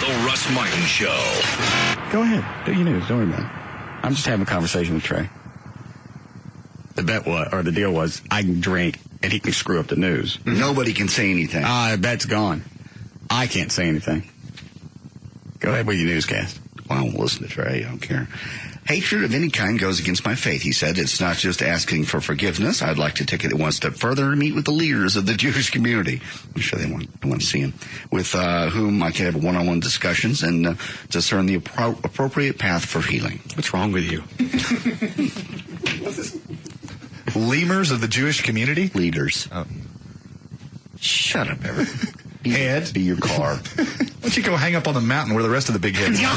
The Russ Martin Show. Go ahead. Do your news. Don't worry about it. I'm just having a conversation with Trey. The bet was, or the deal was, I can drink and he can screw up the news. Nobody can say anything. The bet's gone. I can't say anything. Go ahead with your newscast. Well, I won't listen to Trey. I don't care. Hatred of any kind goes against my faith, he said. It's not just asking for forgiveness. I'd like to take it one step further and meet with the leaders of the Jewish community. I'm sure they want to see him. With whom I can have one-on-one discussions and discern the appropriate path for healing. What's wrong with you? Lemurs of the Jewish community? Leaders. Oh. Shut up, Everett. Head? Be your car. Why don't you go hang up on the mountain where the rest of the big heads are?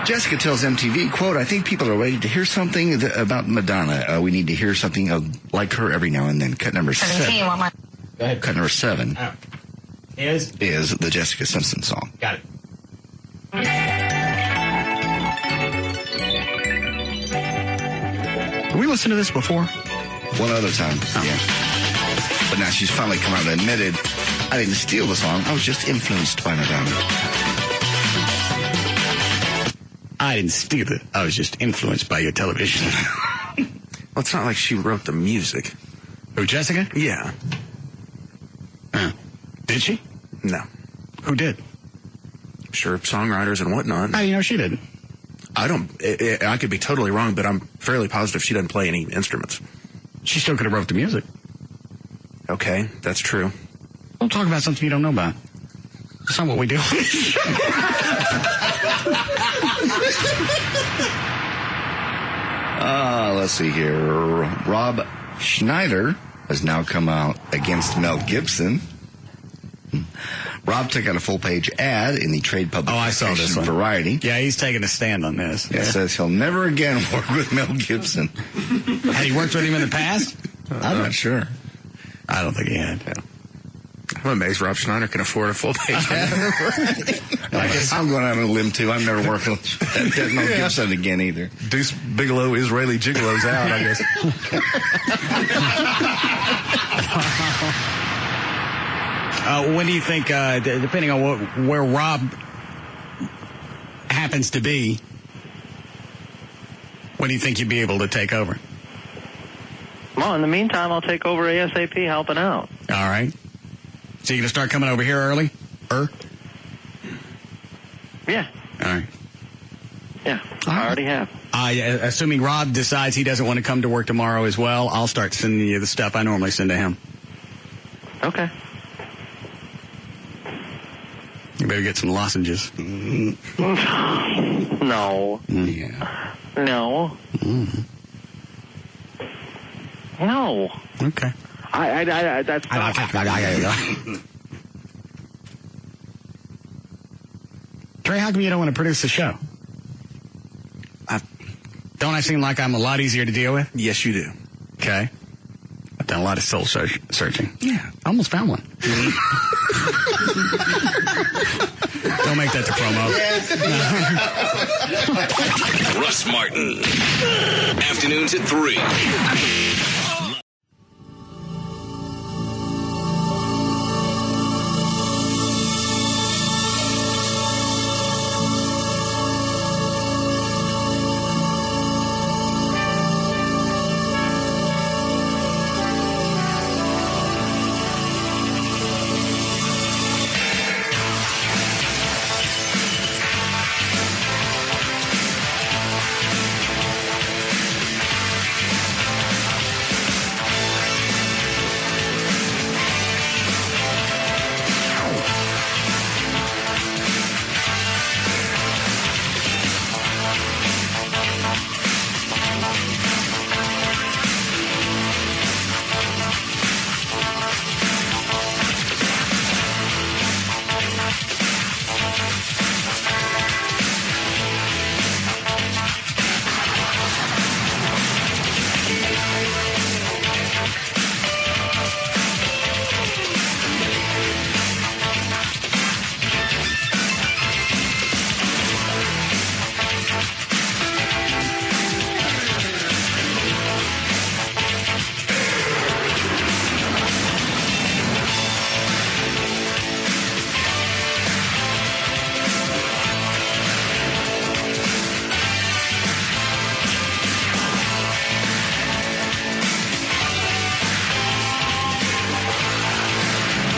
Jessica tells MTV, quote, I think people are ready to hear something about Madonna. We need to hear something like her every now and then. Cut number 7. Go ahead. Cut number 7 Is the Jessica Simpson song. Got it. Did we listen to this before? One other time, yeah. But now she's finally come out and admitted, I didn't steal the song. I was just influenced by Madonna. I didn't steal it. I was just influenced by your television. Well, it's not like she wrote the music. Who, Jessica? Yeah. Did she? No. Who did? Sure, songwriters and whatnot. How do you know she didn't? I could be totally wrong, but I'm fairly positive she doesn't play any instruments. She still could have wrote the music. Okay, that's true. Don't talk about something you don't know about. That's not what we do. Let's see here. Rob Schneider has now come out against Mel Gibson. Rob took out a full-page ad in the trade publication I saw this one. Variety. Yeah, he's taking a stand on this. It says he'll never again work with Mel Gibson. Had he worked with him in the past? I'm not sure. I don't think he had. Yeah. I'm amazed Rob Schneider can afford a full page ad. I guess I'm going out on a limb, too. I'm never working with Mel Gibson again, either. Deuce Bigelow, Israeli Gigolo's out, I guess. When do you think, depending on where Rob happens to be, when do you think you'd be able to take over? Well, in the meantime, I'll take over ASAP helping out. All right. So you're going to start coming over here early? Yeah. All right. Yeah, I already have. Assuming Rob decides he doesn't want to come to work tomorrow as well, I'll start sending you the stuff I normally send to him. Okay. You better get some lozenges. No. Yeah. No. Mm. No. Okay. That's not... Trey, how come you don't want to produce the show? Don't I seem like I'm a lot easier to deal with? Yes, you do. Okay. I've done a lot of soul searching. Yeah. I almost found one. Don't make that the promo. Russ Martin. Afternoons at 3.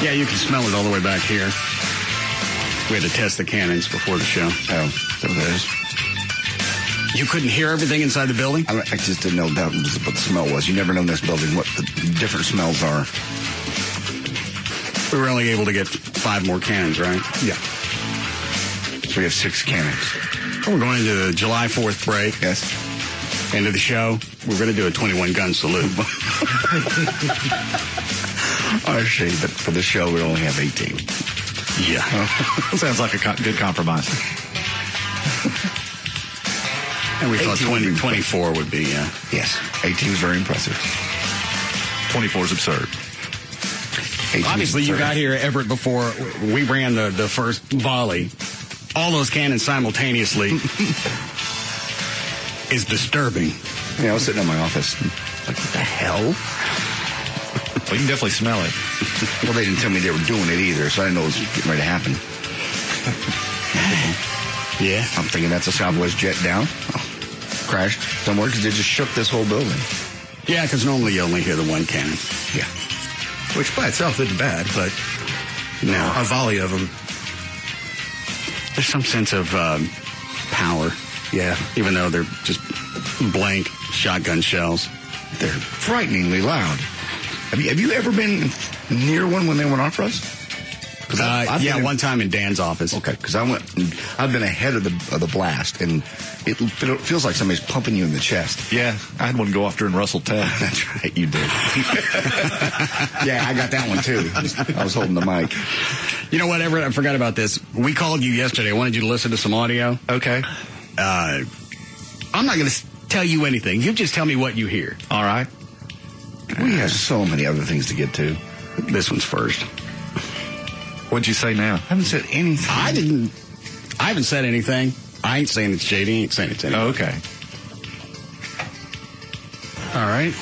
Yeah, you can smell it all the way back here. We had to test the cannons before the show. Oh, so there's. You couldn't hear everything inside the building? I just didn't know that was what the smell was. You never know in this building what the different smells are. We were only able to get 5 more cannons, right? Yeah. So we have 6 cannons. We're going into the July 4th break. Yes. End of the show. We're going to do a 21-gun salute. Actually, but for the show, we only have 18. Yeah. Sounds like a good compromise. And we thought 24 would be, Yes. 18 is very impressive. 24 is absurd. Obviously, you got here, Everett, before we ran the first volley. All those cannons simultaneously is disturbing. Yeah, I was sitting in my office. Like, what the hell? Well, you can definitely smell it. Well, they didn't tell me they were doing it either, so I didn't know it was getting ready to happen. Yeah. I'm thinking that's a Southwest jet down. Oh, crashed somewhere because it just shook this whole building. Yeah, because normally you only hear the one cannon. Yeah. Which by itself isn't bad, but No. a volley of them. There's some sense of power. Yeah. Even though they're just blank shotgun shells. They're frighteningly loud. Have you ever been near one when they went off, Russ? Yeah, one time in Dan's office. Okay, because I've been ahead of the blast, and it feels like somebody's pumping you in the chest. Yeah, I had one go off during Russell 10. That's right, you did. Yeah, I got that one too. I was holding the mic. You know what, Everett? I forgot about this. We called you yesterday. I wanted you to listen to some audio. Okay. I'm not going to tell you anything. You just tell me what you hear. All right. We have so many other things to get to. This one's first. What'd you say now? I haven't said anything. I haven't said anything. I ain't saying it's JD. Ain't saying it's anything. Oh, okay. All right.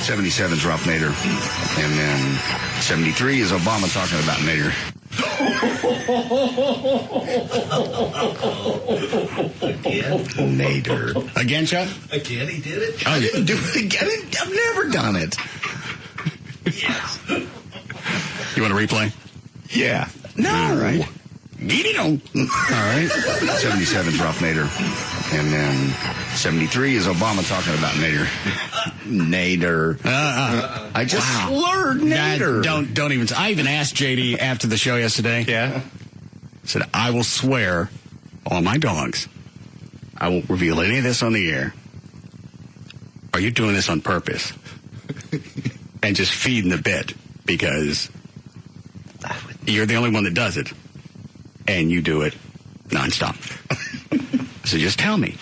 77's Rob Nader. And then 73 is Obama talking about Nader. Nader. Again, Chuck? Again, he did it? I didn't do it again. I've never done it. Yes. You want to replay? Yeah. No. All right. Get it on. All right. 77's Rob Nader. And then 73 is Obama talking about Nader. Nader. I just slurred Nader. Don't even. I even asked JD after the show yesterday. Yeah. I said, I will swear on my dogs, I won't reveal any of this on the air. Are you doing this on purpose? And just feeding the bit because you're the only one that does it. And you do it nonstop. So just tell me.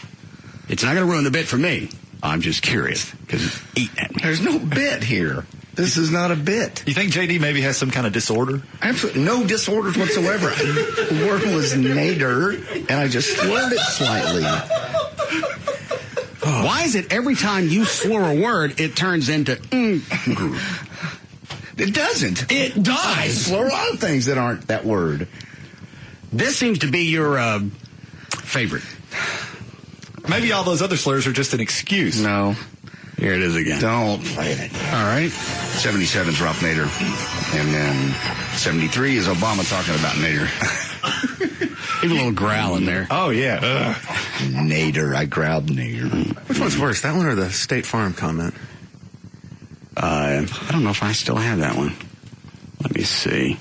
It's not going to ruin the bit for me. I'm just curious because it's eating at me. There's no bit here. This is not a bit. You think JD maybe has some kind of disorder? Absolutely no disorders whatsoever. The word was Nader, and I just slurred it slightly. Why is it every time you slur a word, it turns into It doesn't. It does. I slur a lot of things that aren't that word. This seems to be your favorite. Maybe all those other slurs are just an excuse. No. Here it is again. Don't play it. All right. 77's Rob Nader. And then 73 is Obama talking about Nader. Even a little growl in there. Oh, yeah. Nader. I growled Nader. Which one's worse, that one or the State Farm comment? I don't know if I still have that one. Let me see.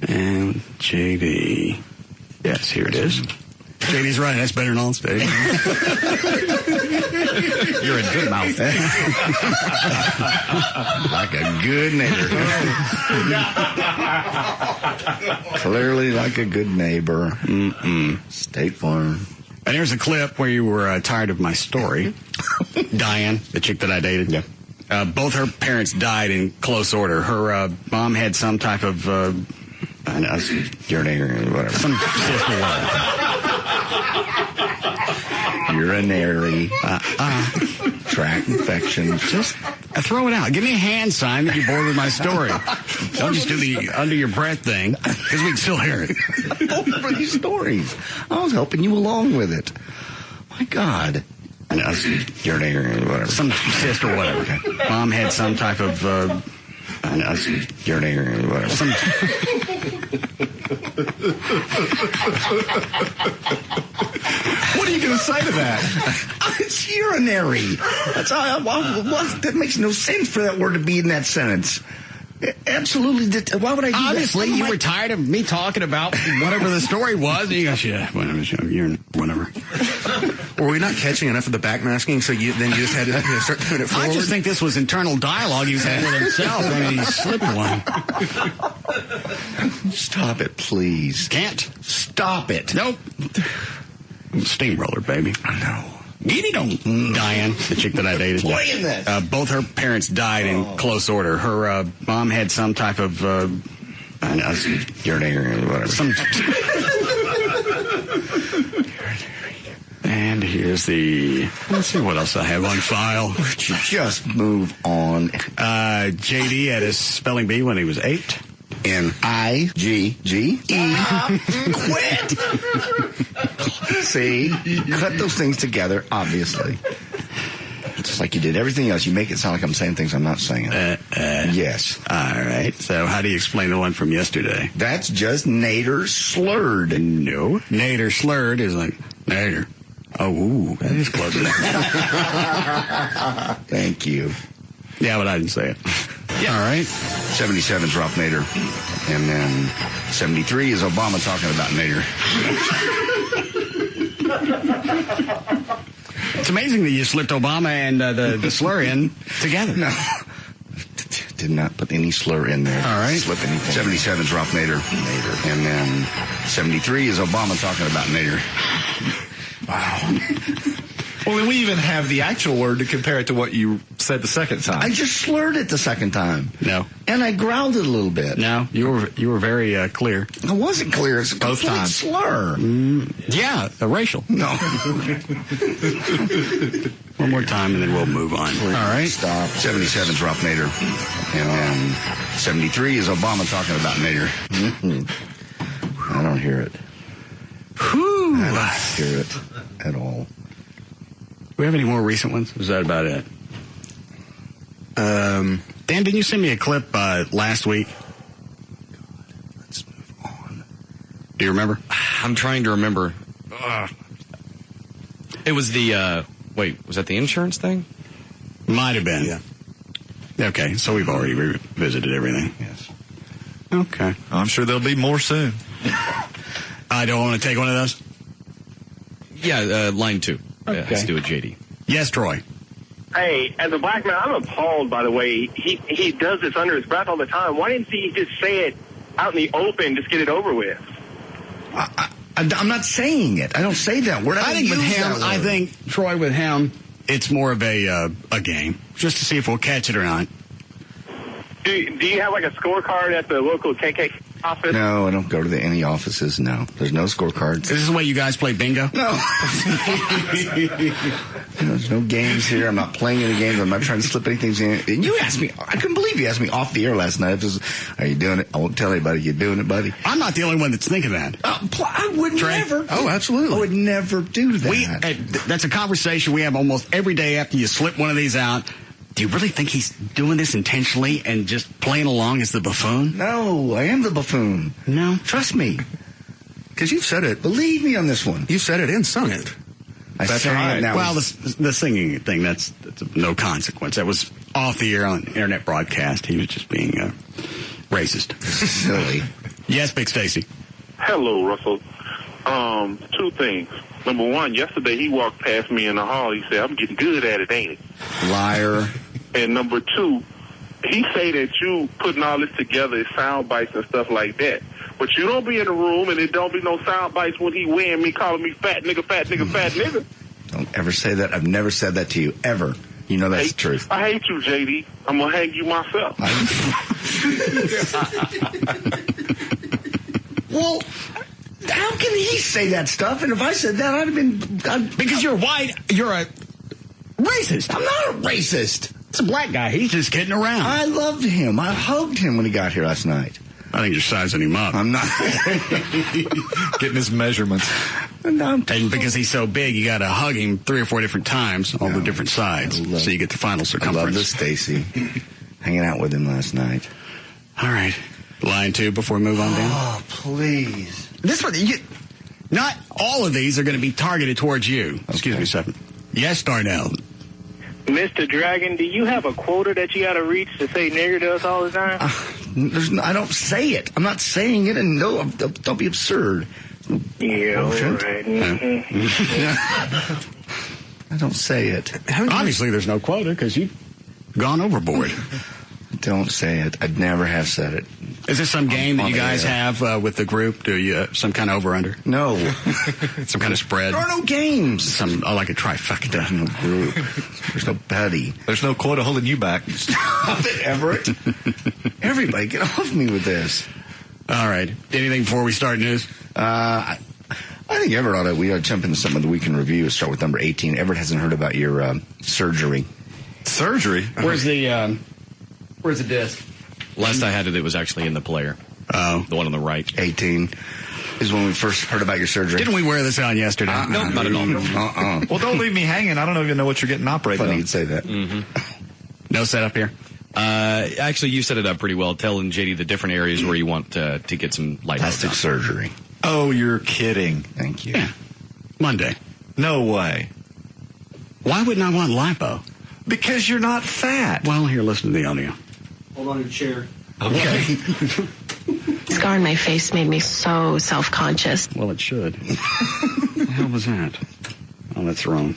And JD. Yes, here it is. JD's right. That's better than all state. You're in good mouth. Like a good neighbor. Clearly like a good neighbor. State Farm. And here's a clip where you were tired of my story. Diane, the chick that I dated. Yeah. Both her parents died in close order. Her mom had some type of, I know, Urinary or whatever. some sister. Urinary tract infection. Just throw it out. Give me a hand sign that you're bored with my story. Don't just do the under your breath thing, because we can still hear it. For these stories. I was helping you along with it. My God. I know, Urinary or whatever. some cyst or whatever. Mom had some type of I know, it's urinating or whatever. What are you going to say to that? It's urinary. That's all. That makes no sense for that word to be in that sentence. Absolutely. Why would I do Obviously, that? you were tired of me talking about whatever the story was. And you go, yeah, whatever. Were we not catching enough of the backmasking, so you just had to start doing it forward? I just think this was internal dialogue he was having with himself, and he slipped one. Stop it, please. Can't. Stop it. Nope. Steamroller, baby. I know. Diane, the chick that I dated. Playing this. Both her parents died in close order. Her mom had some type of urinating or whatever. And here's the. Let's see what else I have on file. Just move on. JD had his spelling bee when he was 8. N-I-G-G-E. Quit! See? Cut those things together, obviously. Just like you did everything else. You make it sound like I'm saying things I'm not saying. Yes. All right. So how do you explain the one from yesterday? That's just Nader slurred. No. Nader slurred is like, Nader. Oh, ooh, that is close enough. Thank you. Yeah, but I didn't say it. Yeah. All right. 77 dropped Nader. And then 73 is Obama talking about Nader. It's amazing that you slipped Obama and the slur in together. No. Did not put any slur in there. All right. Slip anything. 77 dropped Nader. And then 73 is Obama talking about Nader. Wow. Well, then we even have the actual word to compare it to what you said the second time. I just slurred it the second time. No. And I growled it a little bit. No, you were very clear. I wasn't clear. It's a Both complete times. slur. Yeah, racial. No. One more time and then we'll move on. All right. Stop. 77 dropped Nader. And then 73 is Obama talking about Nader. I don't hear it. Whew. I don't hear it at all. Do we have any more recent ones? Was that about it? Dan, didn't you send me a clip last week? Let's move on. Do you remember? I'm trying to remember. It was the, was that the insurance thing? Might have been. Yeah. Okay, so we've already revisited everything. Yes. Okay. I'm sure there'll be more soon. I don't want to take one of those? Yeah, line 2. Okay. Let's do it, JD. Yes, Troy. Hey, as a black man, I'm appalled by the way he does this under his breath all the time. Why didn't he just say it out in the open, just get it over with? I'm not saying it. I don't say that word. I think with him, Troy, with him, it's more of a game, just to see if we'll catch it or not. Do you have like a scorecard at the local KK office? No, I don't go to any offices. No, there's no scorecards. Is this the way you guys play bingo? No. There's no games here. I'm not playing any games. I'm not trying to slip anything in. And you asked me, I couldn't believe you asked me off the air last night. Are you doing it? I won't tell anybody you're doing it, buddy. I'm not the only one that's thinking that. I would never. Oh, absolutely. I would never do that. That's a conversation we have almost every day after you slip one of these out. Do you really think he's doing this intentionally and just playing along as the buffoon? No, I am the buffoon. No. Trust me. Because you've said it. Believe me on this one. You've said it and sung it. That's right. Now, Well, the singing thing, that's no consequence. That was off the air on internet broadcast. He was just being racist. silly. Yes, Big Stacy. Hello, Russell. 2 things. Number 1, yesterday he walked past me in the hall. He said, "I'm getting good at it, ain't it?" Liar. And number 2, he say that you putting all this together is sound bites and stuff like that. But you don't be in the room and it don't be no sound bites when he weighing me, calling me fat nigga, fat nigga, fat nigga. Don't ever say that. I've never said that to you, ever. You know that's the truth. I hate you, JD. I'm going to hang you myself. Well, how can he say that stuff? And if I said that, I'd have been... Because you're white, you're a racist. I'm not a racist. It's a black guy. He's just kidding around. I loved him. I hugged him when he got here last night. I think you're sizing him up. I'm not. Getting his measurements. And because he's so big, you got to hug him 3 or 4 different times, all the different sides, so you get the final circumference. I love this, Stacy. hanging out with him last night. All right. Line 2 before we move on down. Oh, please. This one, not all of these are going to be targeted towards you. Okay. Excuse me a second. Yes, Darnell. Mr. Dragon, do you have a quota that you got to reach to say nigger to us all the time? I don't say it. I'm not saying it, and no, don't be absurd. Yeah, all right. I don't say it. Obviously, there's no quota because you've gone overboard. Don't say it. I'd never have said it. Is this some game that you guys have with the group? Do you some kind of over-under? No. Some kind of spread? There are no games. Like a trifecta. No group. There's no buddy. There's no quota holding you back. Stop it, Everett. Everybody, get off me with this. All right. Anything before we start news? I think Everett we ought to jump into some of the week in review. Start with number 18. Everett hasn't heard about your surgery. Surgery? Where's the disc? Last I had it was actually in the player. Oh. The one on the right. 18 is when we first heard about your surgery. Didn't we wear this on yesterday? No, not at all. Well, don't leave me hanging. I don't even know what you're getting operated Funny on. you'd say that. Mm-hmm. No setup here? Actually, you set it up pretty well, telling JD the different areas where you want to get some light. Plastic surgery. Oh, you're kidding. Thank you. Yeah. Monday. No way. Why wouldn't I want lipo? Because you're not fat. Well, here, listen to the audio. Hold on to your chair. Okay. Scar on my face made me so self-conscious. Well, it should. What the hell was that? Oh, that's wrong.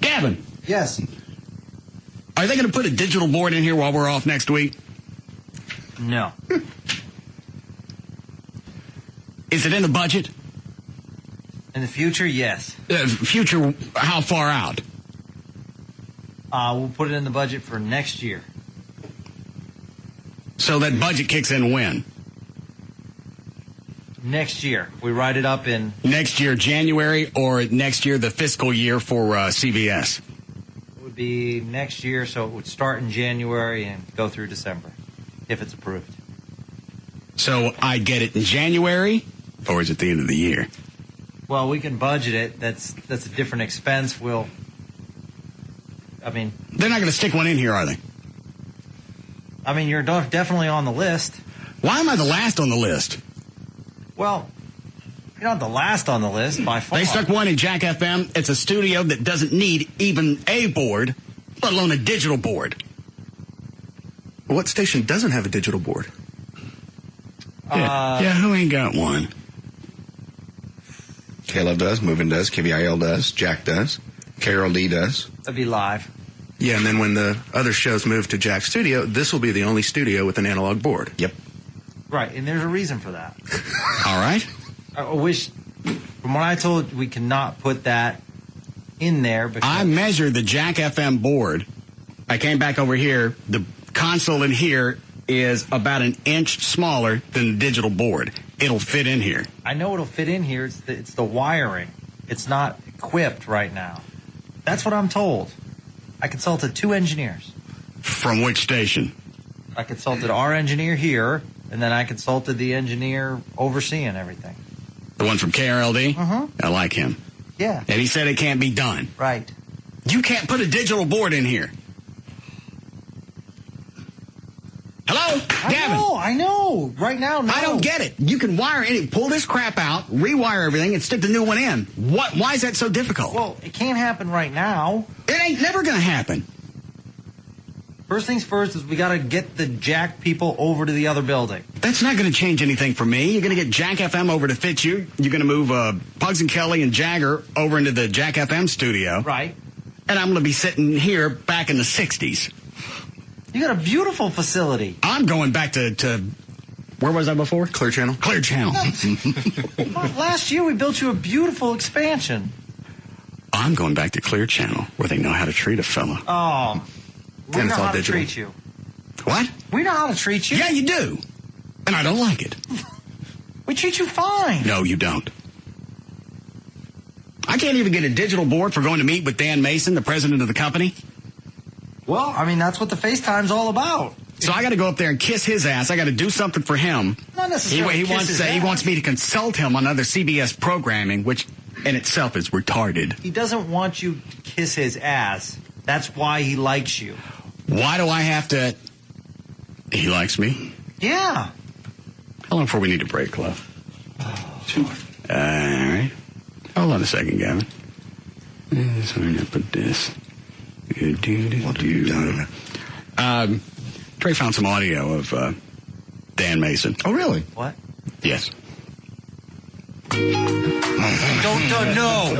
Gavin. Yes. Are they going to put a digital board in here while we're off next week? No. Is it in the budget? In the future, yes. Future, how far out? We'll put it in the budget for next year. So that budget kicks in when? Next year. We write it up in... Next year, January, or next year, the fiscal year for CBS? It would be next year, so it would start in January and go through December, if it's approved. So I get it in January, or is it the end of the year? Well, we can budget it. That's a different expense. They're not going to stick one in here, are they? You're definitely on the list. Why am I the last on the list? Well, you're not the last on the list by far. They stuck one in Jack FM. It's a studio that doesn't need even a board, let alone a digital board. What station doesn't have a digital board? Yeah, who ain't got one? KLLI does, Moving does, KVIL does, Jack does, KLLI does. That'd be live. Yeah, and then when the other shows move to Jack's studio, this will be the only studio with an analog board. Yep. Right, and there's a reason for that. All right. I wish, from what I told, we cannot put that in there. Because I measured the Jack FM board. I came back over here. The console in here is about an inch smaller than the digital board. It'll fit in here. I know it'll fit in here. It's the wiring. It's not equipped right now. That's what I'm told. I consulted 2 engineers. From which station? I consulted our engineer here, and then I consulted the engineer overseeing everything. The one from KRLD? Uh-huh. I like him. Yeah. And he said it can't be done. Right. You can't put a digital board in here. Hello? Gavin? I know. Right now, no. I don't get it. You can wire it, pull this crap out, rewire everything, and stick the new one in. Why is that so difficult? Well, it can't happen right now. It ain't never going to happen. First things first is we got to get the Jack people over to the other building. That's not going to change anything for me. You're going to get Jack FM over to fit you. You're going to move Pugs and Kelly and Jagger over into the Jack FM studio. Right. And I'm going to be sitting here back in the 60s. You got a beautiful facility. I'm going back to where was I before? Clear Channel. Clear Channel. Last year we built you a beautiful expansion. I'm going back to Clear Channel where they know how to treat a fella. Oh, we And know it's all how to digital. treat you. What? We know how to treat you. Yeah, you do. And I don't like it. We treat you fine. No, you don't. I can't even get a digital board for going to meet with Dan Mason, the president of the company. Well, that's what the FaceTime's all about. So I got to go up there and kiss his ass. I got to do something for him. Not necessarily He kiss wants his he ass. wants me to consult him on other CBS programming, which in itself is retarded. He doesn't want you to kiss his ass. That's why he likes you. Why do I have to... He likes me? Yeah. How long before we need a break, Cliff? Sure. All right. Hold on a second, Gavin. So I'm going to put this. What have you done? Trey found some audio of Dan Mason. Oh, really? What? Yes. Don't, no.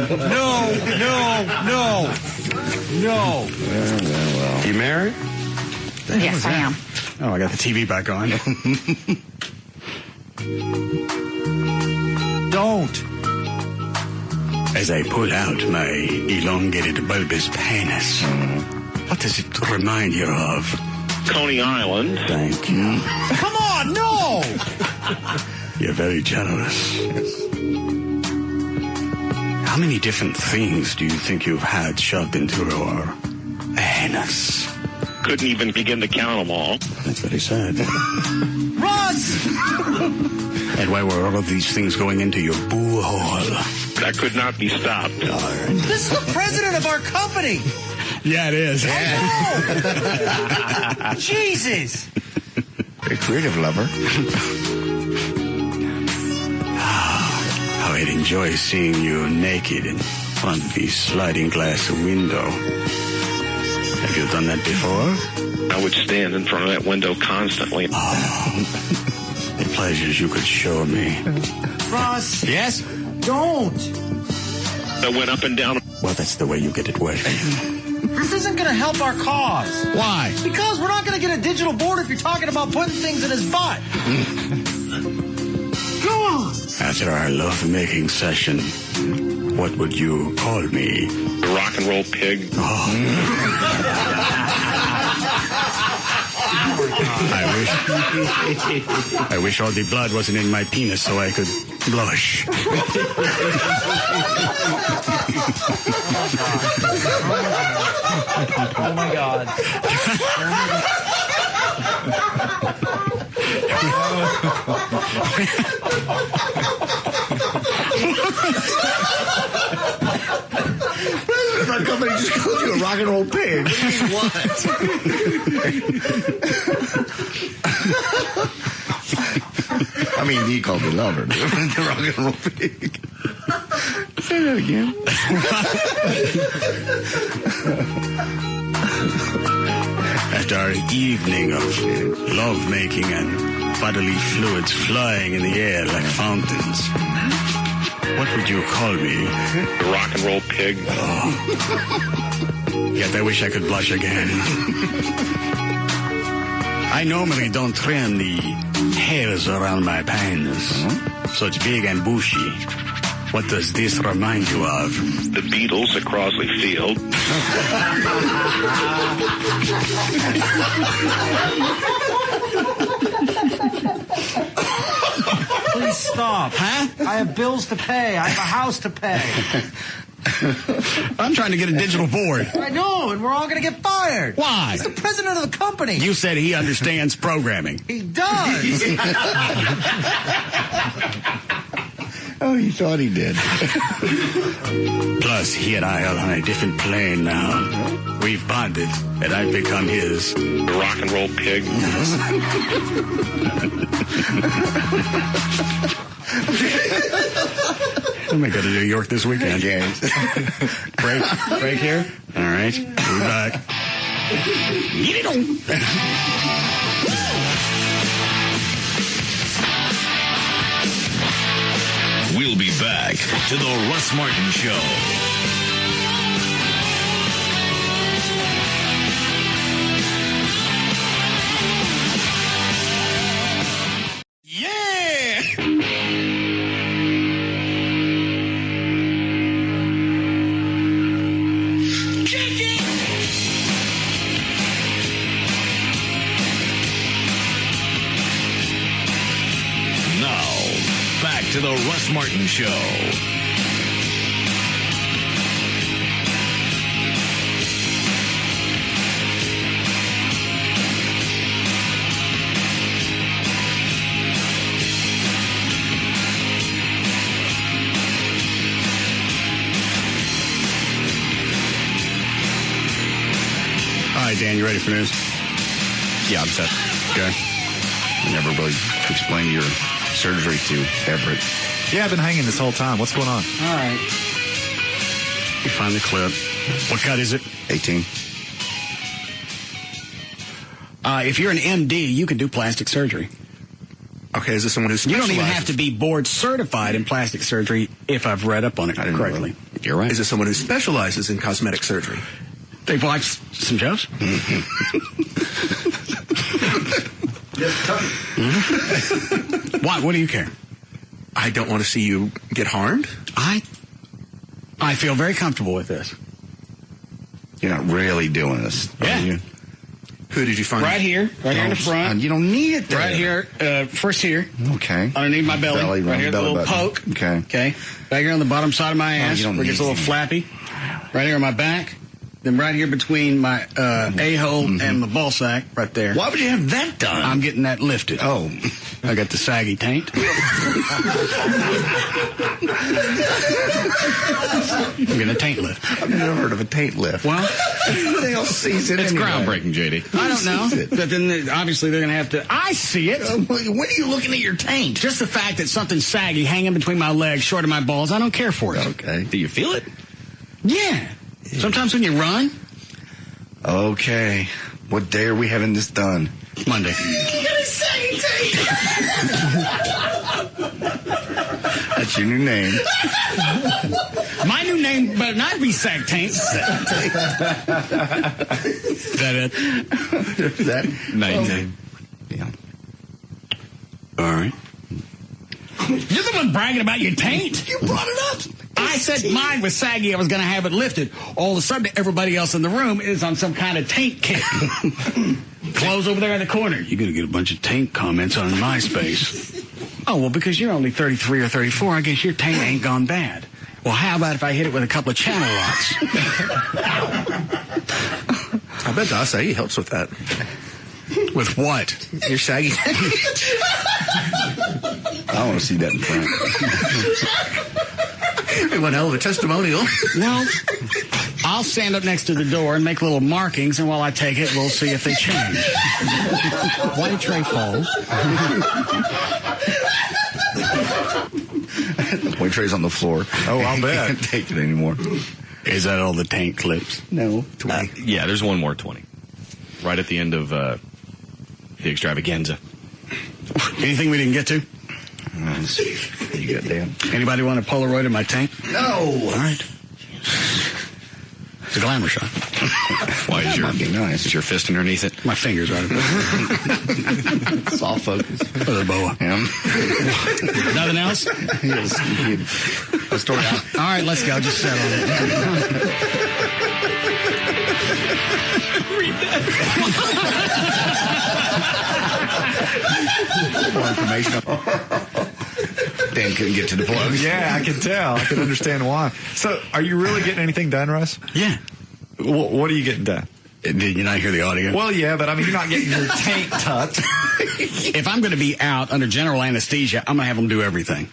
Well. You married? Yes, I am. Oh, I got the TV back on. Don't. As I pull out my elongated bulbous penis, what does it remind you of? Coney Island. Thank you. Come on, no! You're very generous. How many different things do you think you've had shoved into your anus? Couldn't even begin to count them all. That's what he said. Russ! And why were all of these things going into your boo hole? That could not be stopped. All right. This is the president of our company. Yeah, it is. I know. Jesus. Very creative lover. How I'd enjoy seeing you naked in front of the sliding glass window. Have you done that before? I would stand in front of that window constantly. The pleasures you could show me. Russ. Yes? Don't. I went up and down. Well, that's the way you get it wet. This isn't going to help our cause. Why? Because we're not going to get a digital board if you're talking about putting things in his butt. Go on. After our love-making session, what would you call me? The rock and roll pig. I wish all the blood wasn't in my penis so I could blush. Oh my God. Our company just called you a rock and roll pig. What? I mean, he called me lover. The rock and roll pig. Say that again. After our evening of love-making and bodily fluids flying in the air like fountains, what would you call me? The rock and roll pig. Yet I wish I could blush again. I normally don't trim the hairs around my penis. So it's big and bushy. What does this remind you of? The Beatles at Crosley Field. Please stop. Huh? I have bills to pay. I have a house to pay. I'm trying to get a digital board. I know, and we're all going to get fired. Why? He's the president of the company. You said he understands programming. He does. Oh, you thought he did. Plus, he and I are on a different plane now. We've bonded, and I've become his... The rock and roll pig. I'm going to go to New York this weekend. Break here? All right. We'll be back. We'll be back to the Russ Martin Show. To the Russ Martin Show. Dan, you ready for news? Yeah, I'm set. Okay. I never really explained your surgery to Everett. Yeah, I've been hanging this whole time. What's going on? All right. You find the clip. What cut is it? 18. If you're an MD, you can do plastic surgery. Okay, is this someone who You specializes? don't even have to be board certified in plastic surgery if I've read up on it correctly. You're right. Is this someone who specializes in cosmetic surgery? They've watched some shows? Why? What do you care? I don't want to see you get harmed. I feel very comfortable with this. You're not really doing this. Yeah. Are you? Who did you find? Right here in the front. You don't need it there. Right here, first here. Okay. Underneath my belly. Right here, the little poke. Okay. Okay. Back here on the bottom side of my ass, you don't where it gets a need little flappy. Right here on my back. Then right here between my a-hole and my ball sack, right there. Why would you have that done? I'm getting that lifted. Oh. I got the saggy taint. I'm getting a taint lift. I've never heard of a taint lift. Well, everybody else sees it. It's anyway. groundbreaking, JD. I don't know. But then obviously they're going to have to. I see it. When are you looking at your taint? Just the fact that something's saggy hanging between my legs, short of my balls, I don't care for it. Okay. Do you feel it? Yeah. Sometimes when you run. Okay. What day are we having this done? Monday. That's your new name. My new name better not be Sag Taint. Is that it? Is that? 19. Yeah. All right. You're the one bragging about your taint. You brought it up. I said mine was saggy. I was going to have it lifted. All of a sudden, everybody else in the room is on some kind of taint kick. Close over there in the corner. You're going to get a bunch of taint comments on MySpace. Oh, well, because you're only 33 or 34, I guess your taint ain't gone bad. Well, how about if I hit it with a couple of channel locks? I bet Acai helps with that. With what? Your saggy. I want to see that in front. One hell of a testimonial. Well, I'll stand up next to the door and make little markings, and while I take it, we'll see if they change. White tray falls. White tray's on the floor. Oh, I'll bet. I can't take it anymore. Is that all the taint clips? No. 20. Yeah, there's one more 20. Right at the end of the extravaganza. Anything we didn't get to? Let's see. You got Dan? Anybody want a Polaroid of my tank? No. All right. It's a glamour shot. Why is Might be nice. is your fist underneath it? My fingers right above. Soft focus. With a boa. Yeah. Nothing else? Yes. A story out. All right, let's go. Just settle it. Read that. More information. Dan couldn't get to the plugs. Yeah, I can tell. I can understand why. So, are you really getting anything done, Russ? Yeah. What are you getting done? Did you not hear the audio? Well, yeah, but I mean, you're not getting your taint tucked. If I'm going to be out under general anesthesia, I'm going to have them do everything.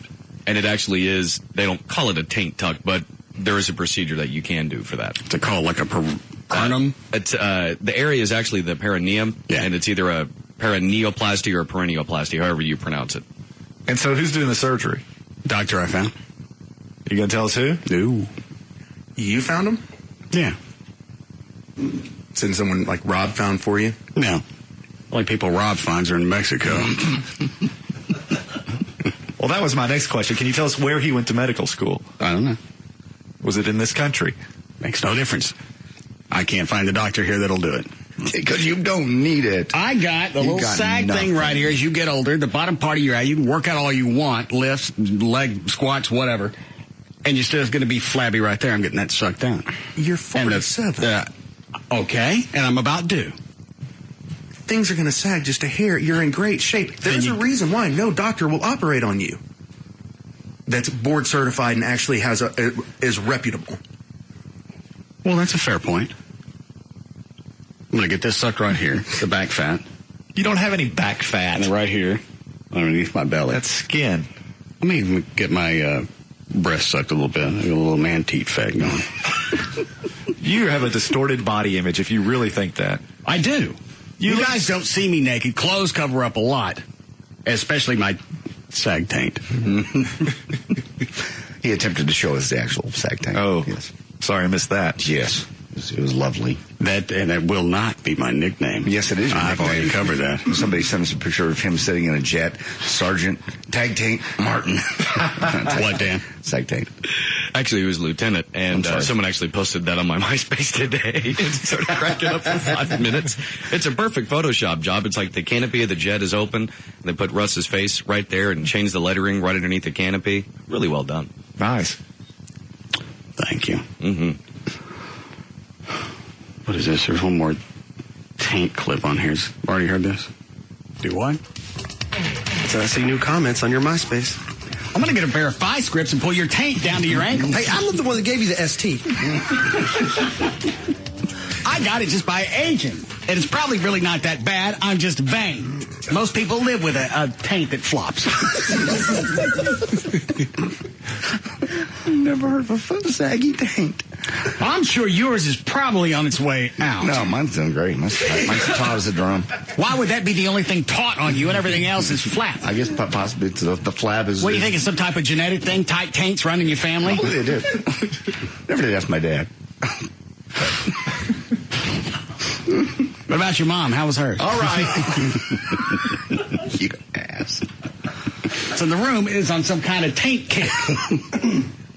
And it actually is, they don't call it a taint tuck, but there is a procedure that you can do for that. It's called like a perineum. It's, the area is actually the perineum, and it's either a perineoplasty or a perineoplasty, however you pronounce it. And so, who's doing the surgery? Doctor I found. You going to tell us who? No. You found him? Yeah. Send someone like Rob found for you? No. Only people Rob finds are in Mexico. Well, that was my next question. Can you tell us where he went to medical school? I don't know. Was it in this country? Makes no difference. I can't find the doctor here that'll do it. Because you don't need it. I got the little sag thing right here. As you get older, the bottom part of your eye, you can work out all you want, lifts, leg squats, whatever, and you're still going to be flabby right there. I'm getting that sucked out. You're 47. Okay, and I'm about due. Things are going to sag just a hair. You're in great shape. There's a reason why no doctor will operate on you that's board certified and actually is reputable. Well, that's a fair point. I'm going to get this sucked right here, the back fat. You don't have any back fat. And right here, underneath my belly. That's skin. Let me even get my breast sucked a little bit. I got a little man teat fat going. You have a distorted body image if you really think that. I do. You guys don't see me naked. Clothes cover up a lot, especially my sag taint. He attempted to show us the actual sag taint. Oh, yes. Sorry, I missed that. Yes. It was lovely. That will not be my nickname. Yes, it is your I've nickname. already covered that. Somebody sent us a picture of him sitting in a jet. Sergeant Tag Taint Martin. What, Dan? Sag Taint. Actually, he was lieutenant, and someone actually posted that on my MySpace today. And started cracking up for 5 minutes. It's a perfect Photoshop job. It's like the canopy of the jet is open. They put Russ's face right there and changed the lettering right underneath the canopy. Really well done. Nice. Thank you. Mm-hmm. What is this? There's one more taint clip on here. Already heard this? Do what? So I see new comments on your MySpace. I'm going to get a pair of thigh scripts and pull your taint down to your ankle. Hey, I'm not the one that gave you the ST. I got it just by aging. And it's probably really not that bad. I'm just vain. Most people live with a taint that flops. Never heard of a foot saggy taint. I'm sure yours is probably on its way out. No, mine's doing great. Mine's taut as a drum. Why would that be the only thing taut on you and everything else is flat? I guess possibly it's the flab is... What do you think? It's some type of genetic thing? Tight taints run in your family? Oh, they do. Never did ask my dad. What about your mom? How was hers? All right. You ass. So the room is on some kind of taint kit.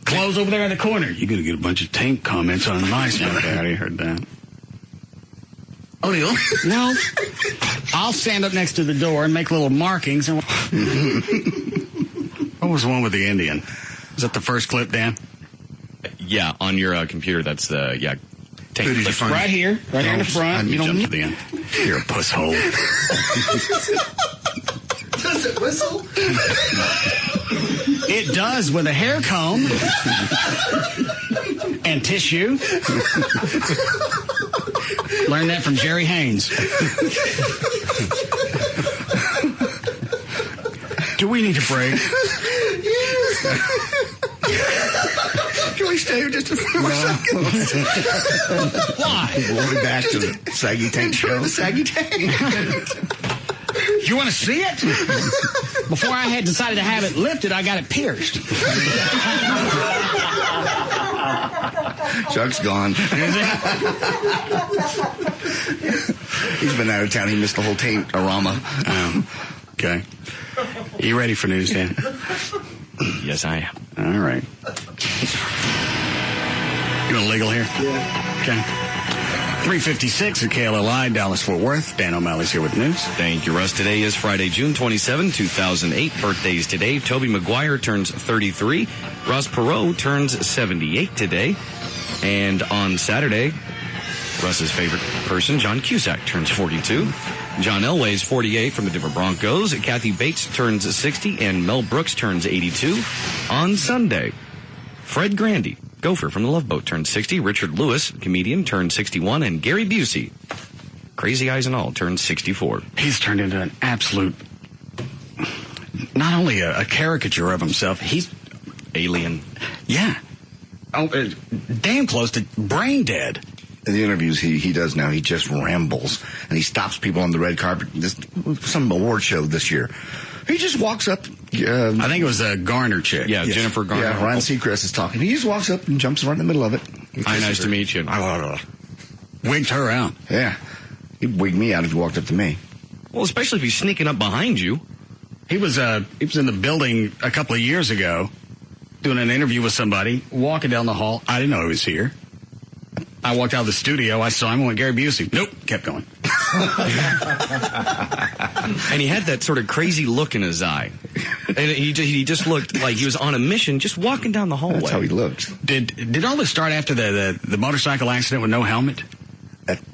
Clothes over there in the corner. You're going to get a bunch of taint comments on MySpace. I already heard that. O'Neill? No. I'll stand up next to the door and make little markings. And what was the one with the Indian? Is that the first clip, Dan? Yeah, on your computer, that's the, taint Who did you find? Right here. Right here in the front. You don't jump to the end. You're a puss hole. Does it whistle? It does with a hair comb and tissue. Learned that from Jerry Haynes. Do we need a break? Yes. Can we stay here just a few more seconds? Why? We'll be back to the saggy taint show. The saggy taint. You want to see it? Before I had decided to have it lifted, I got it pierced. Chuck's gone. He's been out of town. He missed the whole taint-arama. Okay. Are you ready for news, Dan? Yes, I am. All right. You want legal here? Yeah. Okay. 356 at KLLI, Dallas-Fort Worth. Dan O'Malley's here with news. Thank you, Russ. Today is Friday, June 27, 2008. Birthdays today. Toby Maguire turns 33. Ross Perot turns 78 today. And on Saturday, Russ's favorite person, John Cusack, turns 42. John Elway's 48 from the Denver Broncos. Kathy Bates turns 60. And Mel Brooks turns 82. On Sunday, Fred Grandy, Gopher from the Love Boat, turned 60. Richard Lewis, comedian, turned 61. And Gary Busey, Crazy Eyes and All, turned 64. He's turned into an absolute, not only a caricature of himself, he's Alien. Yeah. Oh, damn close to brain dead. In the interviews he does now, he just rambles, and he stops people on the red carpet. Some award show this year. He just walks up. I think it was a Garner chick. Yeah, yes. Jennifer Garner. Yeah, Ryan Seacrest is talking. He just walks up and jumps right in the middle of it. Hi, nice to meet you. Wigged her out. Yeah. He'd wig me out if he walked up to me. Well, especially if he's sneaking up behind you. He was in the building a couple of years ago doing an interview with somebody, walking down the hall. I didn't know he was here. I walked out of the studio. I saw him and went, Gary Busey. Nope. Kept going. And he had that sort of crazy look in his eye. And he just looked like he was on a mission just walking down the hallway. That's how he looked. Did all this start after the motorcycle accident with no helmet?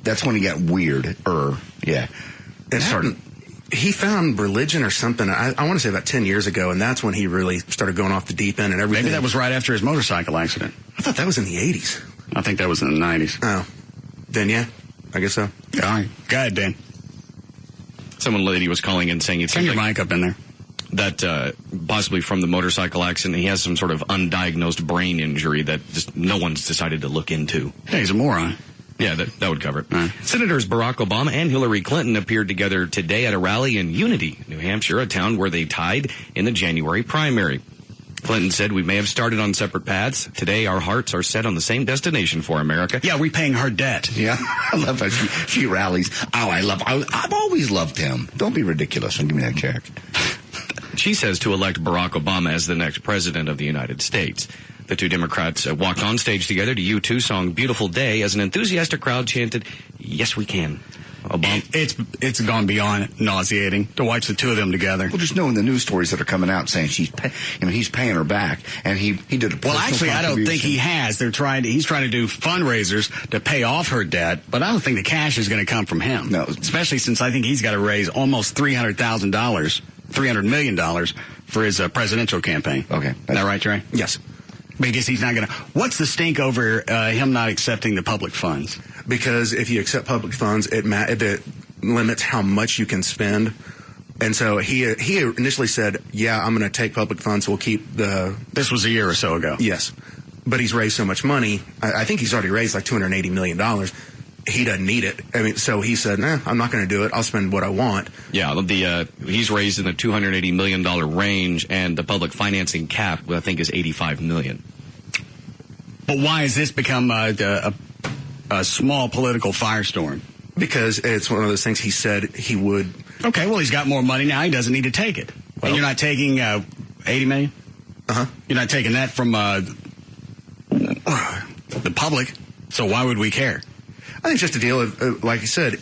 That's when he got weird. Yeah. It started. He found religion or something, I want to say about 10 years ago, and that's when he really started going off the deep end and everything. Maybe that was right after his motorcycle accident. I thought that was in the 80s. I think that was in the 90s. Oh. Then, yeah, I guess so. All right. Go ahead, Dan. Some lady was calling in saying it's Turn your mic up in there. that possibly from the motorcycle accident, he has some sort of undiagnosed brain injury that just no one's decided to look into. Yeah, he's a moron. Yeah, that would cover it. Senators Barack Obama and Hillary Clinton appeared together today at a rally in Unity, New Hampshire, a town where they tied in the January primary. Clinton said, "We may have started on separate paths. Today, our hearts are set on the same destination for America." Yeah, repaying her debt. Yeah, I love how she rallies. Oh, I've always loved him. Don't be ridiculous and give me that check. She says to elect Barack Obama as the next president of the United States. The two Democrats walked on stage together to U2 song Beautiful Day as an enthusiastic crowd chanted, "Yes, we can." It's gone beyond nauseating to watch the two of them together. Well, just knowing the news stories that are coming out saying he's paying her back, and he did a well. Actually, I don't think he has. He's trying to do fundraisers to pay off her debt, but I don't think the cash is going to come from him. No, especially since I think he's got to raise almost $300 million for his presidential campaign. Okay, is that right, Trey? Yes. Because he's not going to. What's the stink over him not accepting the public funds? Because if you accept public funds, it limits how much you can spend. And so he initially said, "Yeah, I'm going to take public funds. We'll keep the." This was a year or so ago. Yes, but he's raised so much money. I think he's already raised like $280 million. He doesn't need it. I mean, so he said, I'm not going to do it. I'll spend what I want. Yeah, he's raised in the $280 million range, and the public financing cap, I think, is $85 million. But why has this become a small political firestorm? Because it's one of those things he said he would. Okay, well, he's got more money now. He doesn't need to take it. Well, and you're not taking $80 million? Uh-huh. You're not taking that from the public, so why would we care? I think it's just a deal of, like you said,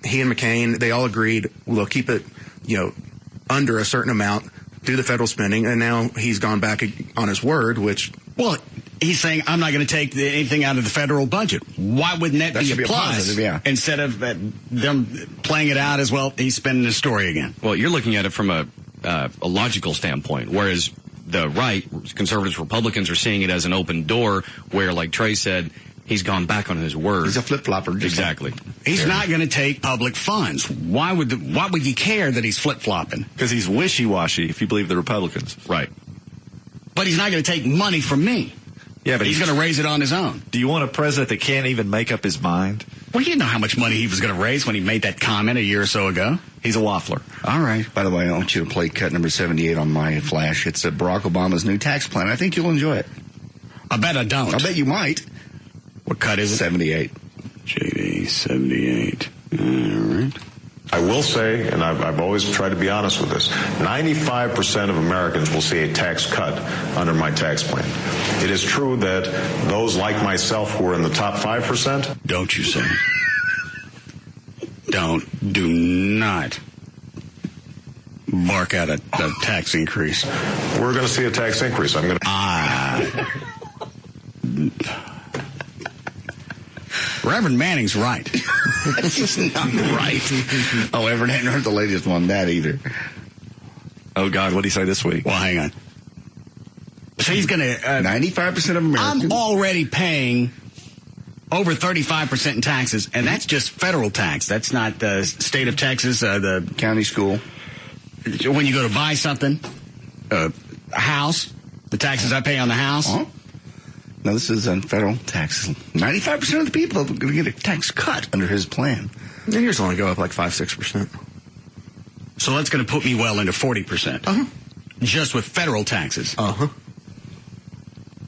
he and McCain, they all agreed, we'll keep it, under a certain amount, do the federal spending, and now he's gone back on his word, which... Well, he's saying, I'm not going to take anything out of the federal budget. Why wouldn't that be a plus? Positive, yeah. Instead of them playing it out as, well, he's spinning his story again. Well, you're looking at it from a logical standpoint, whereas the right, conservatives, Republicans, are seeing it as an open door where, like Trey said, he's gone back on his word. He's a flip-flopper. Exactly. He's not going to take public funds. Why would you care that he's flip-flopping? Because he's wishy-washy, if you believe the Republicans. Right. But he's not going to take money from me. Yeah, but he's going to raise it on his own. Do you want a president that can't even make up his mind? Well, you know how much money he was going to raise when he made that comment a year or so ago. He's a waffler. All right. By the way, I want you to play cut number 78 on my flash. It's Barack Obama's new tax plan. I think you'll enjoy it. I bet I don't. I bet you might. What cut is it? 78. JD 78. All right. I will say, and I've always tried to be honest with this, 95% of Americans will see a tax cut under my tax plan. It is true that those like myself who are in the top 5%. Don't you say. Do not bark out a tax increase. We're going to see a tax increase. I'm going to. Reverend Manning's right. That's just not right. Oh, Everett hadn't heard the latest one on that either. Oh, God, what did he say this week? Well, hang on. So he's going to... 95% of Americans... I'm already paying over 35% in taxes, and that's just federal tax. That's not the state of Texas, the... County school. When you go to buy something, a house, the taxes I pay on the house... Uh-huh. No, this is on federal taxes. 95% of the people are going to get a tax cut under his plan. And yours only go up like 5-6%. So that's going to put me well into 40%. Uh-huh. Just with federal taxes. Uh-huh.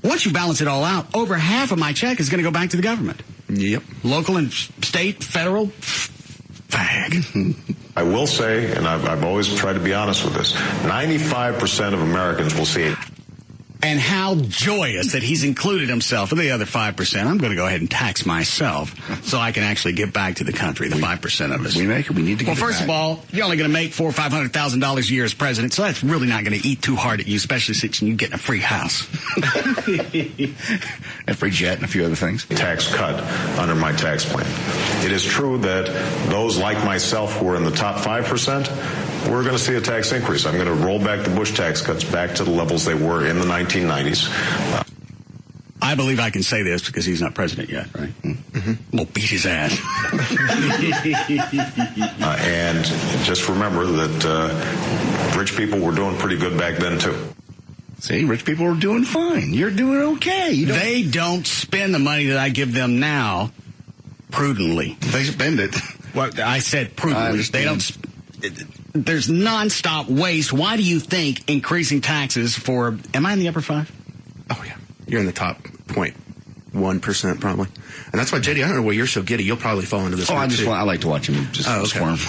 Once you balance it all out, over half of my check is going to go back to the government. Yep. Local and state, federal, fag. I will say, and I've always tried to be honest with this, 95% of Americans will see it. And how joyous that he's included himself in the other 5%. I'm going to go ahead and tax myself so I can actually get back to the country, the 5% of us. We need to get it Well, first back. of all, you're only going to make $400,000 or $500,000 a year as president, so that's really not going to eat too hard at you, especially since you're getting a free house. A free jet and a few other things. Tax cut under my tax plan. It is true that those like myself who are in the top 5%, we're going to see a tax increase. I'm going to roll back the Bush tax cuts back to the levels they were in the 1990s. I believe I can say this because he's not president yet, right? Mm-hmm. We'll beat his ass. And just remember that rich people were doing pretty good back then, too. See, rich people are doing fine. You're doing okay. They don't spend the money that I give them now prudently. They spend it. Well, I said prudently. They don't. There's nonstop waste. Why do you think increasing taxes for? Am I in the upper 5? Oh yeah, you're in the top 0.1% probably, and that's why JD. I don't know why you're so giddy. You'll probably fall into this. I like to watch him just squirm.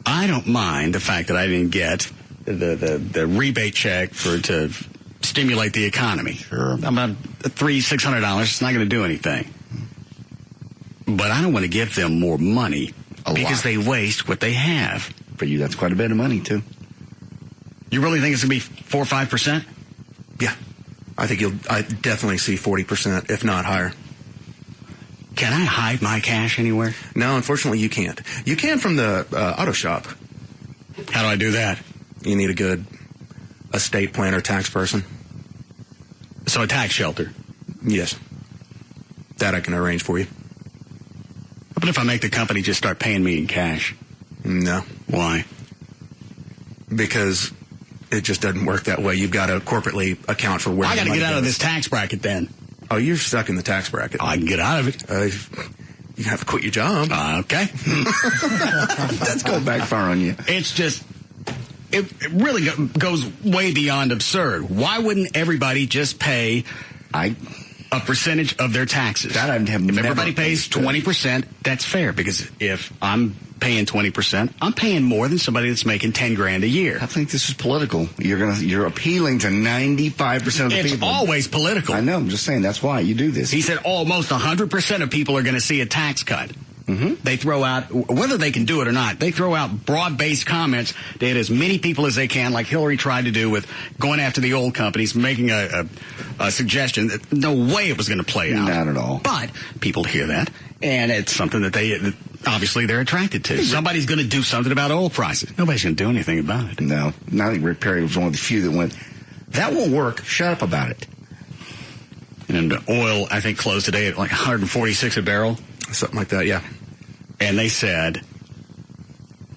I don't mind the fact that I didn't get the rebate check to stimulate the economy. Sure, about $600. It's not going to do anything. But I don't want to give them more money because they waste what they have. For you, that's quite a bit of money, too. You really think it's going to be 4 or 5%? Yeah. I definitely see 40%, if not higher. Can I hide my cash anywhere? No, unfortunately, you can't. You can from the auto shop. How do I do that? You need a good estate planner, tax person. So a tax shelter? Yes. That I can arrange for you. But if I make the company just start paying me in cash? No. Why? Because it just doesn't work that way. You've got to corporately account for where I got to get out goes. of this tax bracket then. Oh, you're stuck in the tax bracket. I can get out of it. You have to quit your job. Okay. That's going back far on you. It's just, it really goes way beyond absurd. Why wouldn't everybody just pay a percentage of their taxes? That I've if everybody pays 20%, that's fair, because if I'm paying 20%, I'm paying more than somebody that's making $10,000 a year. I think this is political. You're appealing to 95% of the people. It's always political. I know. I'm just saying that's why you do this. He said almost 100% of people are going to see a tax cut. Mm-hmm. They throw out, whether they can do it or not, they throw out broad-based comments to hit as many people as they can, like Hillary tried to do with going after the old companies, making a suggestion that no way it was going to play out. Not at all. But people hear that, and it's something that obviously they're attracted to. Somebody's going to do something about oil prices. Nobody's going to do anything about it. No. I think Rick Perry was one of the few that went, that won't work. Shut up about it. And oil, I think, closed today at like 146 a barrel. Something like that, yeah. And they said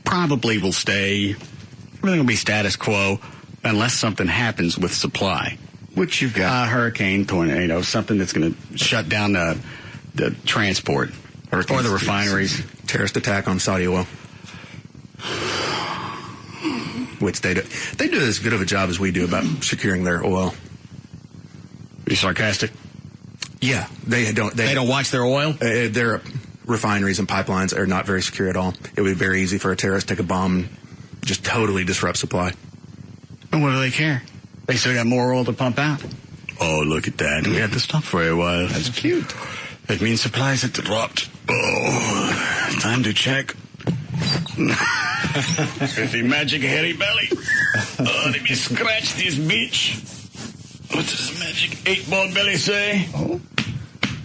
probably will stay, everything will be status quo unless something happens with supply. Which you've got. Hurricane, tornado, something that's going to shut down the transport or the refineries. Terrorist attack on Saudi oil. Which they do as good of a job as we do about securing their oil. Are you sarcastic? Yeah, they don't watch their oil. Their refineries and pipelines are not very secure at all. It would be very easy for a terrorist to take a bomb and just totally disrupt supply. And what do they care? They still got more oil to pump out. Oh, look at that. We had to stop for a while. That's cute. That means supplies have dropped. Oh, time to check. With the magic hairy belly. Oh, let me scratch this bitch. What does the magic 8-ball belly say? Oh.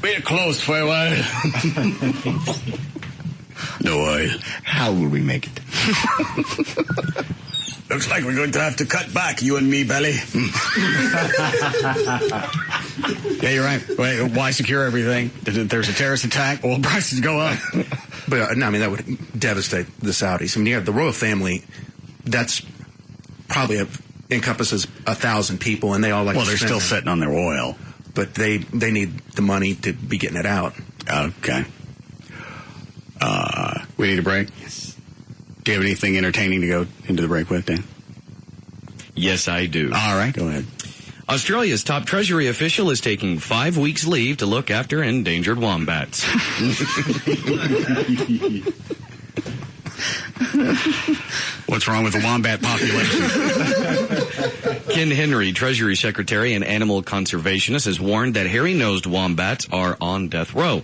We're closed for a while. No oil. How will we make it? Looks like we're going to have to cut back, you and me, belly. Yeah, you're right. Why secure everything? There's a terrorist attack, oil prices go up. But, no, I mean, that would devastate the Saudis. I mean, you have the royal family, that's probably encompasses 1,000 people, and they all like. Well, they're still sitting on their oil, but they need the money to be getting it out. Okay. We need a break. Yes. Do you have anything entertaining to go into the break with, Dan? Yes, I do. All right, go ahead. Australia's top Treasury official is taking 5 weeks leave to look after endangered wombats. What's wrong with the wombat population? Ken Henry, Treasury Secretary and animal conservationist, has warned that hairy-nosed wombats are on death row.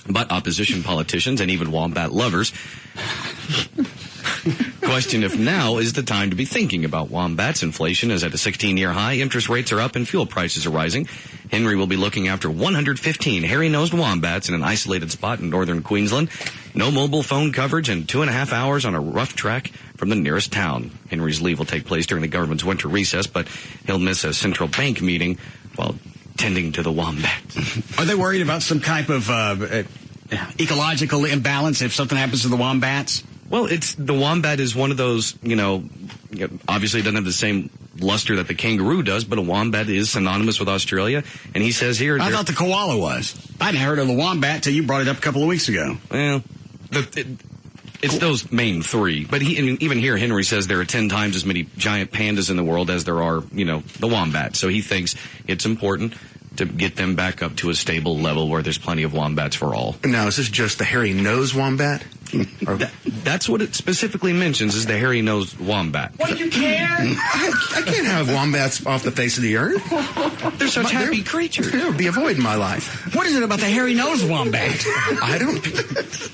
But opposition politicians and even wombat lovers question if now is the time to be thinking about wombats. Inflation is at a 16-year high, interest rates are up, and fuel prices are rising. Henry will be looking after 115 hairy-nosed wombats in an isolated spot in northern Queensland. No mobile phone coverage and 2.5 hours on a rough track from the nearest town. Henry's leave will take place during the government's winter recess, but he'll miss a central bank meeting while tending to the wombat. Are they worried about some type of ecological imbalance if something happens to the wombats? Well, the wombat is one of those, obviously it doesn't have the same luster that the kangaroo does, but a wombat is synonymous with Australia. And he says here... I thought the koala was. I hadn't heard of the wombat till you brought it up a couple of weeks ago. Well, it's those main three. But even here, Henry says there are 10 times as many giant pandas in the world as there are, the wombat. So he thinks it's important to get them back up to a stable level where there's plenty of wombats for all. Now, is this just the hairy-nosed wombat? That's what it specifically mentions, is the hairy-nosed wombat. What, you can't? I can't have wombats off the face of the earth. They're such happy creatures. They would be a void in my life. What is it about the hairy-nosed wombat? I don't...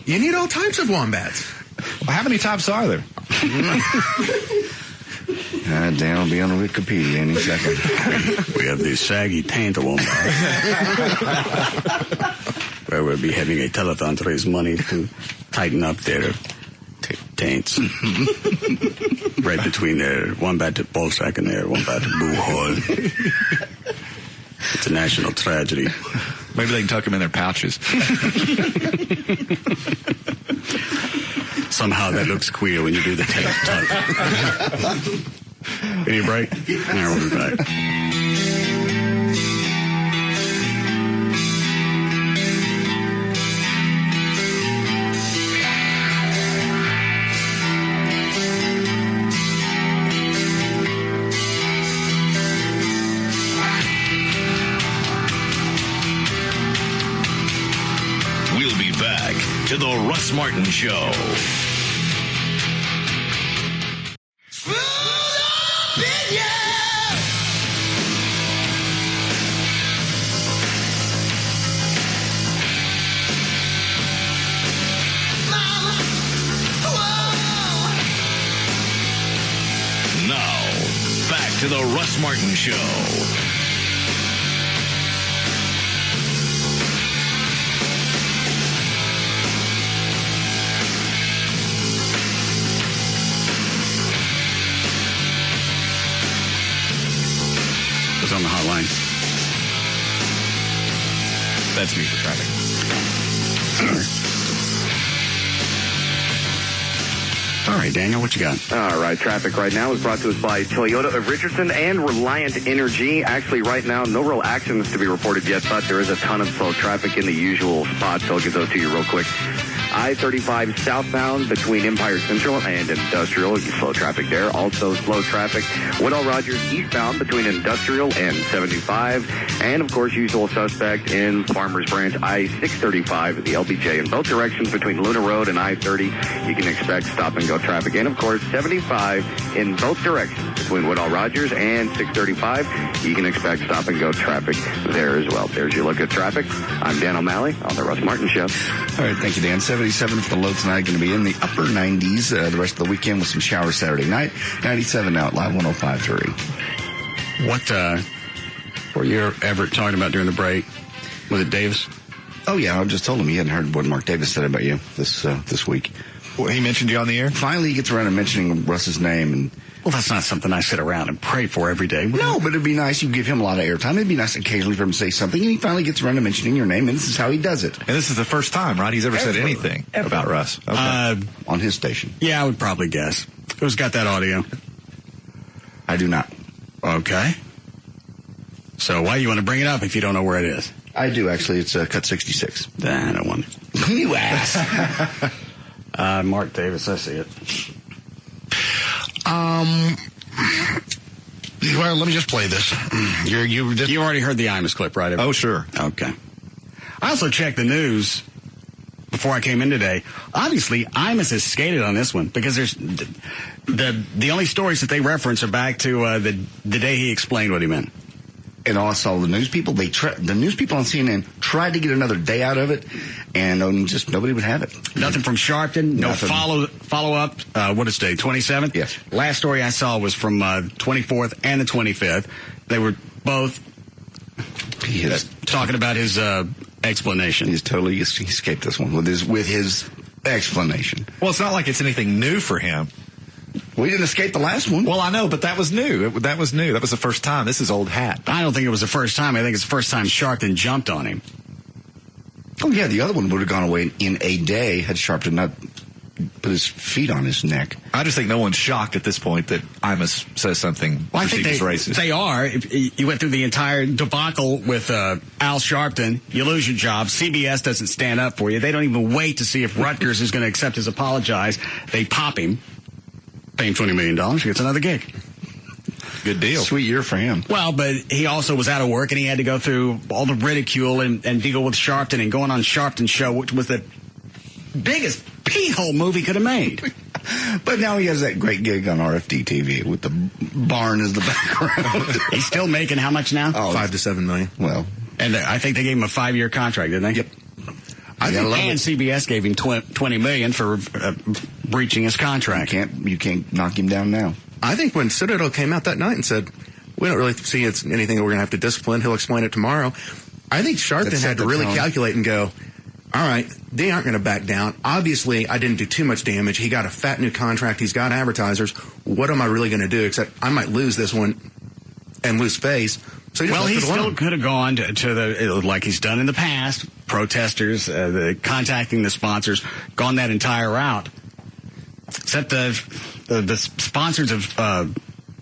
You need all types of wombats. Well, how many types are there? Dan will be on Wikipedia any second. We have the saggy taint wombat. Where we'll be having a telethon to raise money to tighten up their taints. Right between their wombat ballsack and their wombat boo hole. It's a national tragedy. Maybe they can tuck them in their pouches. Somehow that looks queer when you do the taint tuck. Any break? Now we'll be back. We'll be back to the Russ Martin Show. To the Russ Martin Show. Who's on the hotline? That's me for traffic. All right, Daniel, what you got? All right, traffic right now is brought to us by Toyota of Richardson and Reliant Energy. Actually, right now, no real actions to be reported yet, but there is a ton of slow traffic in the usual spots, so I'll give those to you real quick. I-35 southbound between Empire Central and Industrial. Slow traffic there. Also slow traffic. Woodall Rogers eastbound between Industrial and 75. And, of course, usual suspect in Farmers Branch I-635 at the LBJ. In both directions between Luna Road and I-30, you can expect stop-and-go traffic. And, of course, 75 in both directions between Woodall Rogers and 635. You can expect stop-and-go traffic there as well. There's your look at traffic. I'm Dan O'Malley on the Russ Martin Show. All right, thank you, Dan. 77 for the low tonight, going to be in the upper 90s the rest of the weekend with some showers Saturday night. 97 now at Live 105.3. What were you ever talking about during the break? Was it Davis? Oh, yeah, I just told him he hadn't heard what Mark Davis said about you this week. Well, he mentioned you on the air? Finally, he gets around to mentioning Russ's name. And well, that's not something I sit around and pray for every day. No, but it'd be nice. You give him a lot of airtime. It'd be nice occasionally for him to say something, and he finally gets around to mentioning your name, and this is how he does it. And this is the first time, right, he's ever said anything about Russ. Okay. On his station. Yeah, I would probably guess. Who's got that audio? I do not. Okay. So why do you want to bring it up if you don't know where it is? I do, actually. It's cut 66. I don't want it. You ass. Mark Davis, I see it. Well, let me just play this. You already heard the Imus clip, right? Oh, sure. Okay. I also checked the news before I came in today. Obviously, Imus has skated on this one because there's the only stories that they reference are back to the day he explained what he meant. And also the news people, the news people on CNN tried to get another day out of it, and just nobody would have it. Nothing from Sharpton. Nothing. No follow up. What is today? 27th. Yes. Last story I saw was from 24th and the 25th. They were both talking about his explanation. He's totally escaped this one with his explanation. Well, it's not like it's anything new for him. We didn't escape the last one. Well, I know, but that was new. That was new. That was the first time. This is old hat. I don't think it was the first time. I think it's the first time Sharpton jumped on him. Oh, yeah, the other one would have gone away in a day had Sharpton not put his feet on his neck. I just think no one's shocked at this point that Imus says something I think racist. They are. You went through the entire debacle with Al Sharpton. You lose your job. CBS doesn't stand up for you. They don't even wait to see if Rutgers is going to accept his apologize. They pop him, pay him $20 million. He gets another gig. Good deal. Sweet year for him. Well, but he also was out of work, and he had to go through all the ridicule and deal with Sharpton and going on Sharpton Show, which was the biggest pee-hole movie could have made. But now he has that great gig on RFD TV with the barn as the background. He's still making how much now? Oh, $5 to $7 million. Well, and I think they gave him a 5-year contract, didn't they? Yep. And CBS gave him $20 million for breaching his contract. You can't knock him down now. I think when Citadel came out that night and said, we don't really see it's anything that we're going to have to discipline, he'll explain it tomorrow. I think Sharpton had to really calculate and go, all right, they aren't going to back down. Obviously, I didn't do too much damage. He got a fat new contract. He's got advertisers. What am I really going to do? Except I might lose this one and lose face. So he still could have gone to the, like he's done in the past, protesters, contacting the sponsors, gone that entire route. Except the sponsors of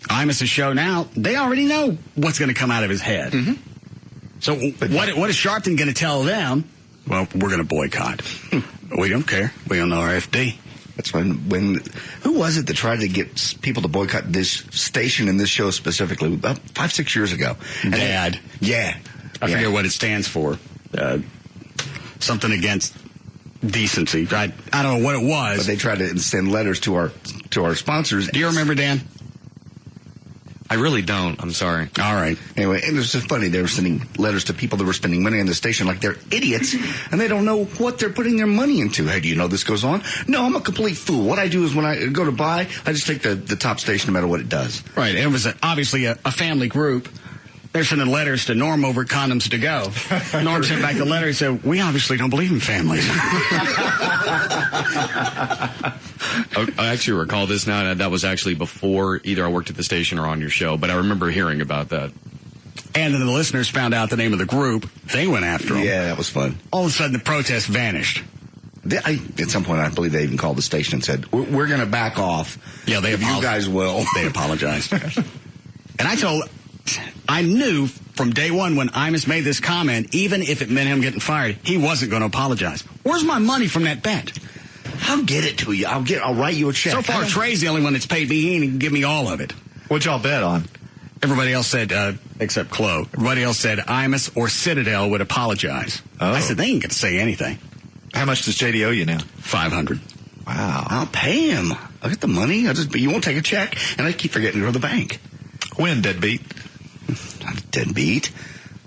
Imus' show now, they already know what's going to come out of his head. Mm-hmm. So what is Sharpton going to tell them? Well, we're going to boycott. We don't care. We own the RFD. That's when who was it that tried to get people to boycott this station and this show specifically? About 5-6 years ago. Dad. Yeah. I forget what it stands for. Something against decency. I don't know what it was. But they tried to send letters to our sponsors. Do you remember, Dan? I really don't. I'm sorry. All right. Anyway, and it was just funny. They were sending letters to people that were spending money on the station like they're idiots, and they don't know what they're putting their money into. Hey, do you know this goes on? No, I'm a complete fool. What I do is when I go to buy, I just take the top station no matter what it does. Right. It was obviously a family group. They're sending letters to Norm over condoms to go. Norm sent back the letter and said, we obviously don't believe in families. I actually recall this now. That was actually before either I worked at the station or on your show, but I remember hearing about that. And then the listeners found out the name of the group. They went after them. Yeah, that was fun. All of a sudden, the protest vanished. At some point, I believe they even called the station and said, we're going to back off. Yeah, you guys will. They apologized. And I knew from day one when Imus made this comment, even if it meant him getting fired, he wasn't going to apologize. Where's my money from that bet? I'll get it to you. I'll write you a check. So far, Trey's the only one that's paid me, and he can give me all of it. What'd y'all bet on? Everybody else said, except Chloe, everybody else said Imus or Citadel would apologize. Oh. I said, they ain't going to say anything. How much does JD owe you now? $500. Wow. I'll pay him. I'll get the money. You won't take a check, and I keep forgetting to go to the bank. When, deadbeat? Not a deadbeat.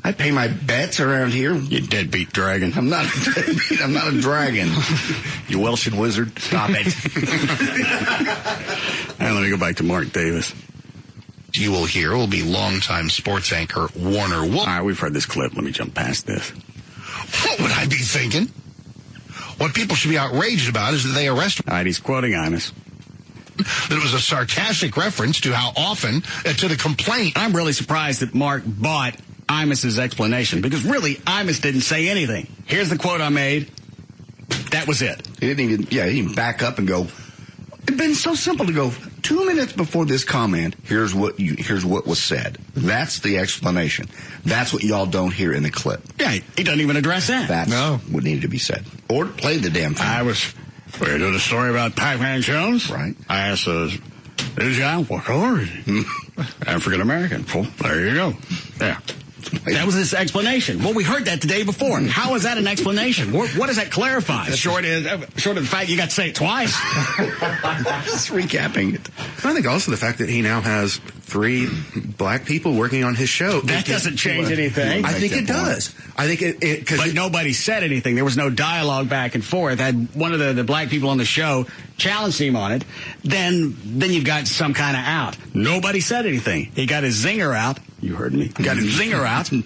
I pay my bets around here. You deadbeat dragon. I'm not a deadbeat. I'm not a dragon. You Welsh wizard. Stop it. And let me go back to Mark Davis. You will hear will be longtime sports anchor Warner Wolf. All right, we've heard this clip. Let me jump past this. What would I be thinking? What people should be outraged about is that they arrested. All right, he's quoting Imus. That it was a sarcastic reference to how often, to the complaint. I'm really surprised that Mark bought Imus's explanation, because really, Imus didn't say anything. Here's the quote I made. That was it. He didn't even back up and go, it'd been so simple to go, 2 minutes before this comment, here's what was said. That's the explanation. That's what y'all don't hear in the clip. Yeah, he doesn't even address that. That's what needed to be said. Or play the damn thing. We did a story about Pac-Man Jones. Right. I asked the news guy, what color is he? African-American. Well, there you go. Yeah. That was his explanation. Well, we heard that the day before. How is that an explanation? What does that clarify? Short of the fact you got to say it twice. Just recapping it. I think also the fact that he now has 3 black people working on his show. That doesn't change anything. I think it does. I think but nobody said anything. There was no dialogue back and forth. Had one of the black people on the show challenged him on it, then you've got some kind of out. Nobody said anything. He got his zinger out. You heard me. Got his zinger out. And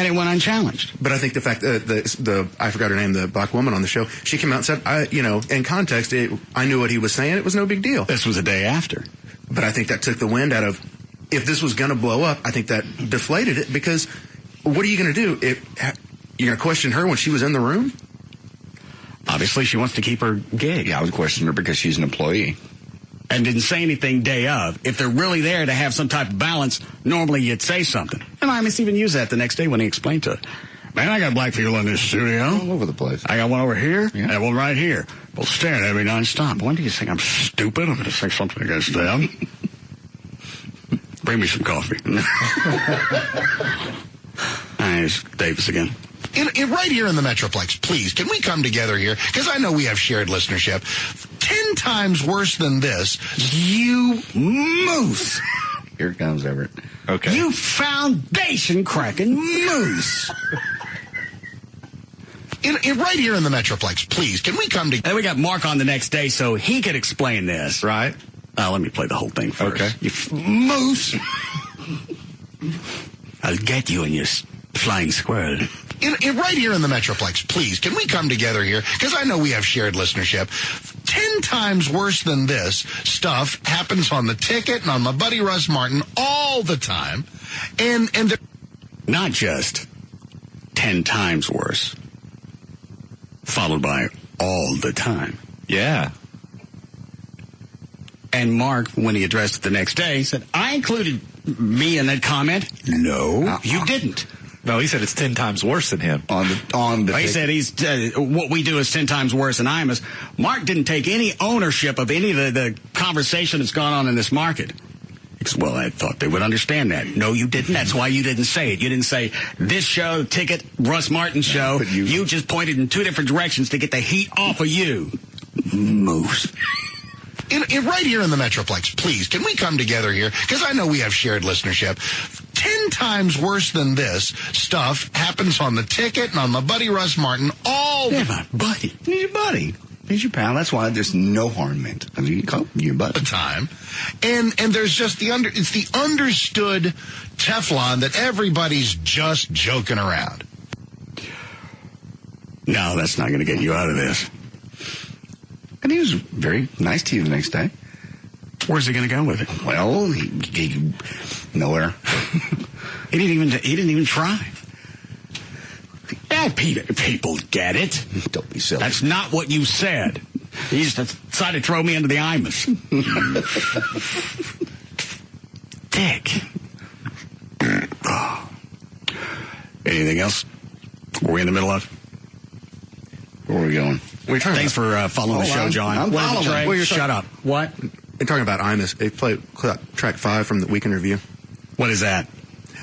And it went unchallenged. But I think the fact that I forgot her name, the black woman on the show, she came out and said, in context, I knew what he was saying. It was no big deal. This was a day after. But I think that took the wind out of, if this was going to blow up, I think that deflated it, because what are you going to do? You're going to question her when she was in the room? Obviously, she wants to keep her gig. Yeah, I would question her because she's an employee. And didn't say anything day of. If they're really there to have some type of balance, normally you'd say something. And Imus even used that the next day when he explained to it. Man, I got black people in this studio. All over the place. I got one over here, and one right here. Both staring at me nonstop. When do you think I'm stupid? I'm going to say something against them. Bring me some coffee. It's Davis again. Right here in the Metroplex, please, can we come together here? Because I know we have shared listenership. 10 times worse than this. You moose. Here it comes, Everett. Okay. You foundation cracking moose. Right here in the Metroplex, please, can we come together? And we got Mark on the next day so he could explain this. Right. Let me play the whole thing first. Okay. You moose. I'll get you and you flying squirrel. Right here in the Metroplex, please, can we come together here? Because I know we have shared listenership. 10 times worse than this stuff happens on the ticket and on my buddy Russ Martin all the time. And not just 10 times worse, followed by all the time. Yeah. And Mark, when he addressed it the next day, said, I included me in that comment. No, you didn't. No, he said it's 10 times worse than him. He said what we do is 10 times worse than Imus. Mark didn't take any ownership of any of the conversation that's gone on in this market. He said, well, I thought they would understand that. No, you didn't. That's why you didn't say it. You didn't say this show, ticket, Russ Martin show. You just pointed in two different directions to get the heat off of you. Moose. Right here in the Metroplex, please, can we come together here? Because I know we have shared listenership. 10 times worse than this stuff happens on the ticket and on my buddy Russ Martin all the my buddy. He's your buddy. He's your pal. That's why there's no harm meant. I mean, you call him your buddy. Time. And there's just it's the understood Teflon that everybody's just joking around. No, that's not going to get you out of this. And he was very nice to you the next day. Where's he going to go with it? Well, he nowhere. He didn't even try. Bad people get it. Don't be silly. That's not what you said. He just decided to throw me into the Imus. Dick. Anything else? Were we in the middle of? Where are we going? Thanks for following the show, John. I'm following. Shut up. What? We're talking about Imus. They played track 5 from the Weekend Review. What is that?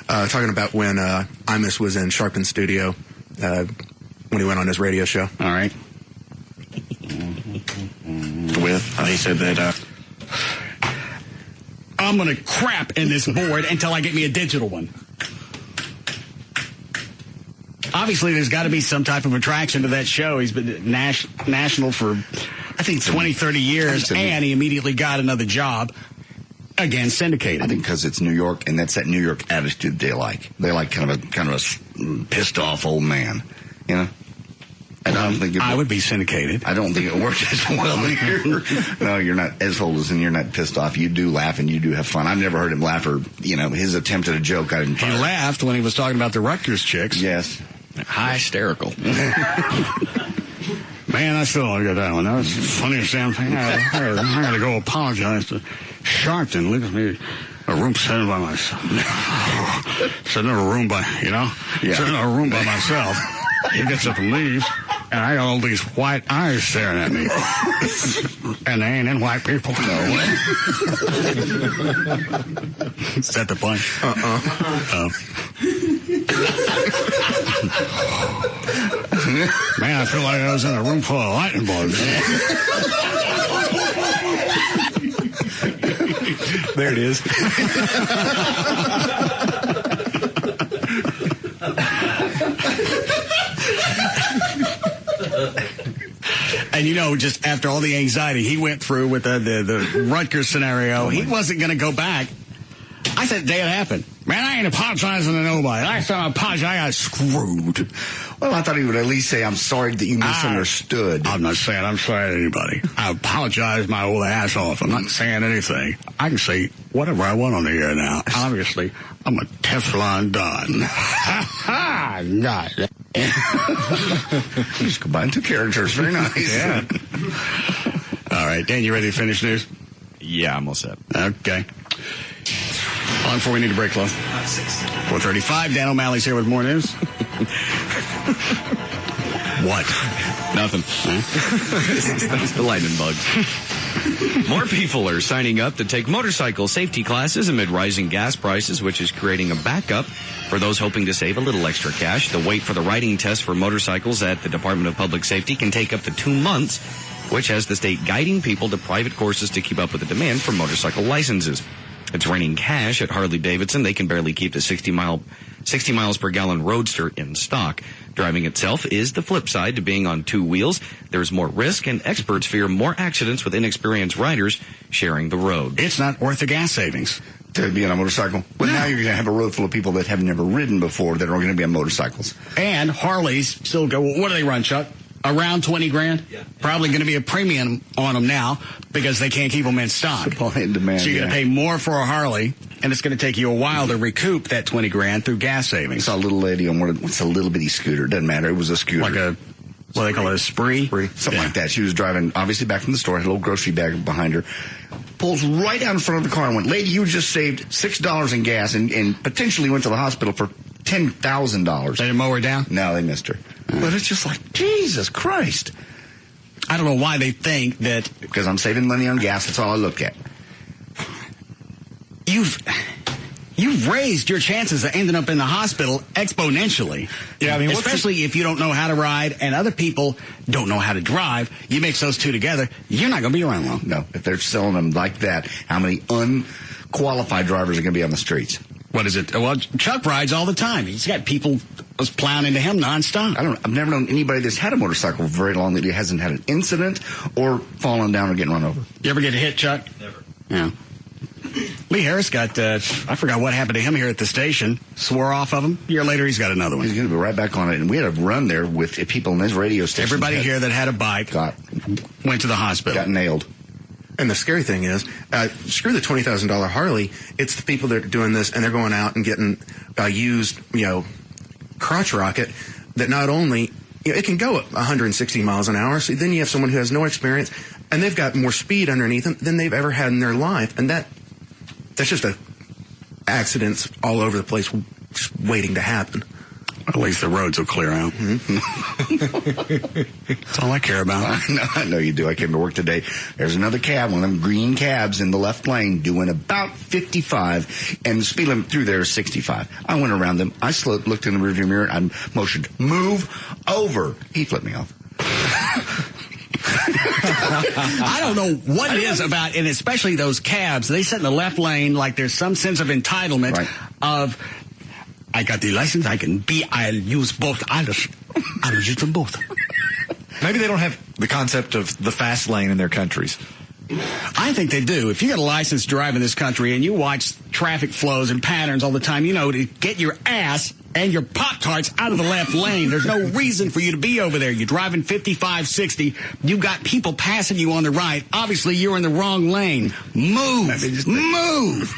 Talking about when Imus was in Sharpen's studio when he went on his radio show. All right. He said that I'm going to crap in this board until I get me a digital one. Obviously, there's got to be some type of attraction to that show. He's been national for, I think, 20, 30 years, and he immediately got another job. Again, syndicated. I think because it's New York, and that's that New York attitude they like. They like kind of a pissed off old man, you know. And I don't think I would be syndicated. I don't think it works as well here. No, you're not as old as, and you're not pissed off. You do laugh and you do have fun. I've never heard him laugh, or his attempt at a joke. I didn't. He laughed when he was talking about the Rutgers chicks. Yes. Hysterical. Man, I still don't get that one. That was the funniest damn thing. I got to go apologize to Sharpton. Look at me. A room sitting by myself. Sitting in a room sitting in a room by myself. He gets up and leaves, and I got all these white eyes staring at me. And they ain't in white people. No way. Is that the point? Man, I feel like I was in a room full of lightning bugs. There it is. And just after all the anxiety he went through with the Rutgers scenario, he wasn't going to go back I said the day it happened. Man, I ain't apologizing to nobody. Last time I apologized, I got screwed. Well, I thought he would at least say, I'm sorry that you misunderstood. I'm not saying I'm sorry to anybody. I apologize my old ass off. I'm not saying anything. I can say whatever I want on the air now. Obviously, I'm a Teflon Don. Ha! God. Just combined two characters. Very nice. Yeah. All right, Dan, you ready to finish news? Yeah, I'm all set. Okay. On before we need a break, Flo. 4:35. Dan O'Malley's here with more news. What? Nothing. It's the lightning bugs. More people are signing up to take motorcycle safety classes amid rising gas prices, which is creating a backup for those hoping to save a little extra cash. The wait for the riding test for motorcycles at the Department of Public Safety can take up to 2 months, which has the state guiding people to private courses to keep up with the demand for motorcycle licenses. It's raining cash at Harley-Davidson. They can barely keep the 60 miles per gallon Roadster in stock. Driving itself is the flip side to being on two wheels. There's more risk, and experts fear more accidents with inexperienced riders sharing the road. It's not worth the gas savings to be on a motorcycle. But now you're going to have a road full of people that have never ridden before that are going to be on motorcycles. And Harleys still go, what do they run, Chuck? Around 20 grand? Yeah. Probably going to be a premium on them now because they can't keep them in stock. Supply and demand. So you're going to pay more for a Harley, and it's going to take you a while to recoup that 20 grand through gas savings. I saw a little lady on what's a little bitty scooter? Doesn't matter. It was a scooter. Like a, what do they call it, a spree? Something like that. She was driving, obviously, back from the store, had a little grocery bag behind her. Pulls right out in front of the car and went, lady, you just saved $6 in gas and potentially went to the hospital for $10,000. They didn't mow her down? No, they missed her. But it's just like, Jesus Christ. I don't know why they think that. Because I'm saving money on gas. That's all I look at. You've raised your chances of ending up in the hospital exponentially. Yeah, I mean, especially if you don't know how to ride and other people don't know how to drive. You mix those two together, you're not going to be around long. No, if they're selling them like that, how many unqualified drivers are going to be on the streets? What is it? Well, Chuck rides all the time. He's got people plowing into him nonstop. I've never known anybody that's had a motorcycle for very long that he hasn't had an incident or fallen down or getting run over. You ever get hit, Chuck? Never. Yeah. Lee Harris got, I forgot what happened to him here at the station. Swore off of him. A year later, he's got another one. He's going to be right back on it. And we had a run there with people in this radio station. Everybody here that had a bike went to the hospital. Got nailed. And the scary thing is, screw the $20,000 Harley. It's the people that are doing this, and they're going out and getting used, crotch rocket that not only, it can go at 160 miles an hour. So then you have someone who has no experience, and they've got more speed underneath them than they've ever had in their life. And that's just accidents all over the place, just waiting to happen. At least the roads will clear out. That's all I care about. I know you do. I came to work today. There's another cab, one of them green cabs in the left lane, doing about 55, and the speed limit through there is 65. I went around them. I looked in the rearview mirror. I motioned, move over. He flipped me off. I don't know what it is about, and especially those cabs. They sit in the left lane like there's some sense of entitlement of, I got the license, I'll use both. I'll use them both. Maybe they don't have the concept of the fast lane in their countries. I think they do. If you got a license to drive in this country and you watch traffic flows and patterns all the time, you know to get your ass and your Pop-Tarts out of the left lane. There's no reason for you to be over there. You're driving 55, 60. You got people passing you on the right. Obviously, you're in the wrong lane. Move. Move.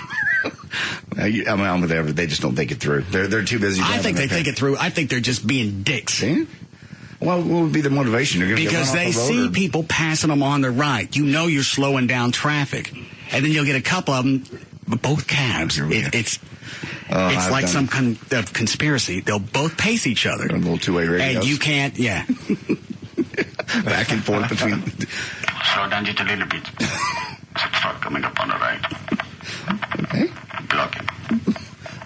I'm with everything. They just don't think it through. They're too busy. I think they think it through. I think they're just being dicks. See? Well, what would be the motivation? Because they see people passing them on the right. You know you're slowing down traffic. And then you'll get a couple of them, both cabs. It's like some kind of conspiracy. They'll both pace each other. A little two-way radios. And you can't, back and forth between. Slow down just a little bit. Start coming up on the right. Okay. Block him.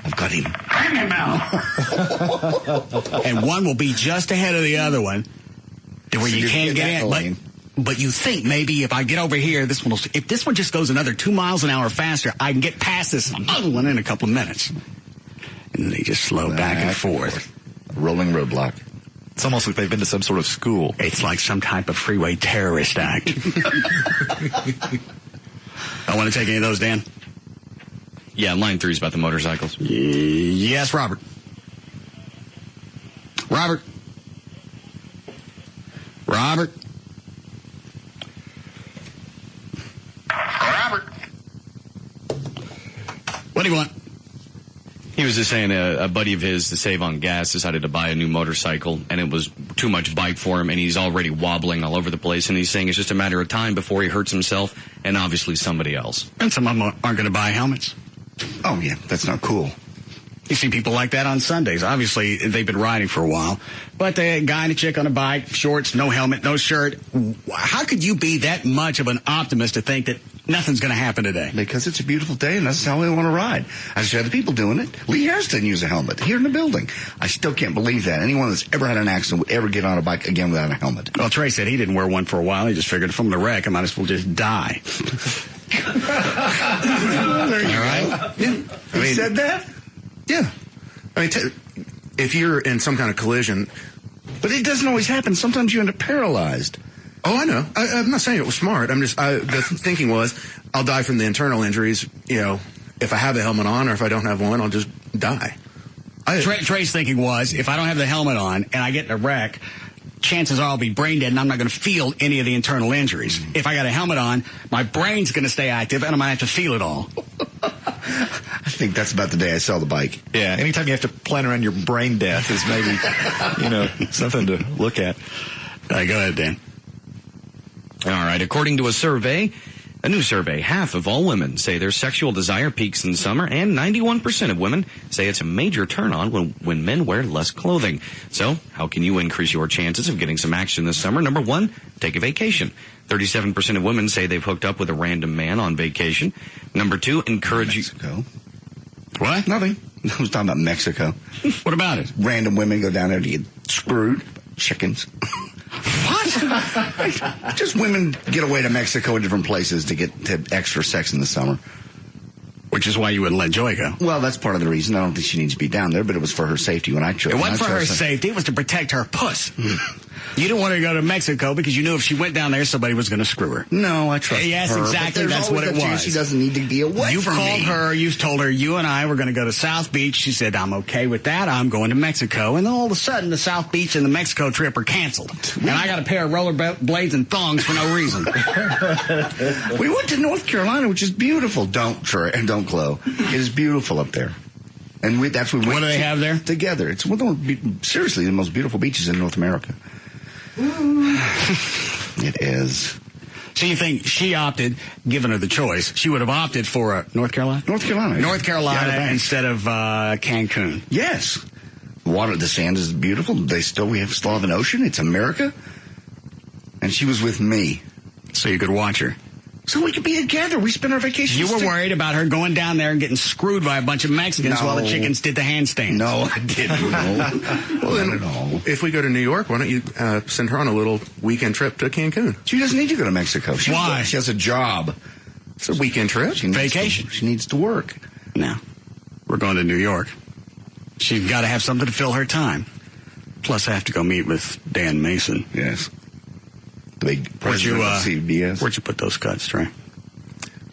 I've got him. Bring him out. And one will be just ahead of the other one to where you can't get in. But you think maybe if I get over here, if this one just goes another 2 miles an hour faster, I can get past this other one in a couple of minutes. And they just slow back and forth. A rolling roadblock. It's almost like they've been to some sort of school. It's like some type of freeway terrorist act. I want to take any of those, Dan? Yeah, line 3 is about the motorcycles. Yes, Robert. Robert. Robert. What do you want? He was just saying a buddy of his, to save on gas, decided to buy a new motorcycle, and it was too much bike for him, and he's already wobbling all over the place, and he's saying it's just a matter of time before he hurts himself and obviously somebody else. And some of them aren't going to buy helmets. Oh, yeah, that's not cool. You see people like that on Sundays. Obviously, they've been riding for a while. But a guy and a chick on a bike, shorts, no helmet, no shirt. How could you be that much of an optimist to think that nothing's going to happen today? Because it's a beautiful day, and that's how we want to ride. I see other people doing it. Lee Harris didn't use a helmet here in the building. I still can't believe that. Anyone that's ever had an accident would ever get on a bike again without a helmet. Well, Trey said he didn't wear one for a while. He just figured if I'm going to wreck, I might as well just die. There you go. Yeah. He said that? Yeah. I mean, if you're in some kind of collision. But it doesn't always happen. Sometimes you end up paralyzed. Oh, I know. I'm not saying it was smart. The thinking was, I'll die from the internal injuries. You know, if I have a helmet on or if I don't have one, I'll just die. Trey's thinking was, if I don't have the helmet on and I get in a wreck, chances are I'll be brain dead and I'm not going to feel any of the internal injuries. If I got a helmet on, my brain's going to stay active and I might have to feel it all. I think that's about the day I sell the bike. Yeah, anytime you have to plan around your brain death is maybe, something to look at. Go ahead, Dan. All right, according to a new survey, half of all women say their sexual desire peaks in summer, and 91% of women say it's a major turn-on when men wear less clothing. So, how can you increase your chances of getting some action this summer? Number 1, take a vacation. 37% of women say they've hooked up with a random man on vacation. Number 2, encourage Mexico. What? Nothing. I was talking about Mexico. What about it? Random women go down there to get screwed. Chickens. What? Just women get away to Mexico and different places to get extra sex in the summer. Which is why you wouldn't let Joy go. Well, that's part of the reason. I don't think she needs to be down there, but it was for her safety when I chose. It wasn't for her safety. It was to protect her puss. You didn't want her to go to Mexico because you knew if she went down there, somebody was going to screw her. No, I trust her. Yes, exactly. That's what it was. She doesn't need to be away You from called me. her. You told her you and I were going to go to South Beach. She said, I'm okay with that. I'm going to Mexico. And then all of a sudden, the South Beach and the Mexico trip are canceled. And I got a pair of roller blades and thongs for no reason. We went to North Carolina, which is beautiful. Don't Chloe. It is beautiful up there. And that's what we went What do they have there? Together. It's one of seriously the most beautiful beaches in North America. It is. So you think she opted, given her the choice, she would have opted for North Carolina? North Carolina. North Carolina Yeah, instead of Cancun. Yes. The sand is beautiful. We still have an ocean. It's America. And she was with me. So you could watch her. So we could be together. We spent our vacation. You were worried about her going down there and getting screwed by a bunch of Mexicans while the chickens did the handstands. No, I didn't. No. Well, then, if we go to New York, why don't you send her on a little weekend trip to Cancun? She doesn't need to go to Mexico. Why? She has a job. It's a weekend trip. Vacation. She needs to work. No. We're going to New York. She's got to have something to fill her time. Plus, I have to go meet with Dan Mason. Yes. The big president of CBS. Where'd you put those cuts, Trey?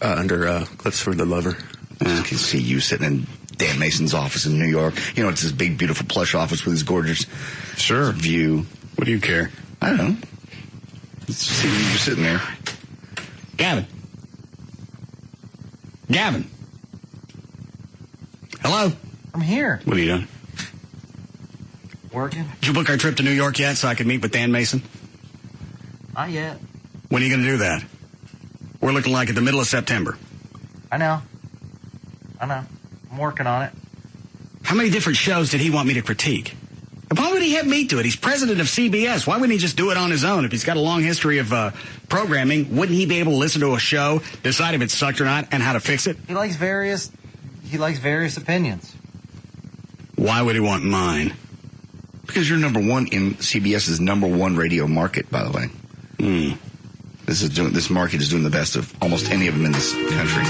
Under Clips for the Lover. I can see you sitting in Dan Mason's office in New York. You know, it's this big, beautiful plush office with this gorgeous view. What do you care? I don't know. Let's see you sitting there. Gavin. Hello? I'm here. What are you doing? Working? Did you book our trip to New York yet so I could meet with Dan Mason? Not yet. When are you going to do that? We're looking like at the middle of September. I know. I'm working on it. How many different shows did he want me to critique? And why would he have me do it? He's president of CBS. Why wouldn't he just do it on his own? If he's got a long history of programming, wouldn't he be able to listen to a show, decide if it sucked or not, and how to fix it? He likes various opinions. Why would he want mine? Because you're number one in CBS's number one radio market, by the way. This market is doing the best of almost any of them in this country.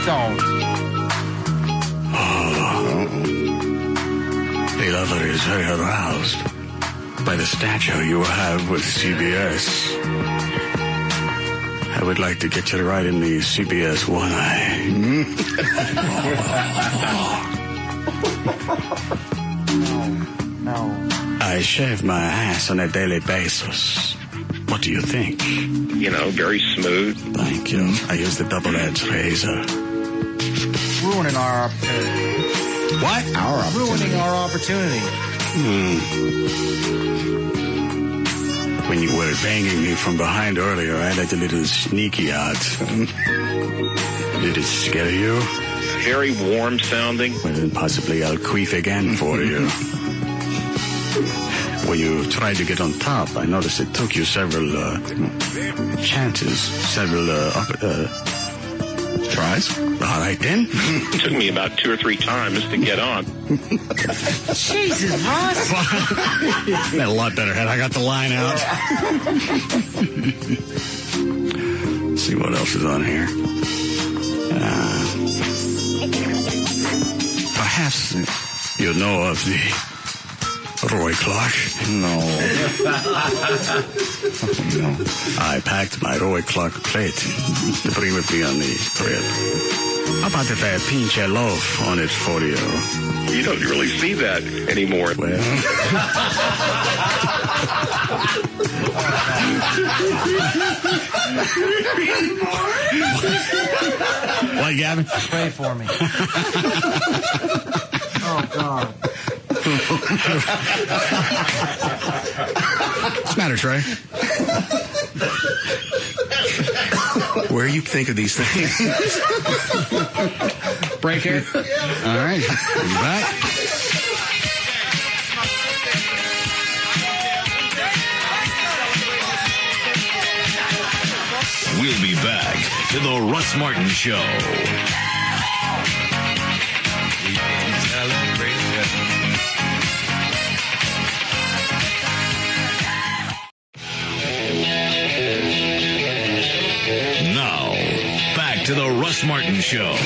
Don't. The lover is very aroused by the stature you have with CBS. would like to get you right in the CBS one eye. No. I shave my ass on a daily basis. What do you think? You know, very smooth. Thank you. I use the double-edged razor. Ruining our opportunity. What? Our opportunity. Ruining our opportunity. When you were banging me from behind earlier, I let a little sneaky out. Did it scare you? Very warm sounding. Well, then possibly I'll queef again for you. When you tried to get on top, I noticed it took you several chances, several tries. All right, then. It took me about 2 or 3 times to get on. Jesus, Russ. That a lot better had I got the line out. Let's see what else is on here. Perhaps you know of the Roy Clark. No. No. I packed my Roy Clark plate to bring with me on the trip. How about if I pinch a loaf on it for you? You don't really see that anymore. Well. What, Gavin? Pray for me. Oh, God. What's the matter, Trey? Where you think of these things? Break here? All right. We'll be back. We'll be back to the Russ Martin Show. Now, back to the Russ Martin Show.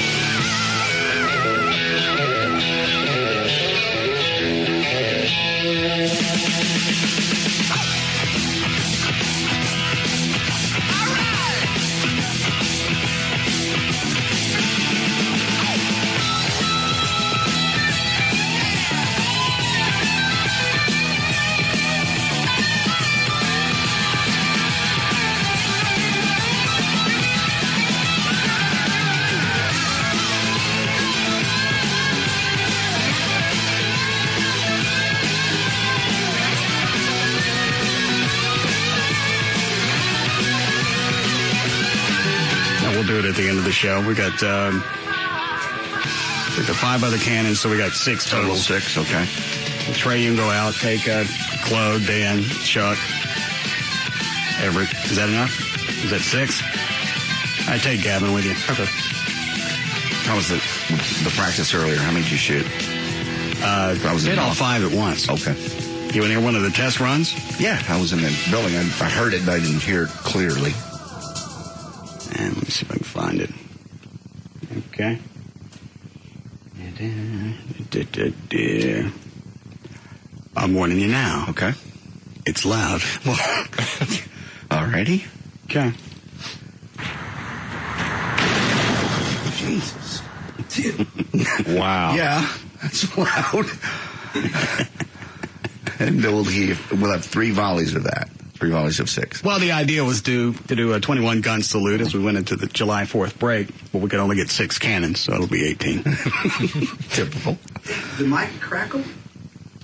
We'll do it at the end of the show. We got the 5 other cannons, so we got 6 total. 6, okay. Trey, you can go out. Take Claude, Dan, Chuck, Everett. Is that enough? Is that 6? I take Gavin with you. Okay. How was the practice earlier? How many did you shoot? I did all 5 at once. Okay. You in here one of the test runs? Yeah, I was in the building. I heard it, but I didn't hear it clearly. And let me see if I can find it. Okay. I'm warning you now. Okay. It's loud. Alrighty. Okay. Jesus. Wow. Yeah, that's loud. And we'll have 3 volleys of that. 3 volleys of 6. Well, the idea was to do a 21-gun salute as we went into the July 4th break, but we could only get 6 cannons, so it'll be 18. Typical. The mic crackle?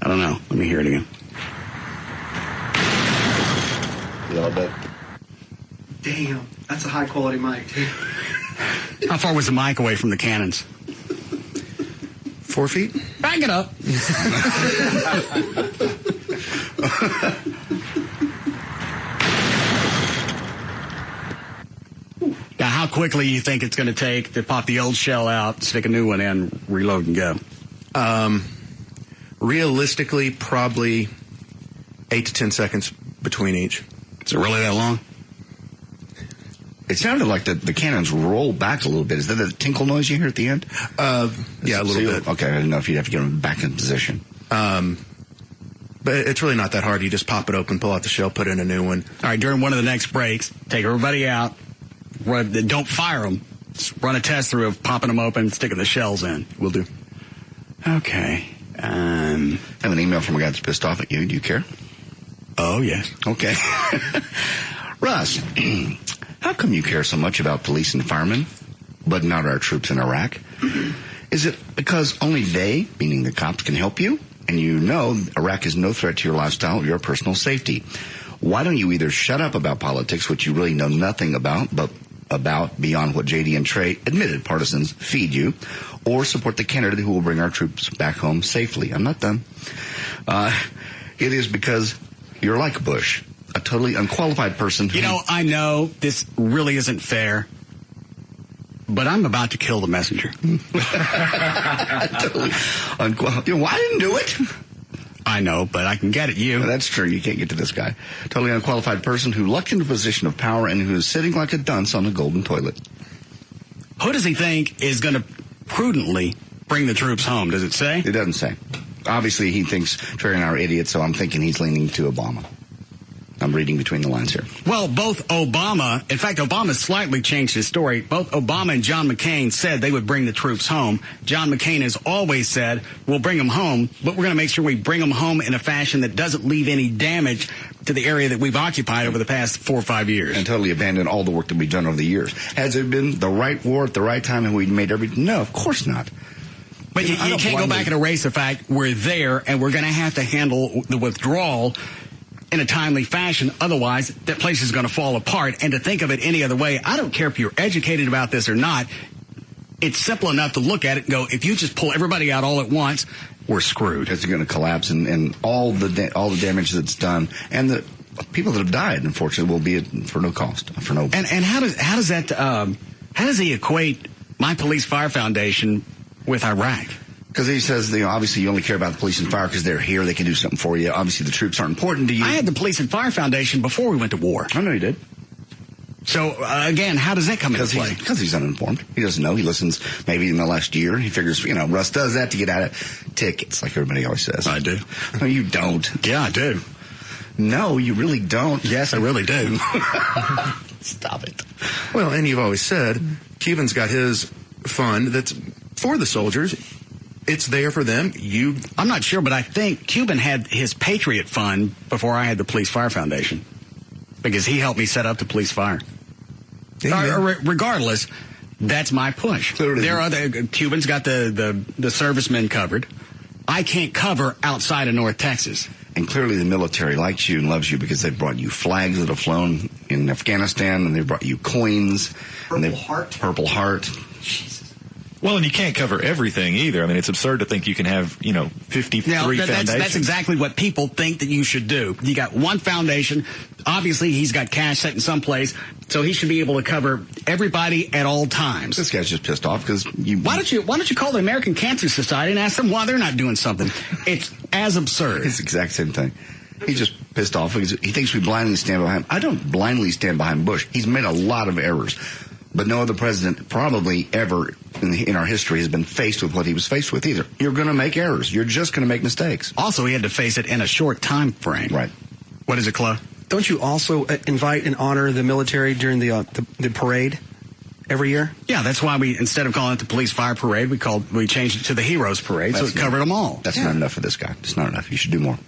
I don't know. Let me hear it again. A little bit. Damn, that's a high-quality mic, too. How far was the mic away from the cannons? 4 feet? Back it up. Now, how quickly you think it's going to take to pop the old shell out, stick a new one in, reload and go? Realistically, probably 8 to 10 seconds between each. Is it really that long? It sounded like the cannons roll back a little bit. Is that the tinkle noise you hear at the end? Yeah, a little bit. Okay, I didn't know if you'd have to get them back in position. But it's really not that hard. You just pop it open, pull out the shell, put in a new one. All right, during one of the next breaks, take everybody out, don't fire them. Just run a test through of popping them open, sticking the shells in. Will do. Okay. I have an email from a guy that's pissed off at you. Do you care? Oh, yes. Okay. Russ, how come you care so much about police and firemen, but not our troops in Iraq? Is it because only they, meaning the cops, can help you? And you know Iraq is no threat to your lifestyle or your personal safety. Why don't you either shut up about politics, which you really know nothing about, but about beyond what JD and Trey admitted partisans feed you, or support the candidate who will bring our troops back home safely? I'm not done. It is because you're like Bush, a totally unqualified person. You know, I know this really isn't fair, but I'm about to kill the messenger. Totally unqualified. You know, I didn't do it. I know, but I can get at you. Well, that's true. You can't get to this guy. Totally unqualified person who lucked into a position of power and who is sitting like a dunce on a golden toilet. Who does he think is going to prudently bring the troops home? Does it say? It doesn't say. Obviously, he thinks Trey and I are idiots, so I'm thinking he's leaning to Obama. I'm reading between the lines here. Well, both Obama, in fact, Obama slightly changed his story. Both Obama and John McCain said they would bring the troops home. John McCain has always said, we'll bring them home, but we're going to make sure we bring them home in a fashion that doesn't leave any damage to the area that we've occupied over the past 4 or 5 years. And totally abandon all the work that we've done over the years. Has it been the right war at the right time and we made everything? No, of course not. But you can't go back and erase the fact we're there and we're going to have to handle the withdrawal in a timely fashion. Otherwise, that place is going to fall apart. And to think of it any other way, I don't care if you're educated about this or not. It's simple enough to look at it and go, if you just pull everybody out all at once, we're screwed. It's going to collapse, and all the damage that's done, and the people that have died, unfortunately, will be for no cost, for no. And how does he equate my police fire foundation with Iraq? Because he says, obviously you only care about the police and fire because they're here, they can do something for you. Obviously the troops aren't important to you. I had the police and fire foundation before we went to war. I know you did. So, again, how does that come into play? Because he's uninformed. He doesn't know. He listens maybe in the last year. He figures, Russ does that to get out of tickets, like everybody always says. I do. No, you don't. Yeah, I do. No, you really don't. Yes, I really do. Stop it. Well, and you've always said Cuban's got his fund that's for the soldiers. It's there for them. I'm not sure, but I think Cuban had his Patriot Fund before I had the Police Fire Foundation, because he helped me set up the police fire. Regardless, that's my push. There are Cubans got the servicemen covered. I can't cover outside of North Texas. And clearly the military likes you and loves you because they've brought you flags that have flown in Afghanistan, and they've brought you coins. Purple Heart. Jesus. Well, and you can't cover everything either. I mean, it's absurd to think you can have, 53 foundations. That's exactly what people think that you should do. You got one foundation. Obviously, he's got cash set in some place, so he should be able to cover everybody at all times. This guy's just pissed off because you... Why don't you call the American Cancer Society and ask them why they're not doing something? It's as absurd. It's the exact same thing. He's just pissed off because he thinks we blindly stand behind him. I don't blindly stand behind Bush. He's made a lot of errors. But no other president probably ever in our history has been faced with what he was faced with either. You're going to make errors. You're just going to make mistakes. Also, he had to face it in a short time frame. Right. What is it, Chloe? Don't you also invite and honor the military during the parade every year? Yeah, that's why we, instead of calling it the police fire parade, we changed it to the heroes parade, so it covered them all. That's not enough for this guy. It's not enough. You should do more.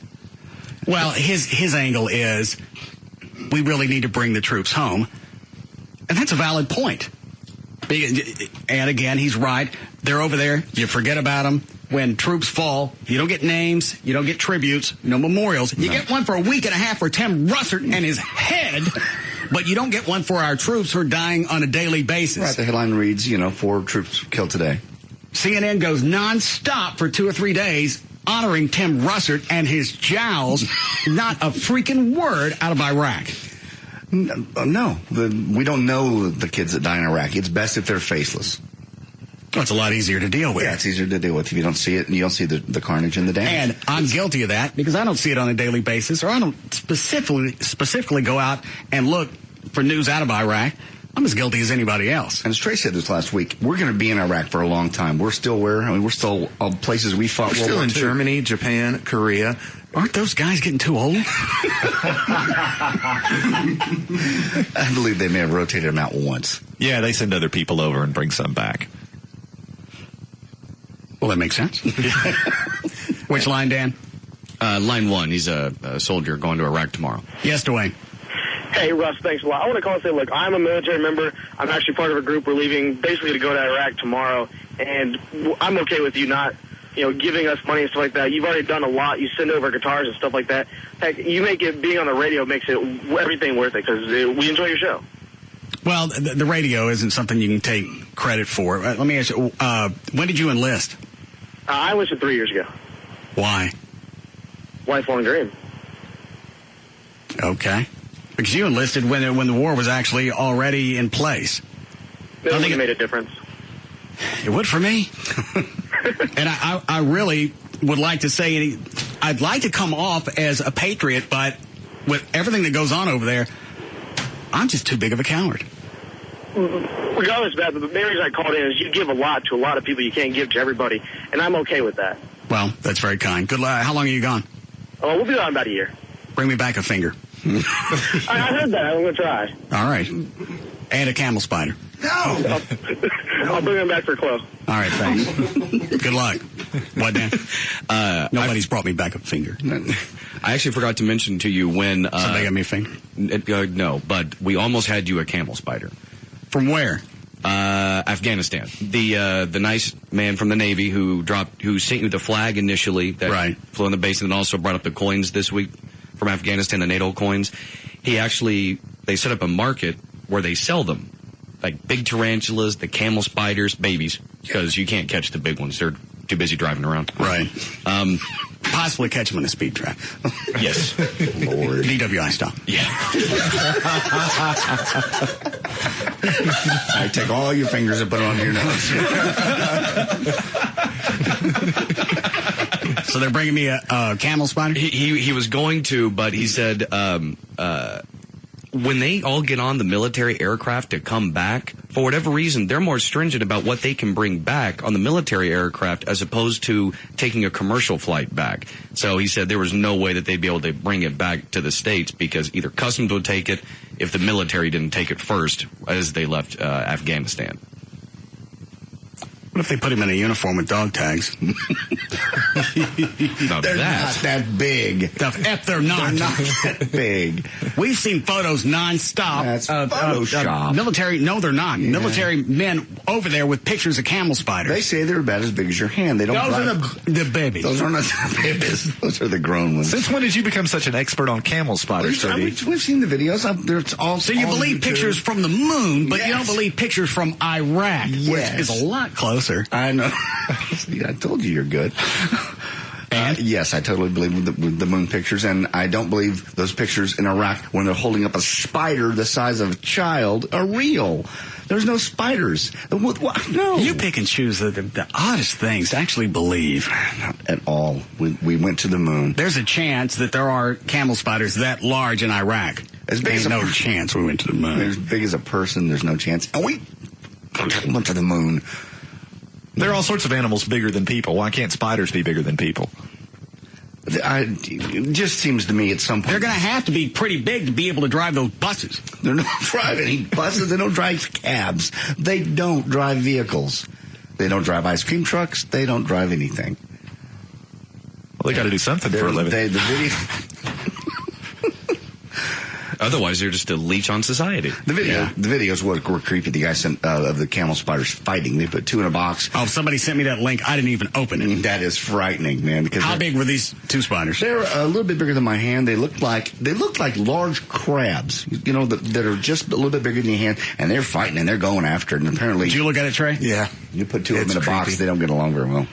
Well, his angle is we really need to bring the troops home. And that's a valid point. And again, he's right. They're over there. You forget about them. When troops fall, you don't get names. You don't get tributes. No memorials. You get one for a week and a half for Tim Russert and his head, but you don't get one for our troops who are dying on a daily basis. Right. The headline reads, 4 troops killed today. CNN goes nonstop for 2 or 3 days honoring Tim Russert and his jowls. Not a freaking word out of Iraq. No, we don't know the kids that die in Iraq. It's best if they're faceless. Well, it's a lot easier to deal with. Yeah, it's easier to deal with if you don't see it and you don't see the carnage and the damage. And I'm guilty of that because I don't see it on a daily basis, or I don't specifically go out and look for news out of Iraq. I'm as guilty as anybody else. And as Trey said this last week, we're going to be in Iraq for a long time. We're still where? I mean, we're still places we fought. We're still in Germany, Japan, Korea. Aren't those guys getting too old? I believe they may have rotated them out once. Yeah, they send other people over and bring some back. Well, that makes sense. Which line, Dan? Line 1. He's a soldier going to Iraq tomorrow. Yes, Dwayne. Hey, Russ, thanks a lot. I want to call and say, look, I'm a military member. I'm actually part of a group. We're leaving basically to go to Iraq tomorrow, and I'm okay with you not, giving us money and stuff like that. You've already done a lot. You send over guitars and stuff like that. Heck, you make it, being on the radio makes it everything worth it, because we enjoy your show. Well, the radio isn't something you can take credit for. Let me ask you, when did you enlist? I enlisted 3 years ago. Why? Lifelong dream. Okay. Because you enlisted when the war was actually already in place. I think it made a difference. It would for me. And I really would like to say, I'd like to come off as a patriot, but with everything that goes on over there, I'm just too big of a coward. Regardless of that, the main reason I called in is you give a lot to a lot of people you can't give to everybody, and I'm okay with that. Well, that's very kind. Good luck. How long are you gone? Oh, we'll be gone about a year. Bring me back a finger. I heard that. I'm going to try. All right. And a camel spider. No! I'll bring them back for Chloe. All right, thanks. Good luck. What, Dan? Nobody's brought me back a finger. I actually forgot to mention to you when... Somebody got me a finger? No, but we almost had you a camel spider. From where? Afghanistan. The nice man from the Navy who sent you the flag initially that flew on the base and then also brought up the coins this week from Afghanistan, the NATO coins. They set up a market where they sell them. Like big tarantulas, the camel spiders, babies, because you can't catch the big ones. They're too busy driving around. Right. Possibly catch them in a speed trap. Yes. Lord. DWI style. Yeah. I take all your fingers and put them on your nose. So they're bringing me a camel spider? He was going to, but he said when they all get on the military aircraft to come back, for whatever reason, they're more stringent about what they can bring back on the military aircraft as opposed to taking a commercial flight back. So he said there was no way that they'd be able to bring it back to the States because either Customs would take it if the military didn't take it first as they left Afghanistan. What if they put him in a uniform with dog tags? They're not that big. They're not that big. We've seen photos nonstop. That's Photoshop. Military, no, they're not. Yeah. Military men over there with pictures of camel spiders. They say they're about as big as your hand. They don't. Those are the babies. Those are not the babies. Those are the grown ones. Since when did you become such an expert on camel spiders? We've seen the videos. There's all. So you believe pictures from the moon, but you don't believe pictures from Iraq, which is a lot closer. I know. See, I told you you're good. Yes, I totally believe with the moon pictures, and I don't believe those pictures in Iraq when they're holding up a spider the size of a child are real. There's no spiders. No. You pick and choose the oddest things to actually believe. Not at all. We went to the moon. There's a chance that there are camel spiders that large in Iraq. As big as no chance we went to the moon. As big as a person, there's no chance. And we went to the moon. There are all sorts of animals bigger than people. Why can't spiders be bigger than people? It just seems to me at some point... They're going to have to be pretty big to be able to drive those buses. They're not driving any buses. They don't drive cabs. They don't drive vehicles. They don't drive ice cream trucks. They don't drive anything. Well, they got to do something for a living. The video... Otherwise, they're just a leech on society. The videos were creepy. The guy sent of the camel spiders fighting. They put two in a box. Oh, somebody sent me that link. I didn't even open it. That is frightening, man. Because how big were these two spiders? They're a little bit bigger than my hand. They looked like large crabs. You know, that are just a little bit bigger than your hand, and they're fighting and they're going after it. And apparently, did you look at it, Trey? Yeah. You put two of them in a box. They don't get along very well.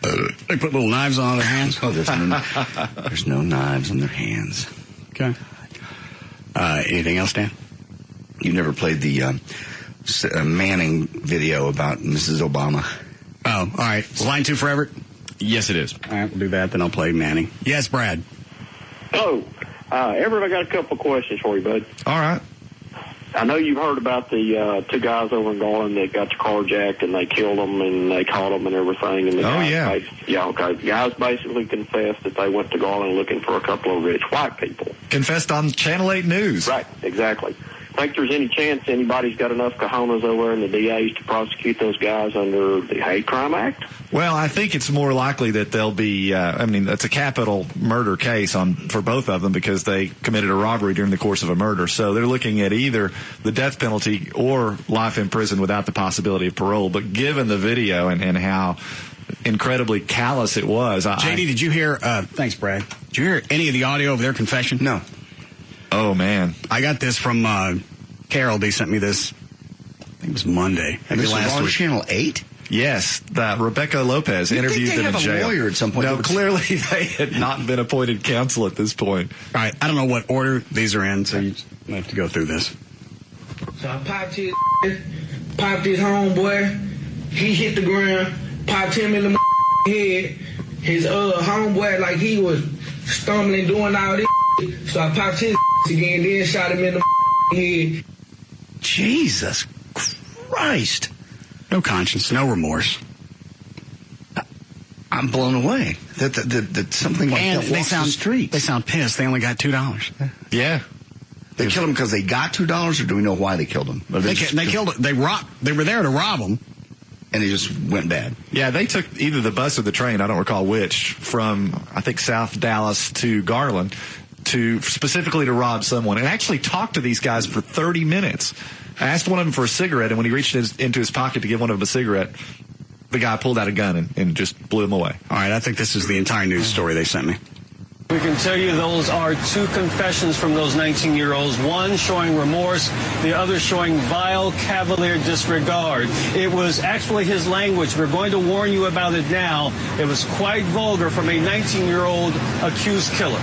They put little knives on their hands. Oh, there's no knives on their hands. Okay. Anything else, Dan? You never played the Manning video about Mrs. Obama. Oh, all right. Is line 2 forever? Yes, it is. All right, we'll do that. Then I'll play Manning. Yes, Brad. Oh, Everett, I got a couple questions for you, bud. All right. I know you've heard about the two guys over in Garland that got the carjacked and they killed them and they caught them and everything. And the guys basically confessed that they went to Garland looking for a couple of rich white people. Confessed on Channel 8 News. Right, exactly. Think there's any chance anybody's got enough cojones over in the DAs to prosecute those guys under the Hate Crime Act? Well, I think it's more likely that they'll be, it's a capital murder case for both of them because they committed a robbery during the course of a murder. So they're looking at either the death penalty or life in prison without the possibility of parole. But given the video and how incredibly callous it was. JD, did you hear, thanks, Brad. Did you hear any of the audio of their confession? No. Oh, man. I got this from KLLI sent me this, I think it was Monday. And this was on Channel 8? Yes. Rebecca Lopez interviewed them in jail. They have a lawyer at some point. No, clearly they had not been appointed counsel at this point. All right. I don't know what order these are in, so you have to go through this. So I popped his homeboy. He hit the ground, popped him in the head. His homeboy, like he was stumbling, doing all this. So I popped his again, then shot him in the head. Jesus Christ. No conscience, no remorse. I'm blown away that something like that walks the street. They sound pissed. They only got $2. Yeah. They killed him because they got $2, or do we know why they killed him? They killed it. They were there to rob him. And it just went bad. Yeah, they took either the bus or the train, I don't recall which, from, I think, South Dallas to Garland specifically to rob someone, and actually talked to these guys for 30 minutes. I asked one of them for a cigarette, and when he reached into his pocket to give one of them a cigarette, the guy pulled out a gun and just blew him away. All right, I think this is the entire news story they sent me. We can tell you those are two confessions from those 19-year-olds, one showing remorse, the other showing vile, cavalier disregard. It was actually his language. We're going to warn you about it now. It was quite vulgar from a 19-year-old accused killer.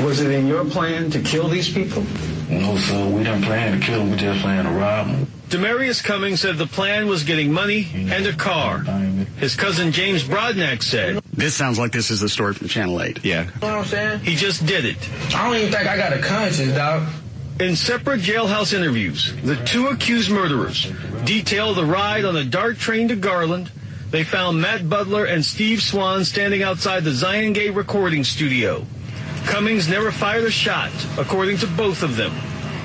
Was it in your plan to kill these people? No, sir. We didn't plan to kill them. We just planned to rob them. Demarius Cummings said the plan was getting money and a car. His cousin James Brodnack said, this sounds like this is the story from Channel 8. Yeah. You know what I'm saying? He just did it. I don't even think I got a conscience, dog. In separate jailhouse interviews, the two accused murderers detailed the ride on the DART train to Garland. They found Matt Butler and Steve Swan standing outside the Zion Gate recording studio. Cummings never fired a shot, according to both of them.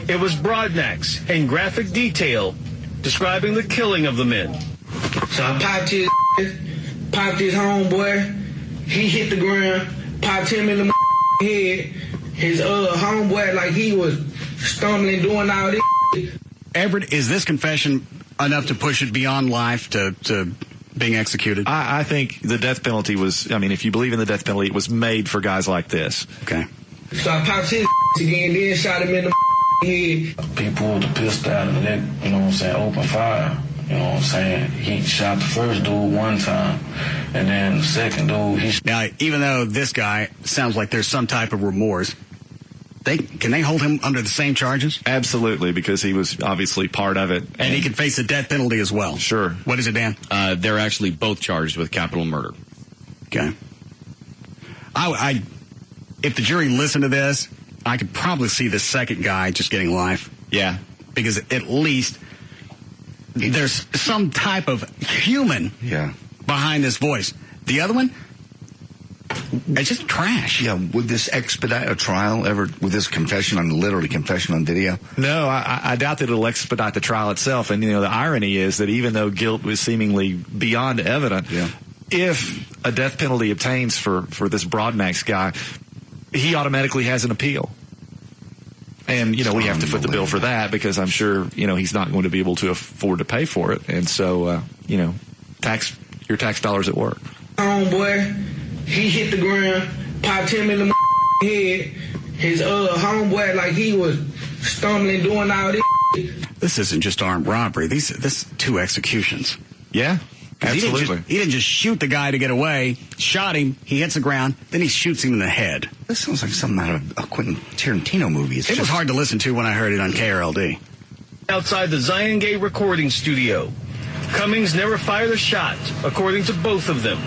It was Brodnack's in graphic detail describing the killing of the men. So I popped his homeboy. He hit the ground, popped him in the head. His homeboy, like he was stumbling, doing all this. Everett, is this confession enough to push it beyond life to being executed? I think the death penalty was, if you believe in the death penalty, it was made for guys like this. Okay. So I popped his again, then shot him in the head. He pulled the pistol out of the neck, open fire. You know what I'm saying? He shot the first dude one time, and then the second dude, Now, even though this guy sounds like there's some type of remorse, can they hold him under the same charges? Absolutely, because he was obviously part of it. And he can face the death penalty as well. Sure. What is it, Dan? They're actually both charged with capital murder. Okay. If the jury listened to this, I could probably see the second guy just getting life. Yeah. Because at least there's some type of human behind this voice. The other one, it's just trash. Yeah, would this expedite a trial ever, with this confession, literally confession on video? No, I doubt that it'll expedite the trial itself. And, the irony is that even though guilt was seemingly beyond evident, if a death penalty obtains for this Brodnack's guy, he automatically has an appeal. And, we have to foot the bill for that because I'm sure, he's not going to be able to afford to pay for it. And so, your tax dollars at work. Homeboy, he hit the ground, popped him in the head. His homeboy, like he was stumbling, doing all this. This isn't just armed robbery. This 2 executions. Yeah. Absolutely. He didn't just shoot the guy to get away, shot him, he hits the ground, then he shoots him in the head. This sounds like something out of a Quentin Tarantino movie. It was hard to listen to when I heard it on KLLI. Outside the Zion Gate recording studio. Cummings never fired a shot, according to both of them.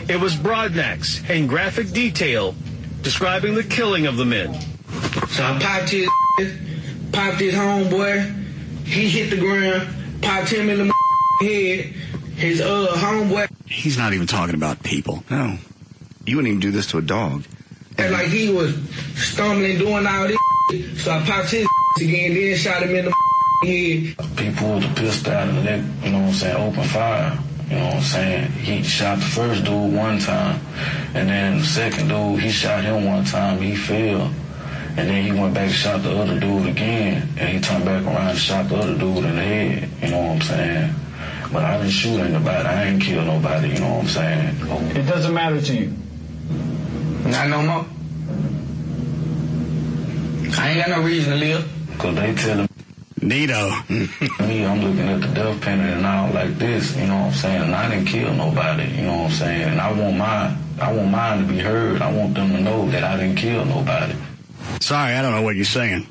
It was Brodnack's in graphic detail describing the killing of the men. So I popped his homeboy. he hit the ground, popped him in the head. His homeboy. He's not even talking about people. No. You wouldn't even do this to a dog. And like he was stumbling, doing all this. So I popped his again, then shot him in the head. People pulled the pistol out and let, you know what I'm saying, open fire. You know what I'm saying? He shot the first dude one time, and then the second dude, he shot him one time, he fell. And then he went back and shot the other dude again, and he turned back around and shot the other dude in the head. You know what I'm saying? But I didn't shoot anybody. I ain't kill nobody. You know what I'm saying? It doesn't matter to you. Not no more. I ain't got no reason to live. Because they tell him. Nito. Me, I'm looking at the death penalty now like this. You know what I'm saying? And I didn't kill nobody. You know what I'm saying? And I want mine to be heard. I want them to know that I didn't kill nobody. Sorry, I don't know what you're saying.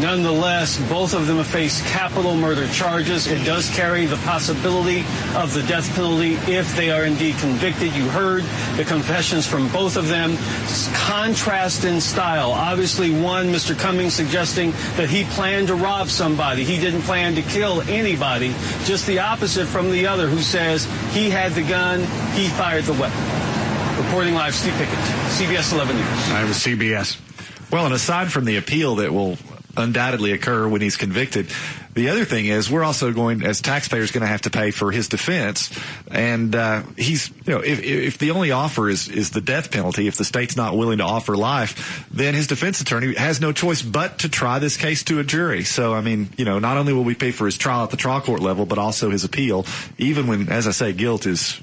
Nonetheless, both of them have faced capital murder charges. It does carry the possibility of the death penalty if they are indeed convicted. You heard the confessions from both of them. Contrast in style. Obviously, one, Mr. Cummings, suggesting that he planned to rob somebody. He didn't plan to kill anybody. Just the opposite from the other, who says he had the gun, he fired the weapon. Reporting live, Steve Pickett, CBS 11 News. I was CBS. Well, and aside from the appeal that will undoubtedly occur when he's convicted, the other thing is we're also going, as taxpayers, going to have to pay for his defense. And he's, you know, if the only offer is the death penalty, if the state's not willing to offer life, then his defense attorney has no choice but to try this case to a jury. So, I mean, you know, not only will we pay for his trial at the trial court level, but also his appeal, even when, as I say, guilt is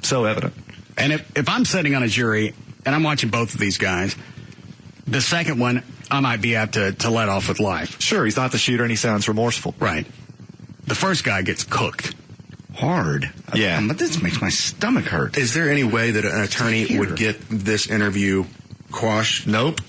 so evident. And if I'm sitting on a jury and I'm watching both of these guys, the second one, I might be apt to let off with life. Sure, he's not the shooter and he sounds remorseful. Right. The first guy gets cooked. Hard. Yeah. But this makes my stomach hurt. Is there any way that an attorney would get this interview quashed? Nope.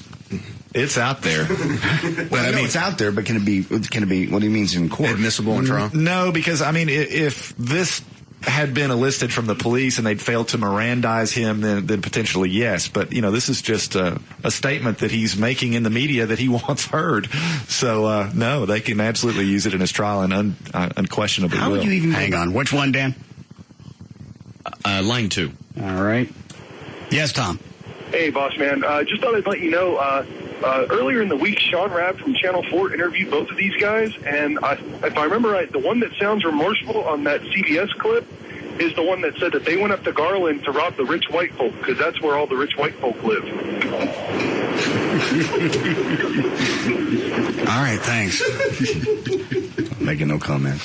It's out there. Well, I mean, it's out there, but can it be, what do you mean in court? Admissible in trial? No, because, I mean, if this had been elicited from the police and they'd failed to Mirandize him, then potentially yes. But, you know, this is just a statement that he's making in the media that he wants heard. So, no, they can absolutely use it in his trial and unquestionably How will. would you even hang on? Which one, Dan? Line 2. All right. Yes, Tom. Hey, boss man. Just thought I'd let you know, earlier in the week, Sean Rabb from Channel 4 interviewed both of these guys, and if I remember right, the one that sounds remorseful on that CBS clip is the one that said that they went up to Garland to rob the rich white folk, because that's where all the rich white folk live. All right, thanks. Making no comment.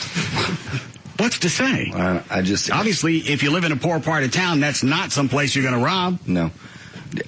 What's to say? I just... Obviously, if you live in a poor part of town, that's not some place you're going to rob. No.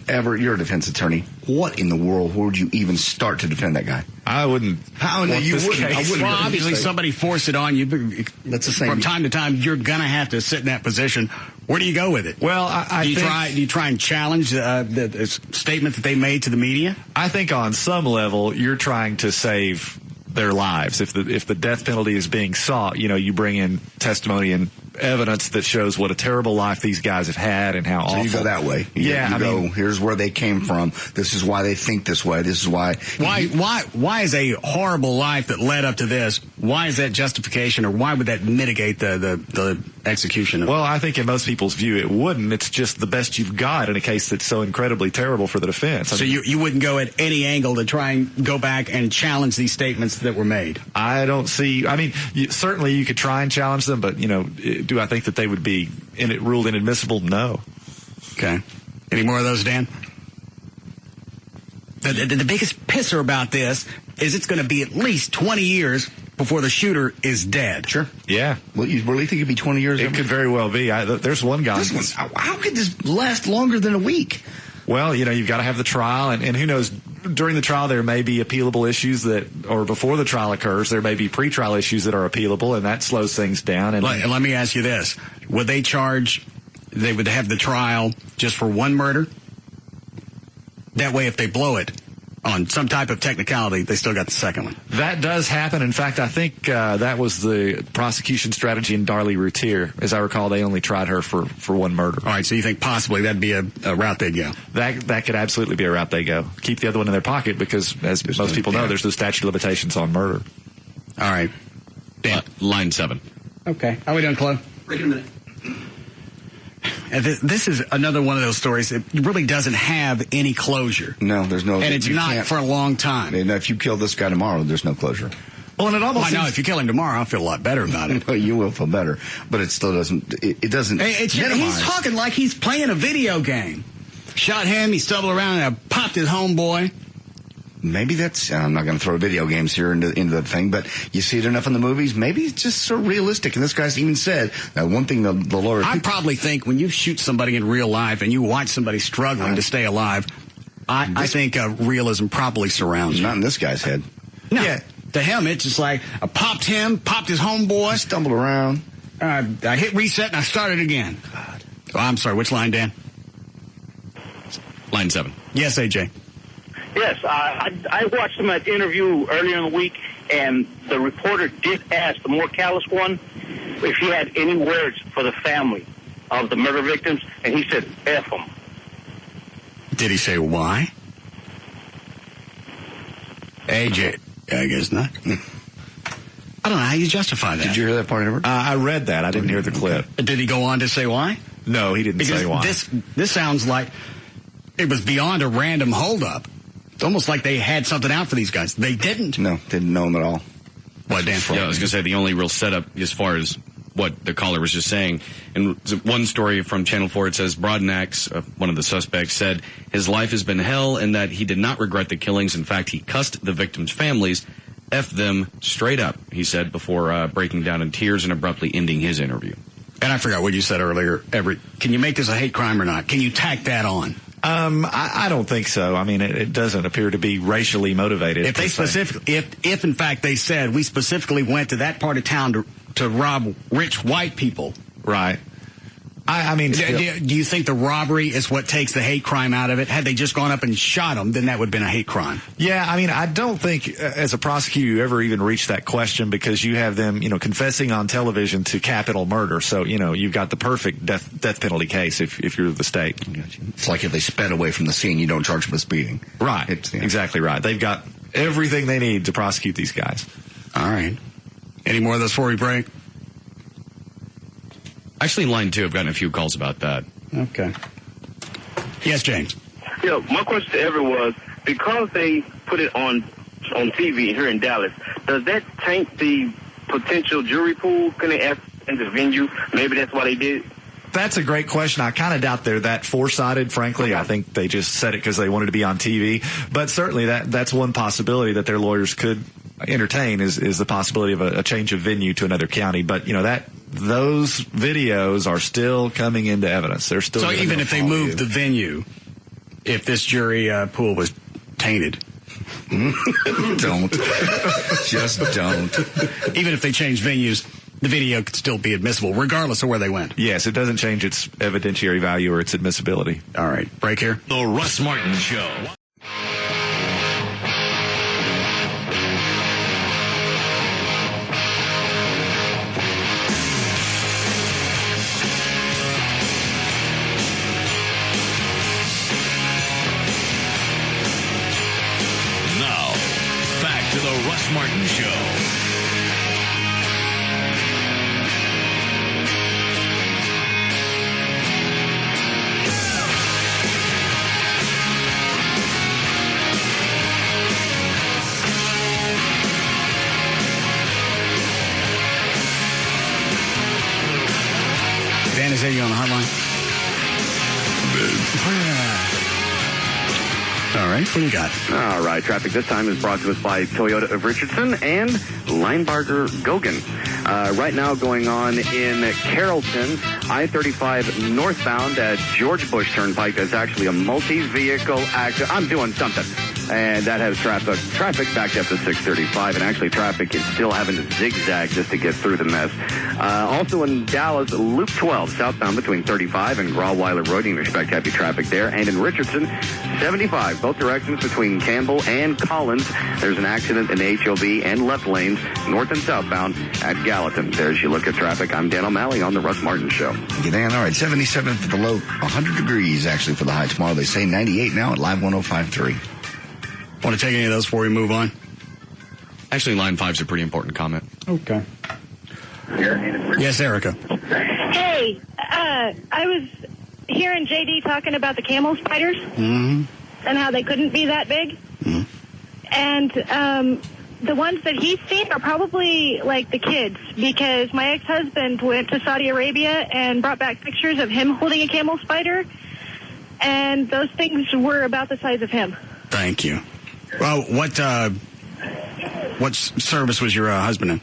Everett, you're a defense attorney. What in the world would you even start to defend that guy? I wouldn't. How? No, you wouldn't. I wouldn't. Well, obviously, somebody forced it on you. That's the same. From time to time, you're going to have to sit in that position. Where do you go with it? Well, do you try and challenge the statement that they made to the media? I think on some level, you're trying to save their lives. If the death penalty is being sought, you know, you bring in testimony and evidence that shows what a terrible life these guys have had and how awful. So you go that way. Yeah, you go, here's where they came from. This is why they think this way. This is why. Why is a horrible life that led up to this? Why is that justification, or why would that mitigate the execution? Well, I think in most people's view it wouldn't. It's just the best you've got in a case that's so incredibly terrible for the defense. So you wouldn't go at any angle to try and go back and challenge these statements that were made? I don't see. I mean, certainly you could try and challenge them, but, you know, do I think that they would be ruled inadmissible? No. Okay. Any more of those, Dan? The biggest pisser about this is it's going to be at least 20 years before the shooter is dead. Sure. Yeah. Well, you really think it'd be 20 years? It could very well be. There's one guy. How could this last longer than a week? Well, you know, you've got to have the trial, and who knows, during the trial there may be appealable issues or before the trial occurs, there may be pretrial issues that are appealable, and that slows things down. And let me ask you this. Would they would have the trial just for one murder? That way, if they blow it on some type of technicality, they still got the second one. That does happen. In fact, I think that was the prosecution strategy in Darlie Routier. As I recall, they only tried her for one murder. All right, so you think possibly that'd be a route they'd go? That could absolutely be a route they go. Keep the other one in their pocket because, as most people know, there's no statute of limitations on murder. All right. Dan. Line 7. Okay. Are we done, Chloe? Wait a minute. This is another one of those stories that really doesn't have any closure. No, there's no. And it's not for a long time. And if you kill this guy tomorrow, there's no closure. Well, and it almost I know if you kill him tomorrow, I'll feel a lot better about it. Well, you will feel better, but it still doesn't. It doesn't. He's talking like he's playing a video game. Shot him. He stumbled around and I popped his homeboy. Maybe that's. I'm not going to throw video games here into the thing, but you see it enough in the movies. Maybe it's just so realistic. And this guy's even said that one thing the lawyer. I probably think when you shoot somebody in real life and you watch somebody struggling to stay alive, I think realism probably surrounds you. Not in this guy's head. No. Yeah. To him, it's just like I popped him, popped his homeboy, stumbled around. I hit reset and I started again. God. Oh, I'm sorry. Which line, Dan? Line 7. Yes, AJ. Yes, I watched him at the interview earlier in the week, and the reporter did ask the more callous one if he had any words for the family of the murder victims, and he said, F them. Did he say why? AJ, I guess not. I don't know how you justify that. Did you hear that part, Edward? I read that. I didn't hear the clip. Did he go on to say why? No, he didn't say why. This sounds like it was beyond a random holdup. It's almost like they had something out for these guys. They didn't. No, didn't know them at all. What, Dan? Yeah, I was going to say the only real setup as far as what the caller was just saying. And one story from Channel 4, it says Broadnax, one of the suspects, said his life has been hell and that he did not regret the killings. In fact, he cussed the victims' families, F them straight up, he said, before breaking down in tears and abruptly ending his interview. And I forgot what you said earlier. Can you make this a hate crime or not? Can you tack that on? I don't think so. I mean, it doesn't appear to be racially motivated. If they specifically, if in fact they said we specifically went to that part of town to rob rich white people, right? I mean, do you think the robbery is what takes the hate crime out of it? Had they just gone up and shot them, then that would have been a hate crime. Yeah, I mean, I don't think as a prosecutor you ever even reach that question because you have them, confessing on television to capital murder. So, you've got the perfect death penalty case if you're the state. It's like if they sped away from the scene, you don't charge them with speeding. Right. Exactly right. They've got everything they need to prosecute these guys. All right. Any more of those before we break? Actually, line 2, I've gotten a few calls about that. Okay. Yes, James. Yeah, my question to everyone was, because they put it on TV here in Dallas, does that taint the potential jury pool? Can they ask in the venue? Maybe that's why they did it. That's a great question. I kind of doubt they're that foresighted, frankly. I think they just said it because they wanted to be on TV. But certainly that's one possibility that their lawyers could entertain is the possibility of a change of venue to another county. But, those videos are still coming into evidence. They're still. So even if they moved the venue, if this jury pool was tainted. Don't. Just don't. Even if they change venues, the video could still be admissible, regardless of where they went. Yes, it doesn't change its evidentiary value or its admissibility. All right. Break here. The Russ Martin Show. Now, back to the Russ Martin Show. Dan, is that you on the hotline? All right, what do you got? All right, traffic this time is brought to us by Toyota of Richardson and Linebarger Gogan. Right now going on in Carrollton, I-35 northbound at George Bush Turnpike. There's actually a multi-vehicle accident. I'm doing something. And that has traffic backed up to 635. And actually traffic is still having to zigzag just to get through the mess. Also in Dallas, Loop 12, southbound between 35 and Grawweiler Road. You can expect heavy traffic there. And in Richardson, 75, both directions between Campbell and Collins. There's an accident in the HOV and left lanes, north and southbound at Gallatin. There's your look at traffic. I'm Dan O'Malley on the Russ Martin Show. Get Dan. All right, 77 for the low, 100 degrees actually for the high tomorrow. They say 98 now at Live 105.3. Want to take any of those before we move on? Actually, line 5's a pretty important comment. Okay. Yes, Erica. Hey, I was hearing JD talking about the camel spiders and how they couldn't be that big. And the ones that he's seen are probably like the kids, because my ex-husband went to Saudi Arabia and brought back pictures of him holding a camel spider, and those things were about the size of him. Thank you. Well, what service was your husband in?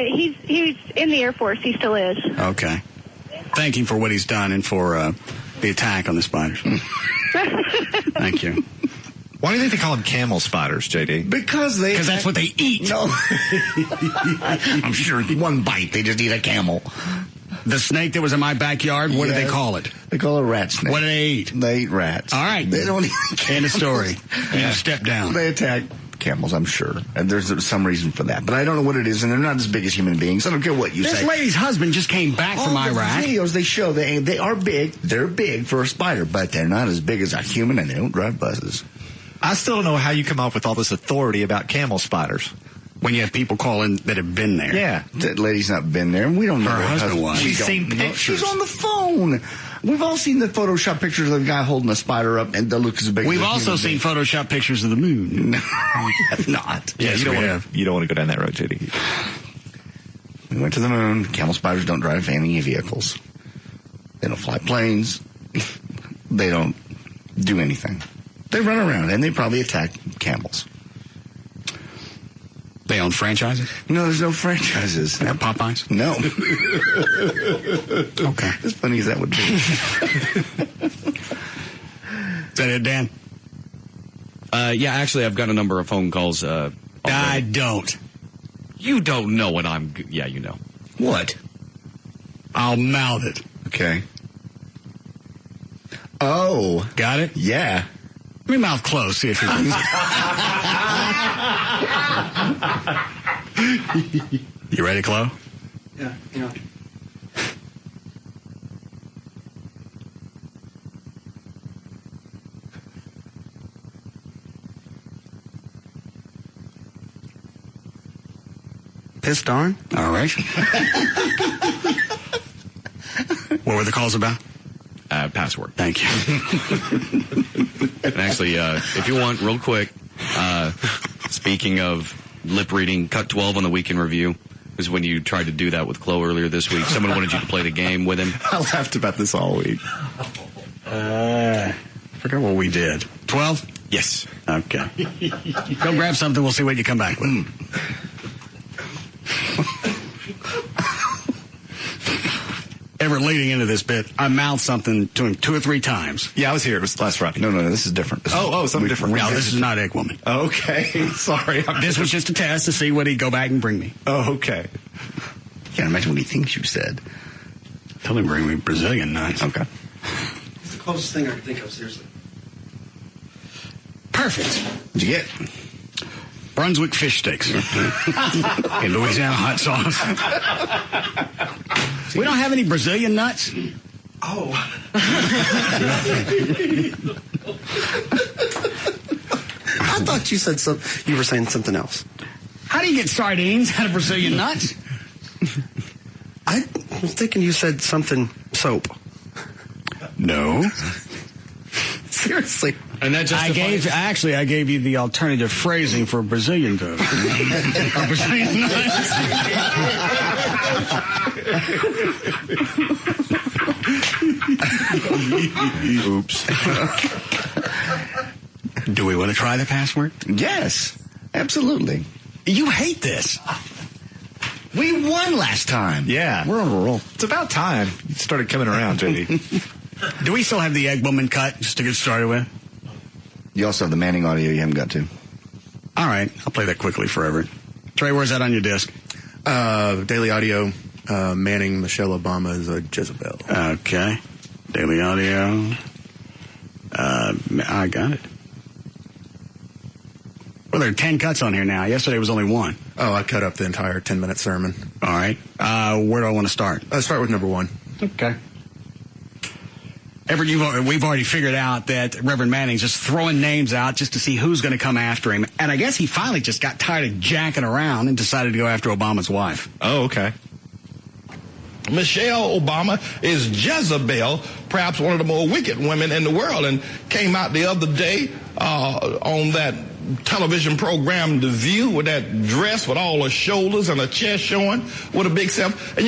He was in the Air Force. He still is. Okay. Thank him for what he's done and for the attack on the spiders. Thank you. Why do you think they call them camel spiders, JD? Because that's what they eat. No. I'm sure one bite, they just eat a camel. The snake that was in my backyard, what do they call it? They call it a rat snake. What do they eat? They eat rats. All right. They don't eat camels. End of story. You step down. They attack camels, I'm sure. And there's some reason for that. But I don't know what it is, and they're not as big as human beings. I don't care what you say. This lady's husband just came back from Iraq. The videos they show, they are big. They're big for a spider, but they're not as big as a human, and they don't drive buses. I still don't know how you come up with all this authority about camel spiders. When you have people calling that have been there. Yeah. That lady's not been there, and we don't know her husband was. She's seen pictures. She's on the phone. We've all seen the Photoshop pictures of the guy holding a spider up, and that looks as big. We've also seen Photoshop pictures of the moon. No, we have not. Yeah, you don't want to go down that road, JD. We went to the moon. Camel spiders don't drive any vehicles. They don't fly planes. They don't do anything. They run around, and they probably attack camels. They own franchises? No, there's no franchises. They have Popeyes? No. Okay. As funny as that would be. Is that it, Dan? Yeah, actually, I've got a number of phone calls. I don't. You don't know what I'm... Yeah, you know. What? I'll mouth it. Okay. Oh. Got it? Yeah. Let me mouth close, see if you can. You ready, Chloe? Yeah. Pissed on? All right. What were the calls about? Password. Thank you. And actually, if you want, real quick, speaking of lip reading, cut 12 on the weekend review is when you tried to do that with Chloe earlier this week. Someone wanted you to play the game with him. I laughed about this all week. I forgot what we did. 12? Yes. Okay. Go grab something. We'll see what you come back with. Ever leading into this bit, I mouthed something to him 2 or 3 times. Yeah, I was here. It was last Friday. No, this is different. Something different. No, this is not Egg Woman. Okay. Sorry. This was just a test to see what he'd go back and bring me. Oh, okay. Can't imagine what he thinks you said. Tell him to bring me Brazilian nuts. Okay. It's the closest thing I could think of, seriously. Perfect. What'd you get? Brunswick fish sticks. In Louisiana hot sauce. We don't have any Brazilian nuts. Oh. I thought you said you were saying something else. How do you get sardines out of Brazilian nuts? I was thinking you said something soap. No. Seriously. And that I gave you the alternative phrasing for Brazilian toast. Or Brazilian nuts. Oops. Do we want to try the password? Yes, absolutely. You hate this. We won last time. Yeah. We're on a roll. It's about time you started coming around, JD. Do we still have the Egg Woman cut just to get started with? You also have the Manning audio you haven't got to. All right. I'll play that quickly for Everett. Trey, where's that on your disc? Daily Audio, Manning, Michelle Obama is a Jezebel. Okay. Daily Audio. I got it. Well, there are 10 cuts on here now. Yesterday was only 1. Oh, I cut up the entire 10-minute sermon. All right. Where do I want to start? Let's start with number 1. Okay. Everett, we've already figured out that Reverend Manning's just throwing names out just to see who's going to come after him. And I guess he finally just got tired of jacking around and decided to go after Obama's wife. Oh, okay. Michelle Obama is Jezebel, perhaps one of the more wicked women in the world, and came out the other day on that television program The View with that dress with all her shoulders and her chest showing with a big self. And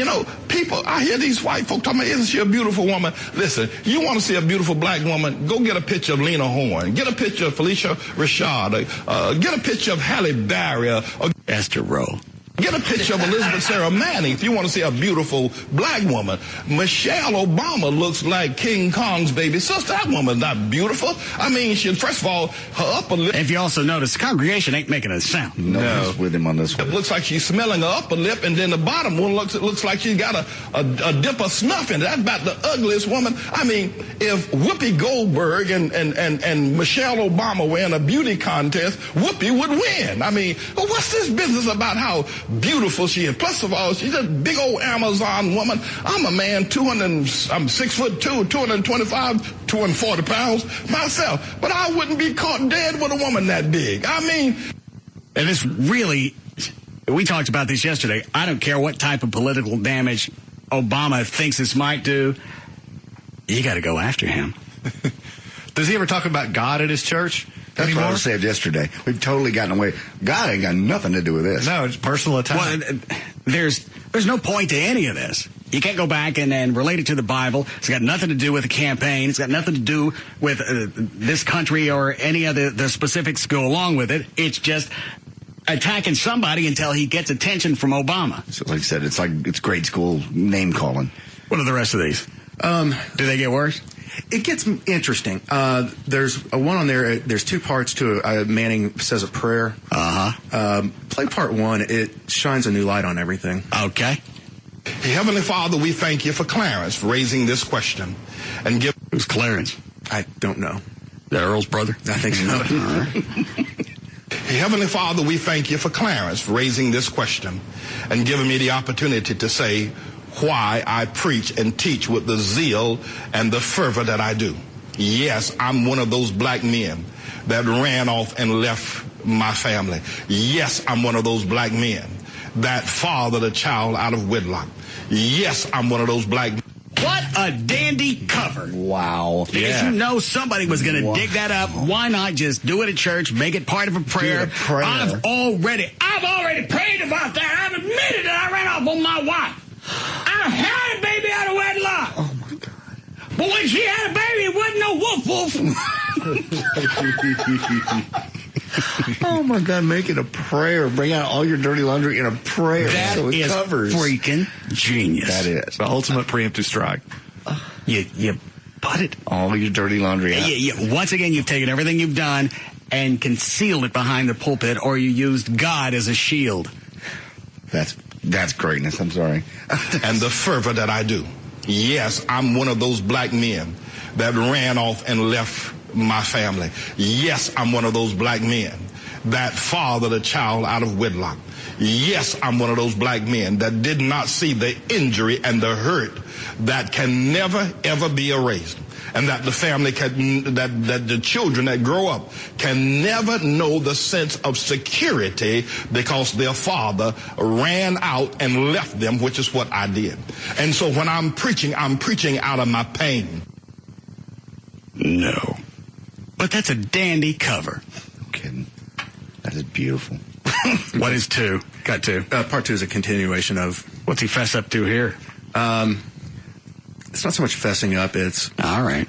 people, I hear these white folk talking about, isn't she a beautiful woman? Listen, you want to see a beautiful black woman, go get a picture of Lena Horne, get a picture of Felicia Rashad, get a picture of Halle Berry, or Esther Rowe. Get a picture of Elizabeth Sarah Manning if you want to see a beautiful black woman. Michelle Obama looks like King Kong's baby sister. That woman's not beautiful. I mean, first of all, her upper lip. If you also notice, the congregation ain't making a sound. No. With him on this one. It looks like she's smelling her upper lip, and then the bottom one looks like she's got a dip of snuff in it. That's about the ugliest woman. I mean, if Whoopi Goldberg and Michelle Obama were in a beauty contest, Whoopi would win. I mean, what's this business about how beautiful she is? Plus of all, she's a big old Amazon woman. I'm a man, I'm 6'2", 225, 240 pounds myself, but I wouldn't be caught dead with a woman that big. I mean, and it's really, we talked about this yesterday. I don't care what type of political damage Obama thinks this might do. You got to go after him. Does he ever talk about God at his church? That's what I said yesterday. We've totally gotten away. God ain't got nothing to do with this. No, it's personal attack. Well, there's no point to any of this. You can't go back and relate it to the Bible. It's got nothing to do with the campaign. It's got nothing to do with this country or any of the specifics that go along with it. It's just attacking somebody until he gets attention from Obama. So like I said, it's grade school name calling. What are the rest of these? Do they get worse? It gets interesting. There's a one on there. There's two parts to it. Manning says a prayer. Play part one. It shines a new light on everything. Okay. Heavenly Father, we thank you for Clarence for raising this question. And Who's Clarence? I don't know. That Earl's brother? I think so. Heavenly Father, we thank you for Clarence for raising this question and giving me the opportunity to say why I preach and teach with the zeal and the fervor that I do. Yes, I'm one of those black men that ran off and left my family. Yes, I'm one of those black men that fathered a child out of wedlock. Yes, I'm one of those black men. What a dandy cover. Wow. Because you know somebody was going to dig that up. Why not just do it at church, make it part of a prayer? I've already prayed about that. I've admitted that I ran off on my wife. I had a baby out of wedlock. Oh, my God. But when she had a baby, it wasn't no woof-woof. Oh, my God, make it a prayer. Bring out all your dirty laundry in a prayer. That so it is covers. Freaking genius. That is. The ultimate preemptive strike. You put it. All your dirty laundry out. Once again, you've taken everything you've done and concealed it behind the pulpit, or you used God as a shield. That's greatness. I'm sorry. And the fervor that I do. Yes, I'm one of those black men that ran off and left my family. Yes, I'm one of those black men that fathered a child out of wedlock. Yes, I'm one of those black men that did not see the injury and the hurt that can never, ever be erased. And that the family that the children that grow up can never know the sense of security because their father ran out and left them, which is what I did. And so when I'm preaching out of my pain. No. But that's a dandy cover. No kidding. That is beautiful. What is two? Got two. Part two is a continuation of... What's he fess up to here? It's not so much fessing up, it's... All right.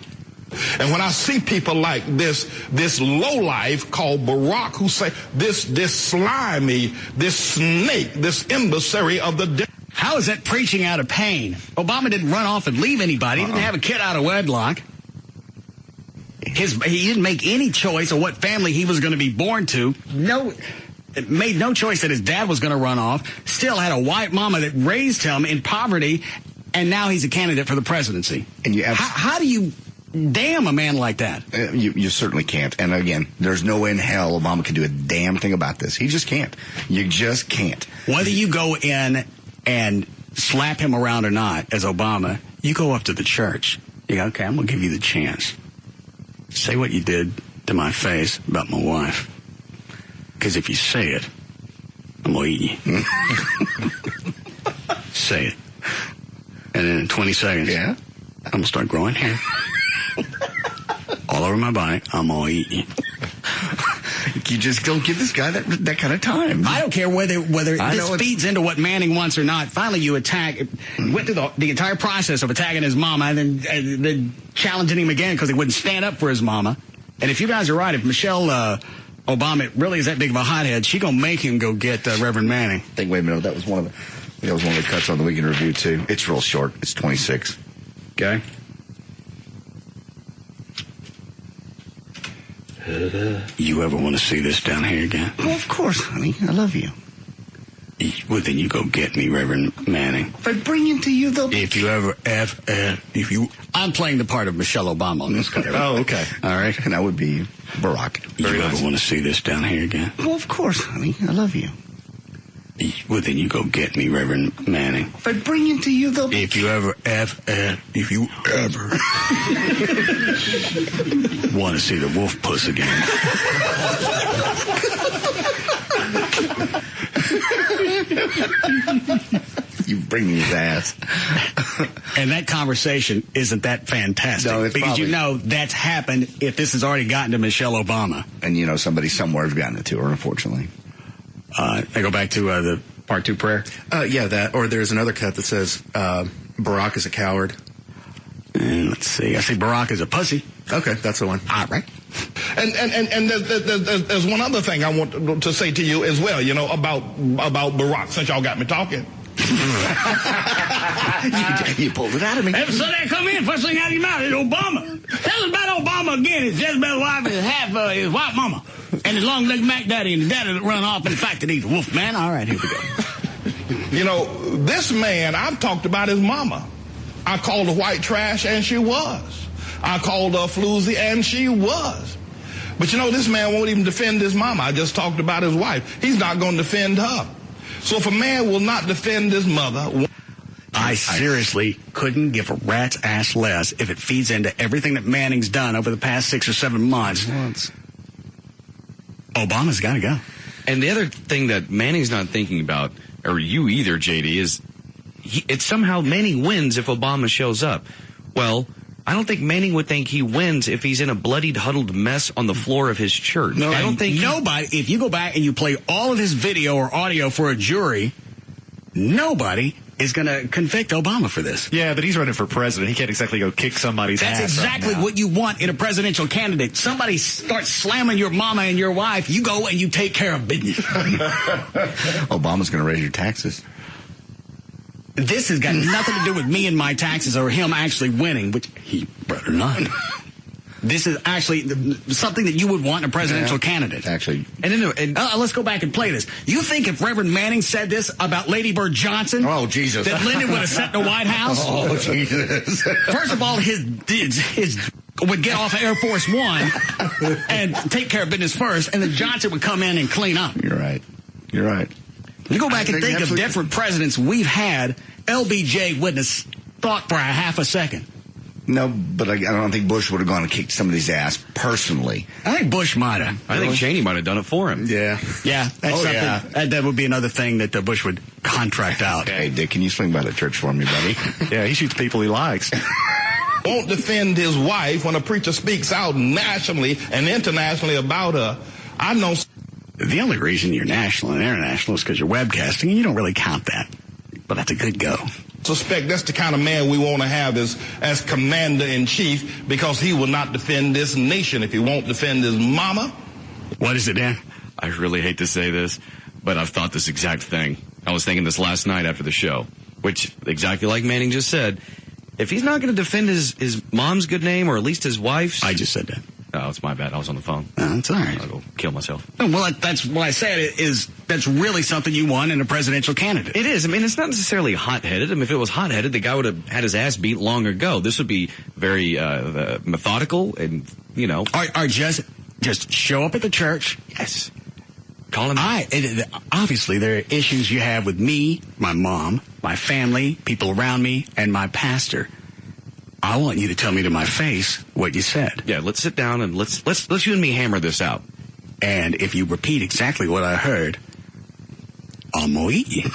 And when I see people like this lowlife called Barack, who say this slimy, this snake, this emissary of the devil. How is that preaching out of pain? Obama didn't run off and leave anybody. He didn't have a kid out of wedlock. He didn't make any choice of what family he was going to be born to. Made no choice that his dad was going to run off. Still had a white mama that raised him in poverty, and now he's a candidate for the presidency. And how do you damn a man like that? You certainly can't. And again, there's no way in hell Obama can do a damn thing about this. He just can't. You just can't. Whether you go in and slap him around or not, as Obama, you go up to the church You go, okay, I'm going to give you the chance. Say what you did to my face about my wife. Because if you say it, I'm going to eat you. Say it. And then in 20 seconds, I'm going to start growing hair. All over my body, I'm going to eat you. You just don't give this guy that kind of time. I don't care whether this feeds into what Manning wants or not. Finally, you went through the entire process of attacking his mama and then challenging him again because he wouldn't stand up for his mama. And if you guys are right, if Michelle Obama really is that big of a hothead, she gonna make him go get Reverend Manning. Wait a minute, that was one of the cuts on the Weekend Review too. It's real short. It's 26. Okay. You ever want to see this down here again? Well, of course, honey. I love you. Well, then you go get me, Reverend Manning. If I bring him to you, though. I'm playing the part of Michelle Obama on this cut. Oh, okay. All right. And I would be Barack. You ever want to see this down here again? Well, of course, honey. I love you. Well, then you go get me, Reverend Manning. If I bring him to you, though. If you ever want to see the wolf puss again. You bring me his ass. And that conversation isn't that fantastic. No, because you know that's happened if this has already gotten to Michelle Obama. And you know somebody somewhere has gotten it to her, unfortunately. I go back to the part 2 prayer. Yeah, that. Or there's another cut that says Barack is a coward. And let's see. I say Barack is a pussy. Okay, that's the one. All right. And there's one other thing I want to say to you as well, you know, about Barack, since y'all got me talking. You pulled it out of me. Ever saw that come in? First thing out of your mouth is Obama. Tell us about Obama again. His Jezebel wife is half his white mama. And his long-legged Mac Daddy and the daddy that run off and the fact that he's a wolf man. All right, here we go. You know, this man, I've talked about his mama. I called her white trash, and she was. I called her floozy, and she was. But you know, this man won't even defend his mama. I just talked about his wife. He's not going to defend her. So if a man will not defend his mother... I seriously couldn't give a rat's ass less if it feeds into everything that Manning's done over the past 6 or 7 months. Obama's got to go. And the other thing that Manning's not thinking about, or you either, JD, is it's somehow Manning wins if Obama shows up. Well, I don't think Manning would think he wins if he's in a bloodied, huddled mess on the floor of his church. No, I don't think nobody. If you go back and you play all of his video or audio for a jury, nobody is going to convict Obama for this. Yeah, but he's running for president. He can't exactly go kick somebody's ass. That's exactly what you want in a presidential candidate. Somebody starts slamming your mama and your wife. You go and you take care of business. Obama's going to raise your taxes. This has got nothing to do with me and my taxes or him actually winning, which he better not. This is actually something that you would want in a presidential candidate. Actually. And let's go back and play this. You think if Reverend Manning said this about Lady Bird Johnson? Oh, Jesus. That Lyndon would have sat in the White House? Oh, Jesus. First of all, his would get off of Air Force One and take care of business first, and then Johnson would come in and clean up. You're right. You're right. You go back and think of different presidents we've had, LBJ wouldn't have thought for a half a second. No, but I don't think Bush would have gone and kicked somebody's ass personally. I think Bush might have. I think Cheney might have done it for him. Yeah. Yeah. That's something. That would be another thing that Bush would contract out. Hey, Dick, can you swing by the church for me, buddy? Yeah, he shoots people he likes. Won't defend his wife when a preacher speaks out nationally and internationally about her. I know... The only reason you're national and international is because you're webcasting, and you don't really count that. But that's a good go. Suspect that's the kind of man we want to have as commander-in-chief, because he will not defend this nation if he won't defend his mama. What is it, Dan? I really hate to say this, but I've thought this exact thing. I was thinking this last night after the show, which, exactly like Manning just said, if he's not going to defend his mom's good name, or at least his wife's... I just said that. Oh, it's my bad. I was on the phone. That's all right. I'll go kill myself. Well, that's what I said is that's really something you want in a presidential candidate. It is. I mean, it's not necessarily hot-headed. I mean, if it was hot-headed, the guy would have had his ass beat long ago. This would be very methodical and, you know. Or just show up at the church. Yes. Call him. Obviously, there are issues you have with me, my mom, my family, people around me, and my pastor. I want you to tell me to my face what you said. Yeah, let's sit down and let's you and me hammer this out. And if you repeat exactly what I heard, I'm going to eat you.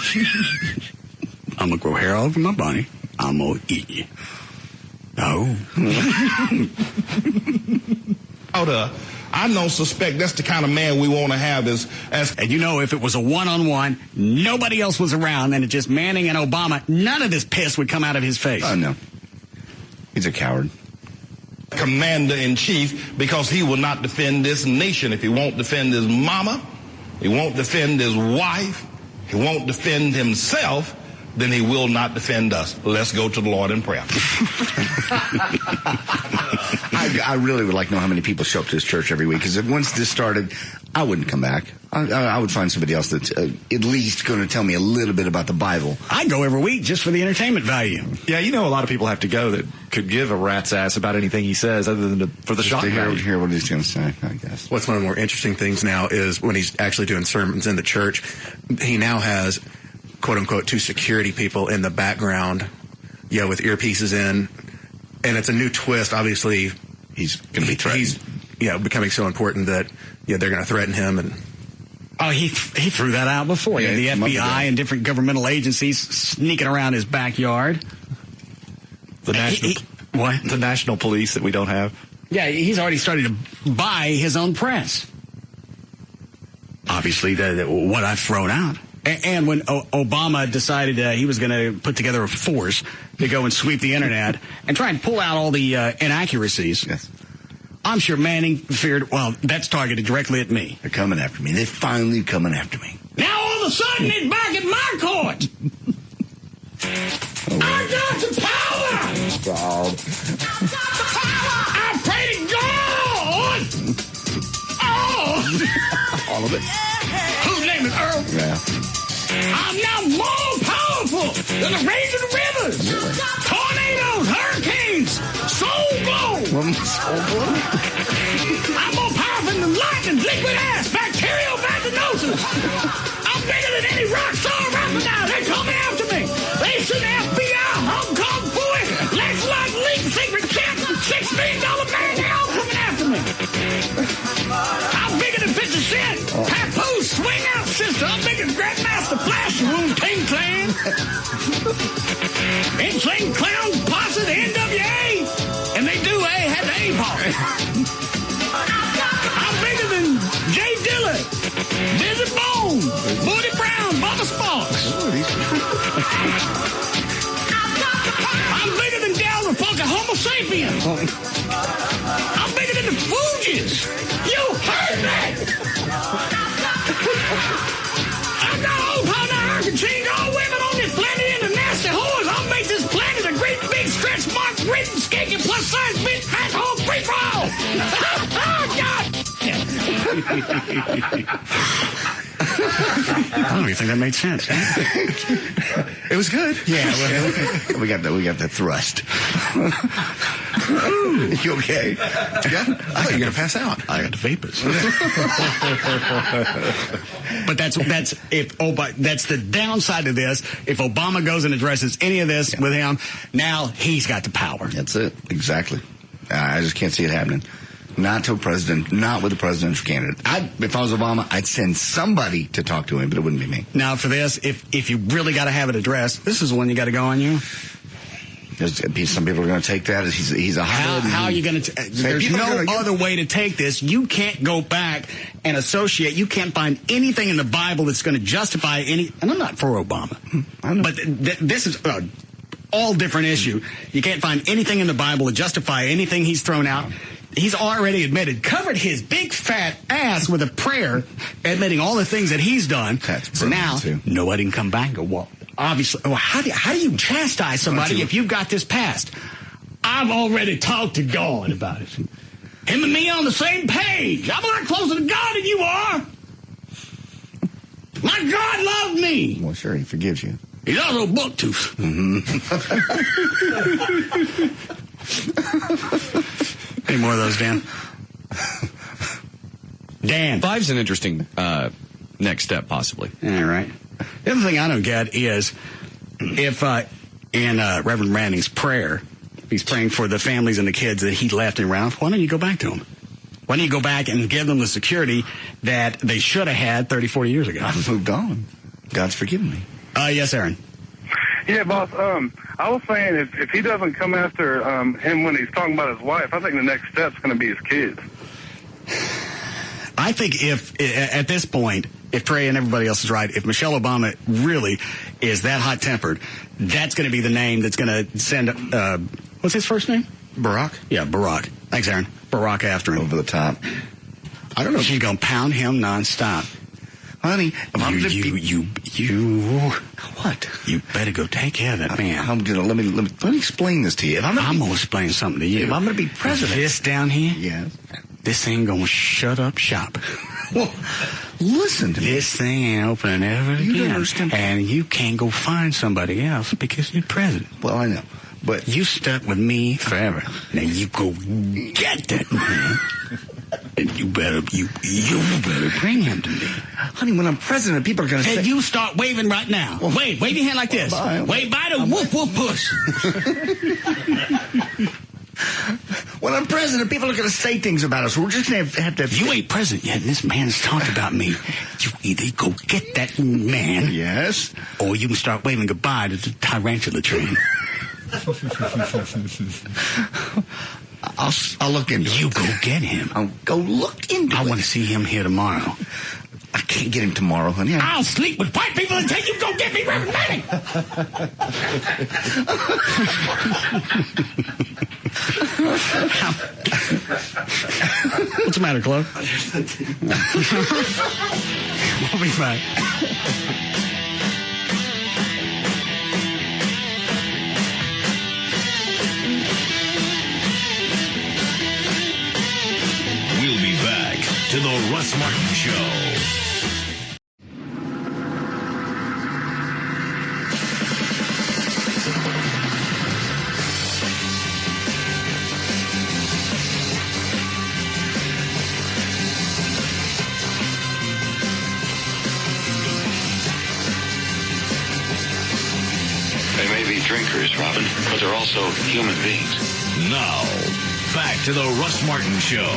I'm going to grow hair all over my body. I'm going to eat you. Oh. I don't suspect that's the kind of man we want to have as. And you know, if it was a one-on-one, nobody else was around, and it's just Manning and Obama, none of this piss would come out of his face. Oh, no. He's a coward. Commander-in-chief, because he will not defend this nation. If he won't defend his mama, he won't defend his wife, he won't defend himself, then he will not defend us. Let's go to the Lord in prayer. I really would like to know how many people show up to his church every week, because once this started, I wouldn't come back. I would find somebody else that's at least going to tell me a little bit about the Bible. I go every week just for the entertainment value. Yeah, you know, a lot of people have to go that could give a rat's ass about anything he says other than for the shock value. Hear what he's going to say, I guess. What's one of the more interesting things now is when he's actually doing sermons in the church, he now has, quote-unquote, 2 security people in the background, with earpieces in. And it's a new twist. Obviously, he's going to be threatened. He's becoming so important that they're going to threaten him. And he threw that out before. The FBI and different governmental agencies sneaking around his backyard. The national police that we don't have. Yeah, he's already started to buy his own press. Obviously, what I've thrown out. And when Obama decided he was going to put together a force to go and sweep the internet and try and pull out all the inaccuracies, yes. I'm sure Manning feared, well, that's targeted directly at me. They're coming after me. They're finally coming after me. Now all of a sudden it's back at my court. I got the power. God. I pray to God. Oh. All of it. Whose name is Earl? Yeah. I'm now more powerful than the rage of the rivers, tornadoes, hurricanes, soul blow. I'm more powerful than lightning, liquid ass, bacterial vaginosis. I'm bigger than any rock star rapper now. They're coming after me. They send FBI, Hong Kong boy, Lex Lot Leak, Secret Champion, $6 million man. They all coming after me. I'm bigger than 50 Cent. Papoose, swing out sister. I'm bigger than Grandmaster Flash Room, Ting Clan. Insane Clown Posse, the NWA. And they do have the A-ball. I'm bigger than Jay Dillon, Busy Bone, Woody Brown, Bubba Sparks. I'm bigger than Dal the Funky Homo sapien. I'm bigger than the Fugees. You heard that? I'm not old power now. I can change all women on this planet into nasty whores. I'll make this planet a great big stretch mark, written, skanky, plus size, bitch, fat hole, free for all. Oh, God. I don't even think that made sense. It was good. Yeah, we got the thrust. You okay? I thought you were going to pass out. I got the vapors. But that's the downside of this. If Obama goes and addresses any of this with him, now he's got the power. That's it. Exactly. I just can't see it happening. Not to a president, not with a presidential candidate. If I was Obama, I'd send somebody to talk to him, but it wouldn't be me. Now, for this, if you really got to have it addressed, this is the one you got to go on you. Some people are going to take that as he's a how are you going to? There's no other way to take this. You can't go back and associate. You can't find anything in the Bible that's going to justify any. And I'm not for Obama, but this is all different issue. You can't find anything in the Bible to justify anything he's thrown out. He's already admitted, covered his big fat ass with a prayer, admitting all the things that he's done. So now nobody can come back and go, well, obviously, how do you chastise somebody if you've got this past? I've already talked to God about it. Him and me on the same page. I'm a lot closer to God than you are. My God loved me. Well, sure, he forgives you. He's also buck tooth. Any more of those, Dan? Dan. 5's an interesting next step, possibly. All right. The other thing I don't get is if in Reverend Manning's prayer, He's praying for the families and the kids that he left in Ralph. Why don't you go back to them? Why don't you go back and give them the security that they should have had 30, 40 years ago? I've moved on. God's forgiven me. Yes, Aaron. Yeah, boss. I was saying if he doesn't come after him when he's talking about his wife, I think the next step's going to be his kids. I think if, at this point, if Trey and everybody else is right, if Michelle Obama really is that hot-tempered, that's going to be the name that's going to send, what's his first name? Barack? Yeah, Barack. Thanks, Aaron. Barack after him. Over the top. I don't know. She's going to pound him nonstop. Honey, what? You better go take care of that man. Let me explain this to you. I'm going to explain something to you. If I'm going to be president. This down here? Yes. This thing going to shut up shop. Well, listen to me. This thing ain't opening ever again. You don't understand. And you can't go find somebody else because you're president. Well, I know. But you stuck with me forever. Now you go get that man. And you better bring him to me. Honey, when I'm president, people are going to say... Hey, you start waving right now. Well, wave your hand like this. Wave by the woof woof push. When I'm president, people are going to say things about us. We're just going to have to... You ain't president yet, and this man's talked about me. You either go get that man... Yes. Or you can start waving goodbye to the tarantula train. I'll look into it. You go get him. I'll go look into it. I want to see him here tomorrow. I can't get him tomorrow, honey. I'll sleep with white people until you go get me Reverend Manning. What's the matter, Chloe? We'll be back. We'll be back to the Russ Martin Show. They may be drinkers, Robin, but they're also human beings. Now, back to the Russ Martin Show.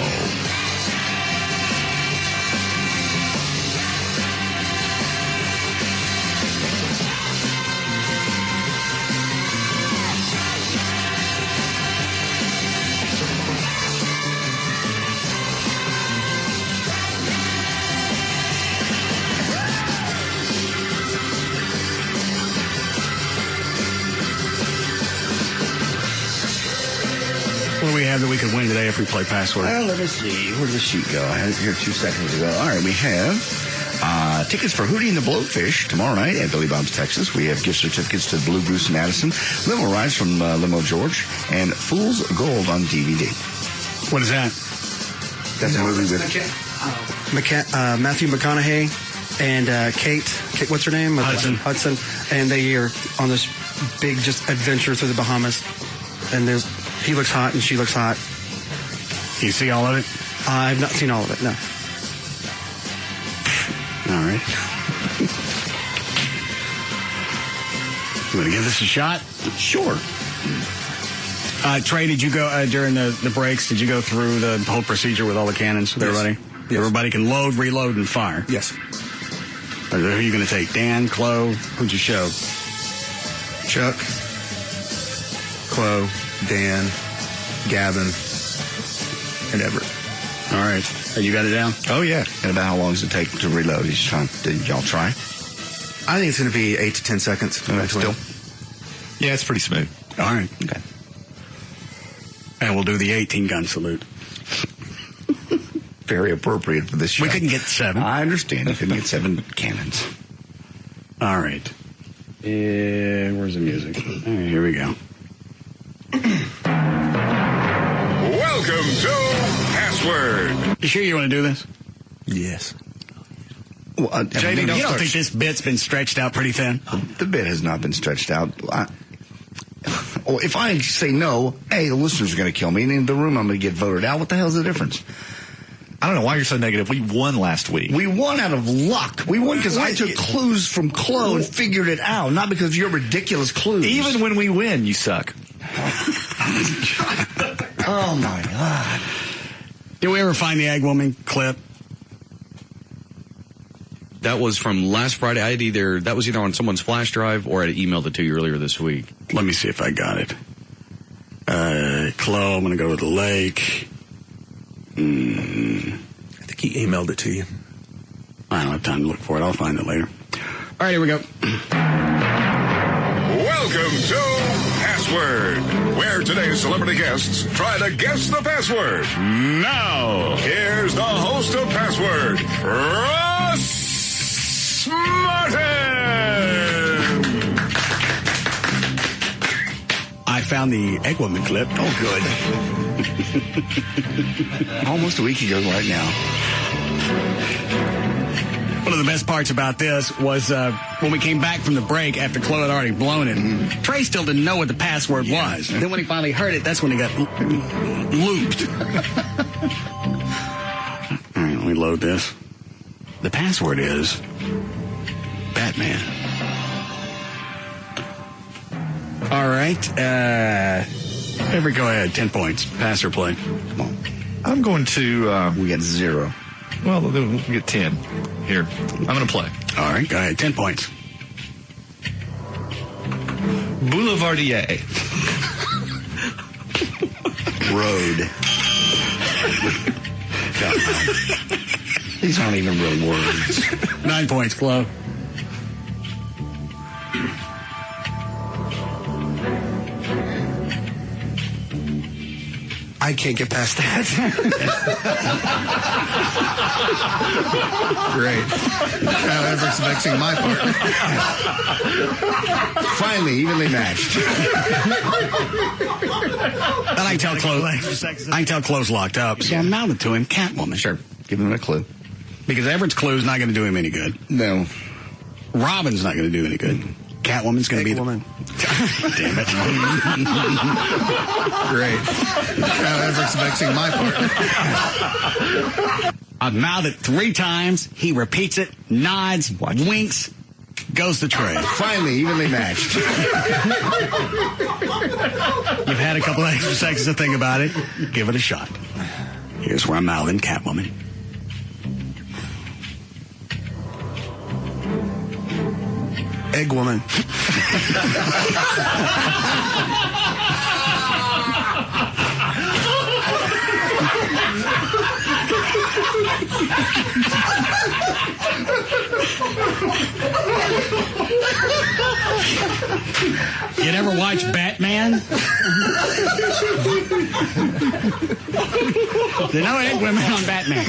What do we have that we could win today if we play password? Well, let us see. Where did the sheet go? I had it here 2 seconds ago. All right, we have tickets for Hootie and the Blowfish tomorrow night at Billy Bob's, Texas. We have gift certificates to Blue Bruce Madison, limo rides from Limo George, and Fool's Gold on DVD. What is that? That's a movie with Matthew McConaughey and Kate, what's her name? Hudson. And they are on this big just adventure through the Bahamas. And he looks hot and she looks hot. You see all of it? I've not seen all of it, no. All right. You want to give this a shot? Sure. Trey, did you go during the breaks? Did you go through the whole procedure with all the cannons with everybody? Yes. Everybody can load, reload, and fire. Yes. Who are you going to take? Dan, Chloe? Who'd you show? Chuck, Chloe, Dan, Gavin, and Everett. All right. You got it down? Oh, yeah. And about how long does it take to reload each time? Did y'all try? I think it's going to be 8 to 10 seconds. Still? Yeah, it's pretty smooth. All right. Okay. And we'll do the 18-gun salute. Very appropriate for this show. We couldn't get 7. I understand. You couldn't get 7 cannons. All right. Where's the music? Here we go. Welcome to Password. You sure you want to do this? Yes. Well, JD, you don't think this bit's been stretched out pretty thin? The bit has not been stretched out. If I say no, hey, the listeners are going to kill me, and in the room I'm going to get voted out. What the hell's the difference? I don't know why you're so negative. We won last week. We won out of luck. We won because I took clues from Chloe and figured it out, not because of your ridiculous clues. Even when we win, you suck. Oh, my God. Did we ever find the egg woman clip? That was from last Friday. That was either on someone's flash drive or I had emailed it to you earlier this week. Let me see if I got it. Chloe, I'm going to go to the lake. I think he emailed it to you. I don't have time to look for it. I'll find it later. All right, here we go. Welcome to Password, where today's celebrity guests try to guess the password. Now, here's the host of Password, Russ Martin. I found the egg woman clip. Oh, good. Almost a week ago right now. One of the best parts about this was when we came back from the break after Chloe had already blown it. Trey still didn't know what the password was. And then when he finally heard it, that's when he got looped. All right, let me load this. The password is Batman. All right. Everett, go ahead. 10 points. Pass or play. Come on. I'm going to... we got 0. Well, we'll get 10. Here. I'm going to play. All right, go ahead. 10 points. Boulevardier. Road. These aren't even real words. 9 points, Chloe. I can't get past that. Great. Now Everett's vexing my part. Finally, evenly matched. And I can tell Chloe's locked up. So I mounted to him, Catwoman. Sure. Give him a clue. Because Everett's clue is not going to do him any good. No. Robin's not going to do any good. Catwoman's going to be woman. Damn it. Great. Now Everett's vexing my part. I've mouthed it 3 times. He repeats it, nods, winks, goes to Trey. Finally, evenly matched. You've had a couple of extra seconds to think about it. Give it a shot. Here's where I'm mouthing Catwoman. Egg woman. You never watch Batman? There's no egg women on Batman.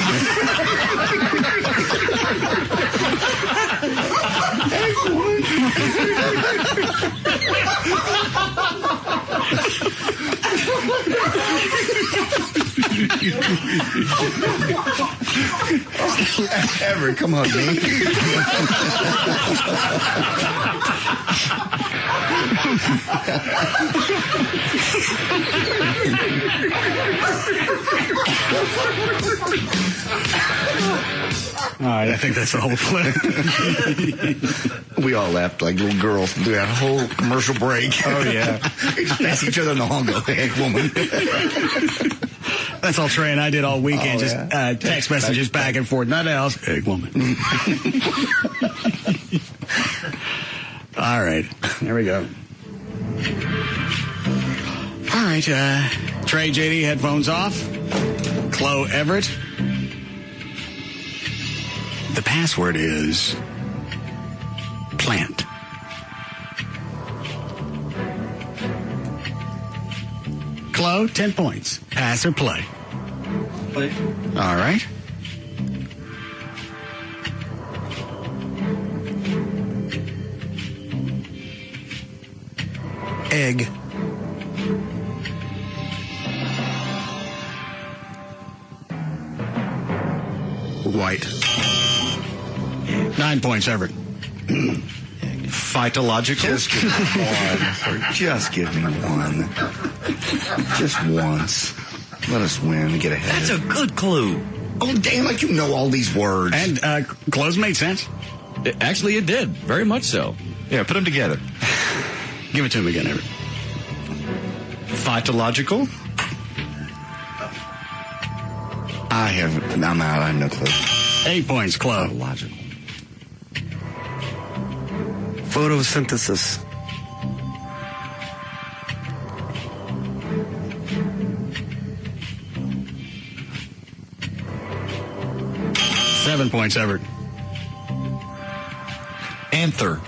Everett, come on, man. All right, I think that's the whole clip. We all laughed like little girls through that whole commercial break. Oh, yeah. We just pass each other in the hall and go, egg woman. That's all Trey and I did all weekend. Oh, just yeah. text messages back and forth. Nothing else. Egg woman. All right. There we go. All right. Trey, JD, headphones off. Chloe, Everett. The password is plant. Chloe, 10 points. Pass or play? Play. All right. Egg. White. 9 points, Everett. Phytological. Just give me one. Just give me one. Just once. Let us win and get ahead. That's a good clue. Oh, damn, like you know all these words. And clothes made sense. Actually, it did. Very much so. Yeah, put them together. Give it to him again, Everett. Phytological? I'm out. I have no clue. 8 points, Chloe. Logical. Photosynthesis. $7 points, Everett. Anther.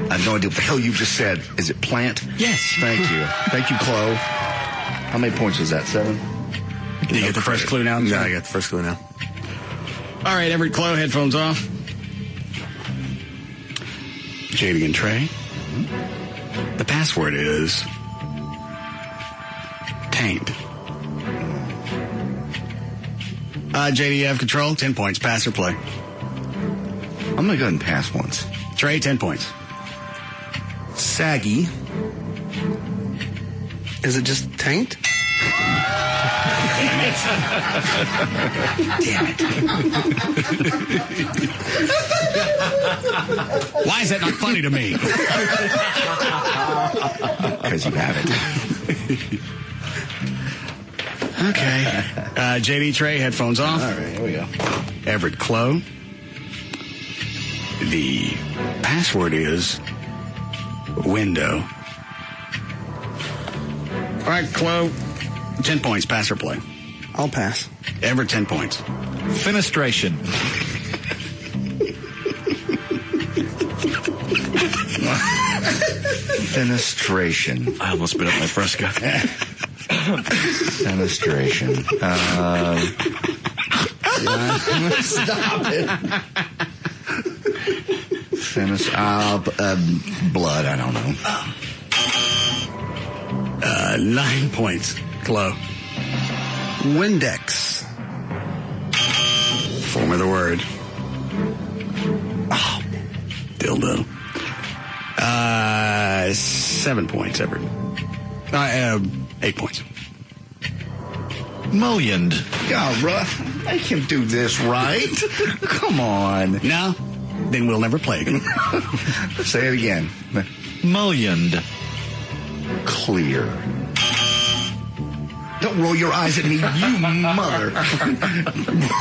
I have no idea what the hell you just said. Is it plant? Yes. Thank you. Thank you, Chloe. How many points was that? 7? Did you get the first clue now? No, I got the first clue now. All right, Everett, Chloe, headphones off. JD and Trey. The password is taint. JD, you have control. 10 points. Pass or play? I'm going to go ahead and pass once. Trey, 10 points. Saggy. Is it just taint? Damn it. Why is that not funny to me? Because you have it. Okay. JD, Trey, headphones off. All right, here we go. Everett, Chloe. The password is window. All right, Chloe. 10 points. Pass or play? I'll pass. Everett, 10 points. Fenestration. Fenestration. I almost spit up my Fresca. Fenestration. Stop it. Blood, I don't know. 9 points. Chloe. Windex. Form of the word. Oh, dildo. 7 points, Everett. 8 points. Mullioned. God, bro, make him do this right. Come on. No? Then we'll never play again. Say it again. Mullioned. Clear. Don't roll your eyes at me, you mother.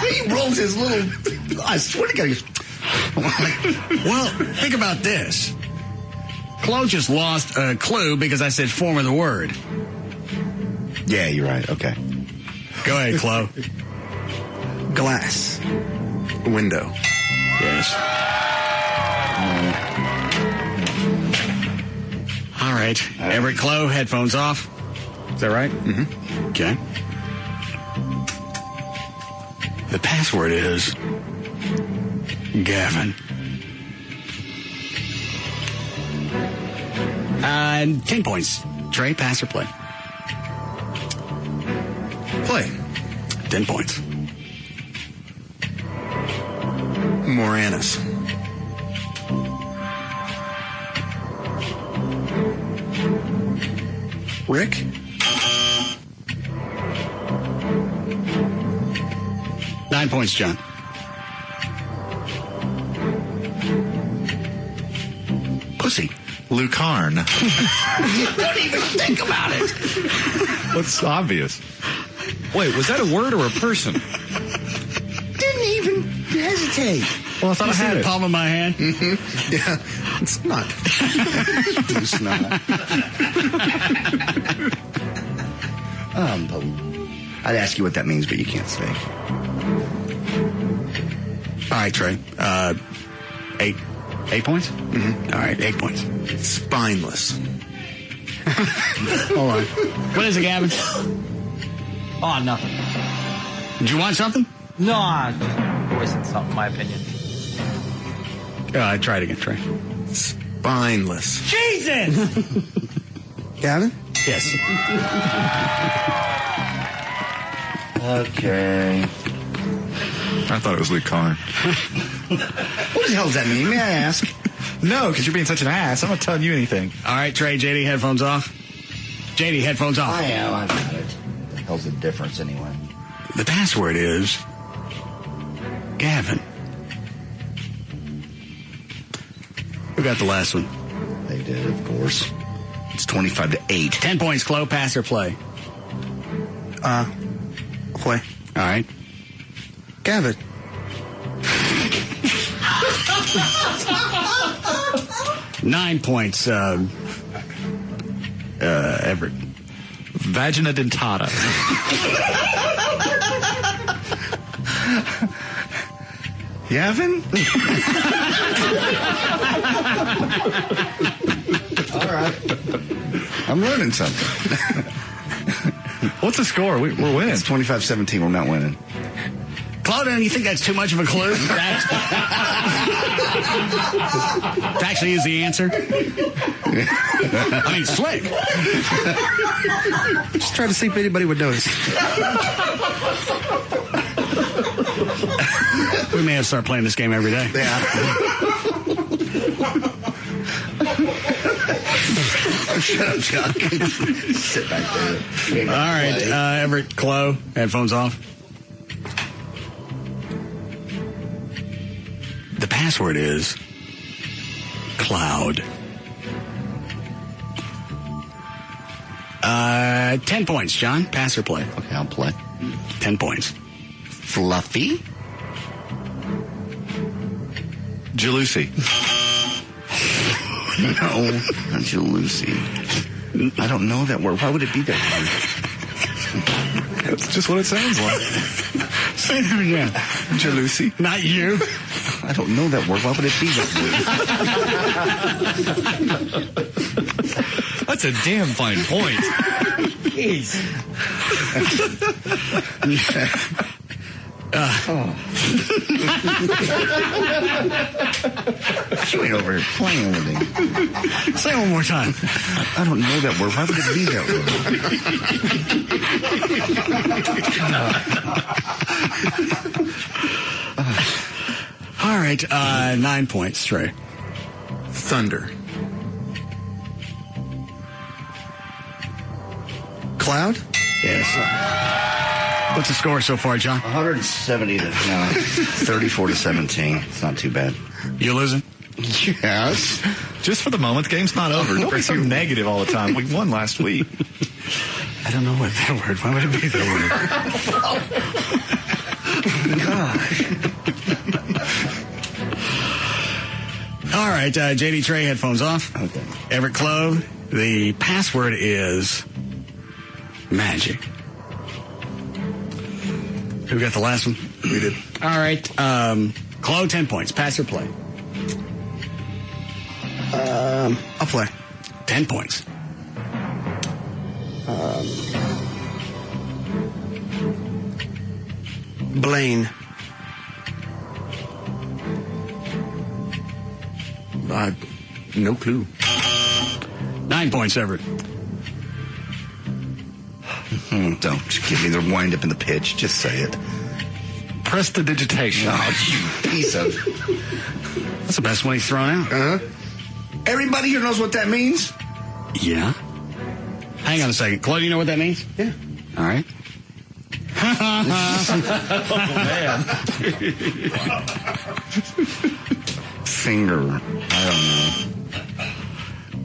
He rolls his little... I swear to God, he goes... Well, think about this. Chloe just lost a clue because I said form of the word. Yeah, you're right. Okay. Go ahead, Chloe. Glass. Window. Yes. All right. Everett, Chloe, headphones off. Is that right? Mm-hmm. Okay. The password is Gavin. 10 points. Trey, pass or play? Play. 10 points. Moranis. Rick? Nine points, John. Pussy. Lucarne. Don't even think about it. What's obvious? Wait, was that a word or a person? Didn't even hesitate. Well, I thought I had the it. palm of my hand. Mm-hmm. Yeah, it's not. It's not. I'd ask you what that means, but you can't say. All right, Trey. 8 points? Mm-hmm. All right, 8 points. Spineless. Hold on. What is it, Gavin? Oh, nothing. Did you want something? No, I voicing something, my opinion. Try it again, Trey. Spineless. Jesus! Gavin? Yes. Okay. I thought it was Lucarne. What the hell does that mean? May I ask? No, because you're being such an ass. I'm not telling you anything. All right, Trey, JD, headphones off. JD, headphones off. I am. I got it. What the hell's the difference anyway? The password is Gavin. Who got the last one? They did, of course. It's 25-8. 10 points, Chloe. Pass or play? Play. All right. Gavin. Nine points, Everett. Vagina dentata. Gavin? All right. I'm learning something. What's the score? We're winning. It's 25-17. We're not winning. Claudia, you think that's too much of a clue? That actually is the answer. I mean, slick. Just trying to see if anybody would notice. We may have to start playing this game every day. Yeah. Shut up, Chuck. Sit back there. All right, Everett, Chloe, headphones off. The password is cloud. 10 points, John. Pass or play? Okay, I'll play. 10 points. Fluffy? Jalusi. No, not Jalusi. I don't know that word. Why would it be that word? That's just what it sounds like. Say that again. Jalusi. Not you. I don't know that word. Why would it be that word? That's a damn fine point. Jeez. You ain't over here playing with me. Say it one more time. I don't know that word. Why would it be that word? All right, 9 points, Trey. Thunder. Cloud? Yes. What's the score so far, John? 170 to 34-17. It's not too bad. You losing? Yes. Just for the moment, the game's not over. Don't be so negative all the time. We won last week. I don't know what that word. Why would it be that word? All right, JD Trey, headphones off. Okay. Everett Clove, the password is magic. Who got the last one? We did. All right, Clove, 10 points. Pass or play? I'll play. 10 points. Blaine. No clue. 9 points, Everett. Don't give me the wind up in the pitch. Just say it. Prestidigitation. Oh, you piece of... That's the best one he's thrown out. Uh-huh. Everybody here knows what that means? Yeah. Hang on a second. Chloe, do you know what that means? Yeah. All right. Oh, man. Finger. I don't know.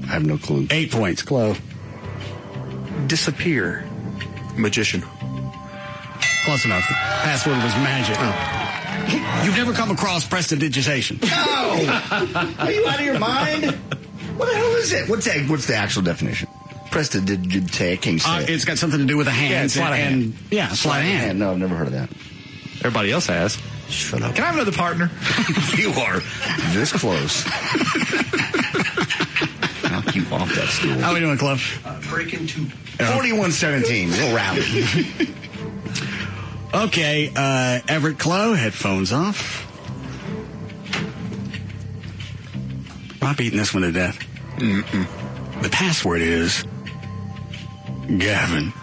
I have no clue. 8 points, Chloe. Disappear. Magician. Close enough. The password was magic. Oh. You've never come across prestidigitation. No! Are you out of your mind? What the hell is it? What's the actual definition? Prestidigitation. It's got something to do with a hand. Yeah, sleight of hand. Yeah, sleight of hand. No, I've never heard of that. Everybody else has. Shut up. Can I have another partner? You are this close. Knock you off that stool. How are we doing, Chloe? Breaking 2. 41-17. We'll rally. Okay, Everett Chloe, headphones off. I'm not beating this one to death. Mm-mm. The password is Gavin.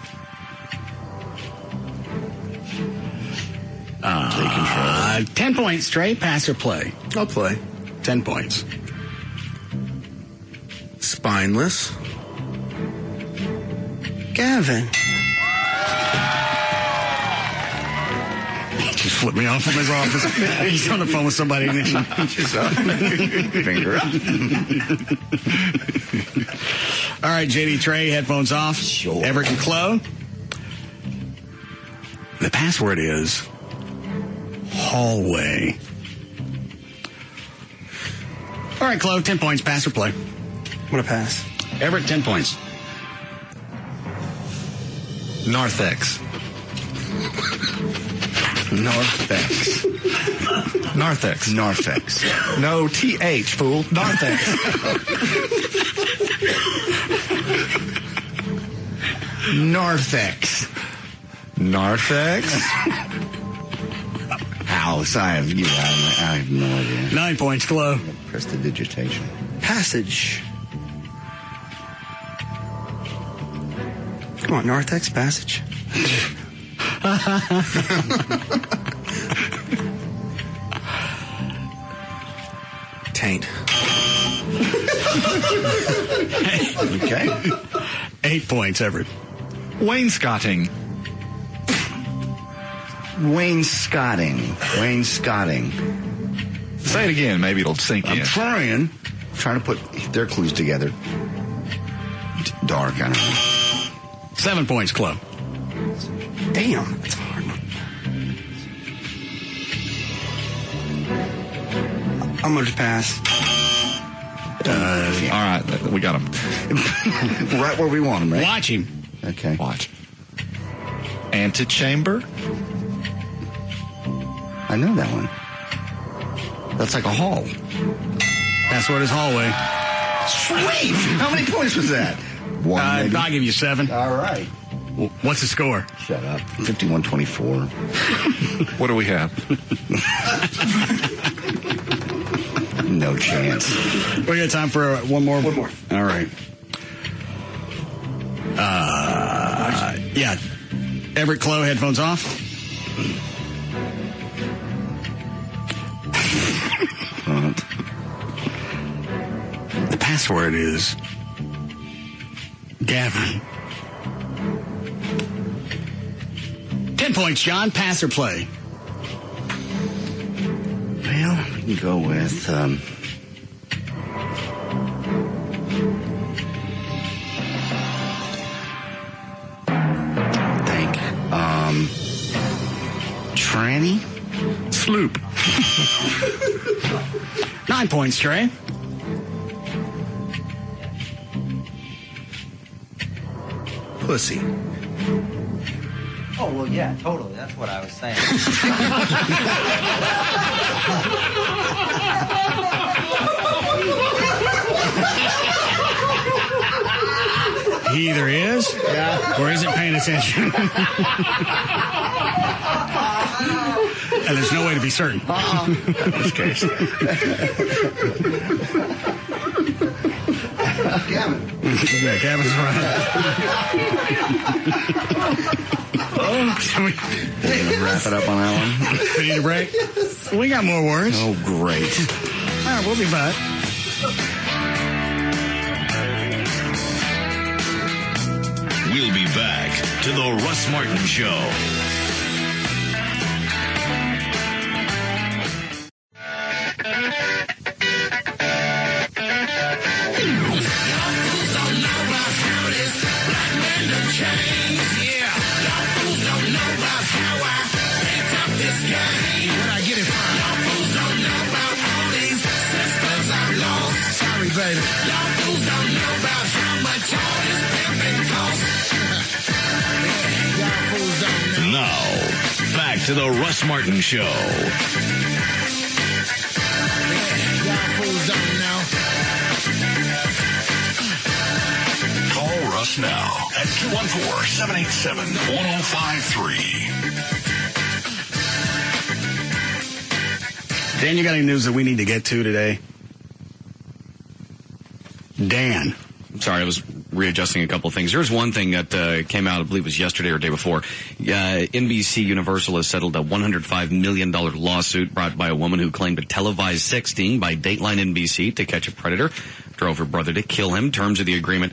Take control. 10 points, straight. Pass or play? I'll play. 10 points. Spineless. Gavin. Just flip me off from his office. He's on the phone with somebody. And Finger up. All right, JD, Trey, headphones off. Sure. Everett and Chloe. The password is hallway. All right, Chloe, 10 points. Pass or play? I'm going to pass. Everett, 10 points. Narthex. Narthex. Narthex. Narthex. No, TH, fool. Narthex. Narthex. Narthex? House. I have no idea. 9 points, Chloe. Prestidigitation. Passage. Come on, Narthex Passage. Taint. Okay. 8 points, Everett. Wainscoting. Wainscoting. Say it again. Maybe it'll sink in. I'm trying to put their clues together. Dark, I don't know. 7 points, Chloe. Damn, that's hard. I'm going to pass. All right, we got him. Right where we want him, right? Watch him. Okay. Watch. Antechamber? I know that one. That's like a hall. Password is hallway. Sweet! How many points was that? One, maybe? I'll give you 7. All right. What's the score? Shut up. 51-24. What do we have? No chance. We got time for one more? One more. All right. Yeah. Everett, Chloe, headphones off. The password is Gavin. 10 points, John. Pass or play? Well, we can go with, tranny? Sloop. 9 points, Trey. Pussy. Oh, well, yeah, totally. That's what I was saying. He either is or isn't paying attention. And there's no way to be certain. In this case. Gavin. Yeah, Gavin's right. We're gonna wrap it up on that one. We need a break? Yes. We got more words. Oh, great. All right, we'll be back. We'll be back to the Russ Martin Show. Baby. Now, back to the Russ Martin Show. Call Russ now at 214-787-1053. Dan, you got any news that we need to get to today? Dan. Sorry, I was readjusting a couple of things. There's one thing that came out, I believe it was yesterday or day before. NBC Universal has settled a $105 million lawsuit brought by a woman who claimed a televised sexting by Dateline NBC to catch a predator, drove her brother to kill him. Terms of the agreement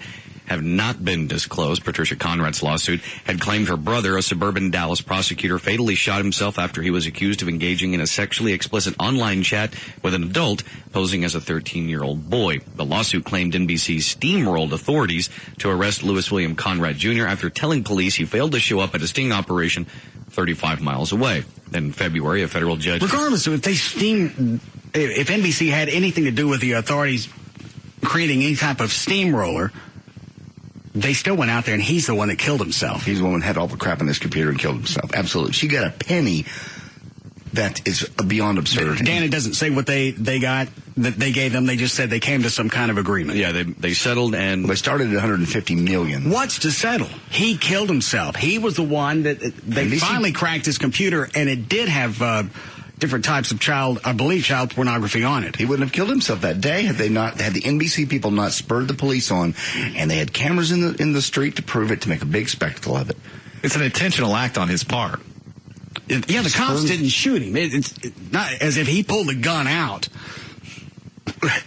have not been disclosed. Patricia Conrad's lawsuit had claimed her brother, a suburban Dallas prosecutor, fatally shot himself after he was accused of engaging in a sexually explicit online chat with an adult posing as a 13-year-old boy. The lawsuit claimed NBC steamrolled authorities to arrest Louis William Conrad Jr. after telling police he failed to show up at a sting operation 35 miles away. In February, a federal judge... Regardless of if NBC had anything to do with the authorities creating any type of steamroller, they still went out there, and he's the one that killed himself. He's the one that had all the crap in his computer and killed himself. Absolutely. She got a penny that is beyond absurd. Dan, it doesn't say what they got, that they gave them. They just said they came to some kind of agreement. Yeah, they settled, and... They started at $150 million. What's to settle? He killed himself. He was the one that... They finally cracked his computer, and it did have... different types of child pornography on it. He wouldn't have killed himself that day had the NBC people not spurred the police on, and they had cameras in the street to prove it, to make a big spectacle of it. It's an intentional act on his part. Yeah, the cops didn't shoot him. It's not as if he pulled the gun out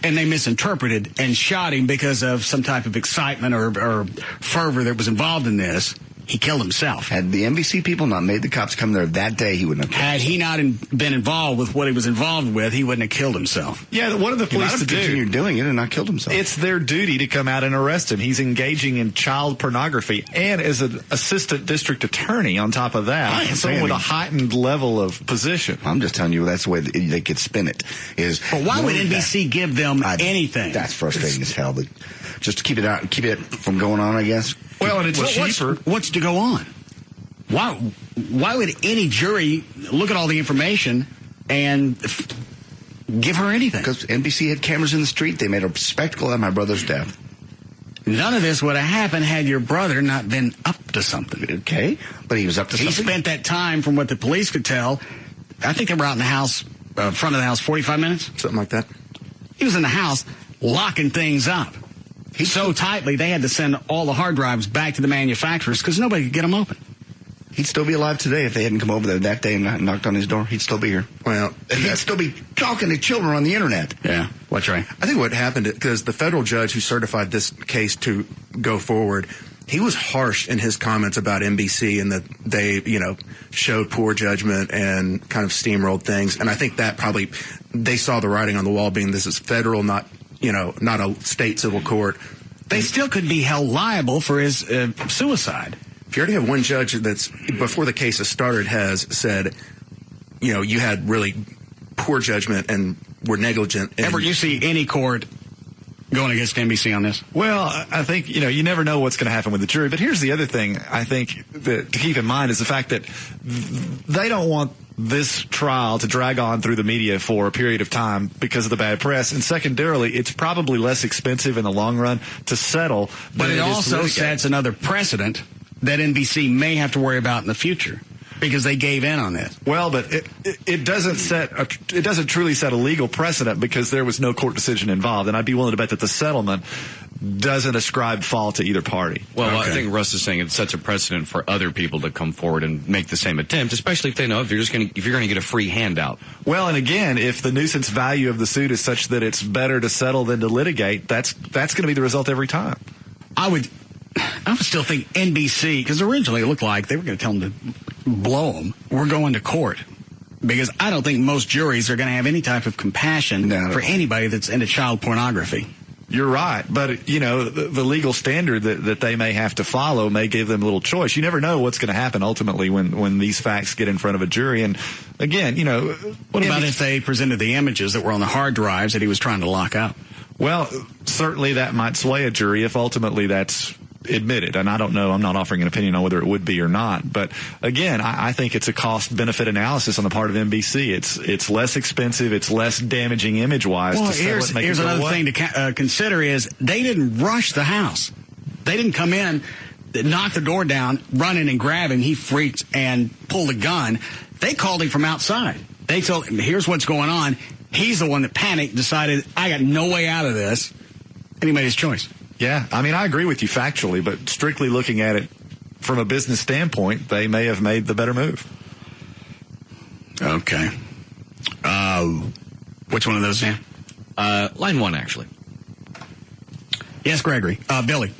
and they misinterpreted and shot him because of some type of excitement or fervor that was involved in this. He killed himself. Had the NBC people not made the cops come there that day, he wouldn't have killed himself. Had he not been involved with what he was involved with, he wouldn't have killed himself. Yeah, what are the police to do? Continued doing it and not killed himself. It's their duty to come out and arrest him. He's engaging in child pornography, and as an assistant district attorney on top of that, someone with a heightened level of position. I'm just telling you, that's the way they could spin it. But why would NBC give them anything? That's frustrating as hell. Just to keep it from going on, I guess. Well, and it's cheaper. What's to go on? Why would any jury look at all the information and give her anything? Because NBC had cameras in the street. They made a spectacle of my brother's death. None of this would have happened had your brother not been up to something. Okay, but he was up to something. He spent that time, from what the police could tell, I think they were out in the house, front of the house, 45 minutes? Something like that. He was in the house locking things up. So tightly, they had to send all the hard drives back to the manufacturers because nobody could get them open. He'd still be alive today if they hadn't come over there that day and knocked on his door. He'd still be here. Well, he'd still be talking to children on the internet. Yeah, that's right. I think what happened, because the federal judge who certified this case to go forward, he was harsh in his comments about NBC and that they, showed poor judgment and kind of steamrolled things. And I think that probably, they saw the writing on the wall, being this is federal, not a state civil court. They still could be held liable for his suicide. If you already have one judge that's, before the case has started, has said, you had really poor judgment and were negligent. Ever you see any court going against NBC on this? Well, I think, you never know what's going to happen with the jury. But here's the other thing I think that to keep in mind is the fact that they don't want this trial to drag on through the media for a period of time because of the bad press. And secondarily, it's probably less expensive in the long run to settle. But it also sets another precedent that NBC may have to worry about in the future because they gave in on this. Well, but it doesn't truly set a legal precedent because there was no court decision involved. And I'd be willing to bet that the settlement doesn't ascribe fault to either party. Well, I think Russ is saying it sets a precedent for other people to come forward and make the same attempt, especially if they know if you're going to get a free handout. Well, and again, if the nuisance value of the suit is such that it's better to settle than to litigate, that's going to be the result every time. I would still think NBC, because originally it looked like they were going to tell them to blow them. We're going to court. Because I don't think most juries are going to have any type of compassion for anybody that's into child pornography. You're right. But, the legal standard that they may have to follow may give them a little choice. You never know what's going to happen ultimately when these facts get in front of a jury. And, again, what about if they presented the images that were on the hard drives that he was trying to lock up? Well, certainly that might sway a jury if ultimately that's admitted. And I don't know, I'm not offering an opinion on whether it would be or not. But again, I think it's a cost-benefit analysis on the part of NBC. It's less expensive, it's less damaging image-wise. Well, to sell it and make here's it go another away. thing to consider is they didn't rush the house. They didn't come in, knock the door down, run in and grab him. He freaked and pulled a gun. They called him from outside. They told him, here's what's going on. He's the one that panicked, decided, I got no way out of this, and he made his choice. Yeah, I agree with you factually, but strictly looking at it from a business standpoint, they may have made the better move. Okay. Which one of those, Dan? Line one, actually. Yes, Gregory. Billy.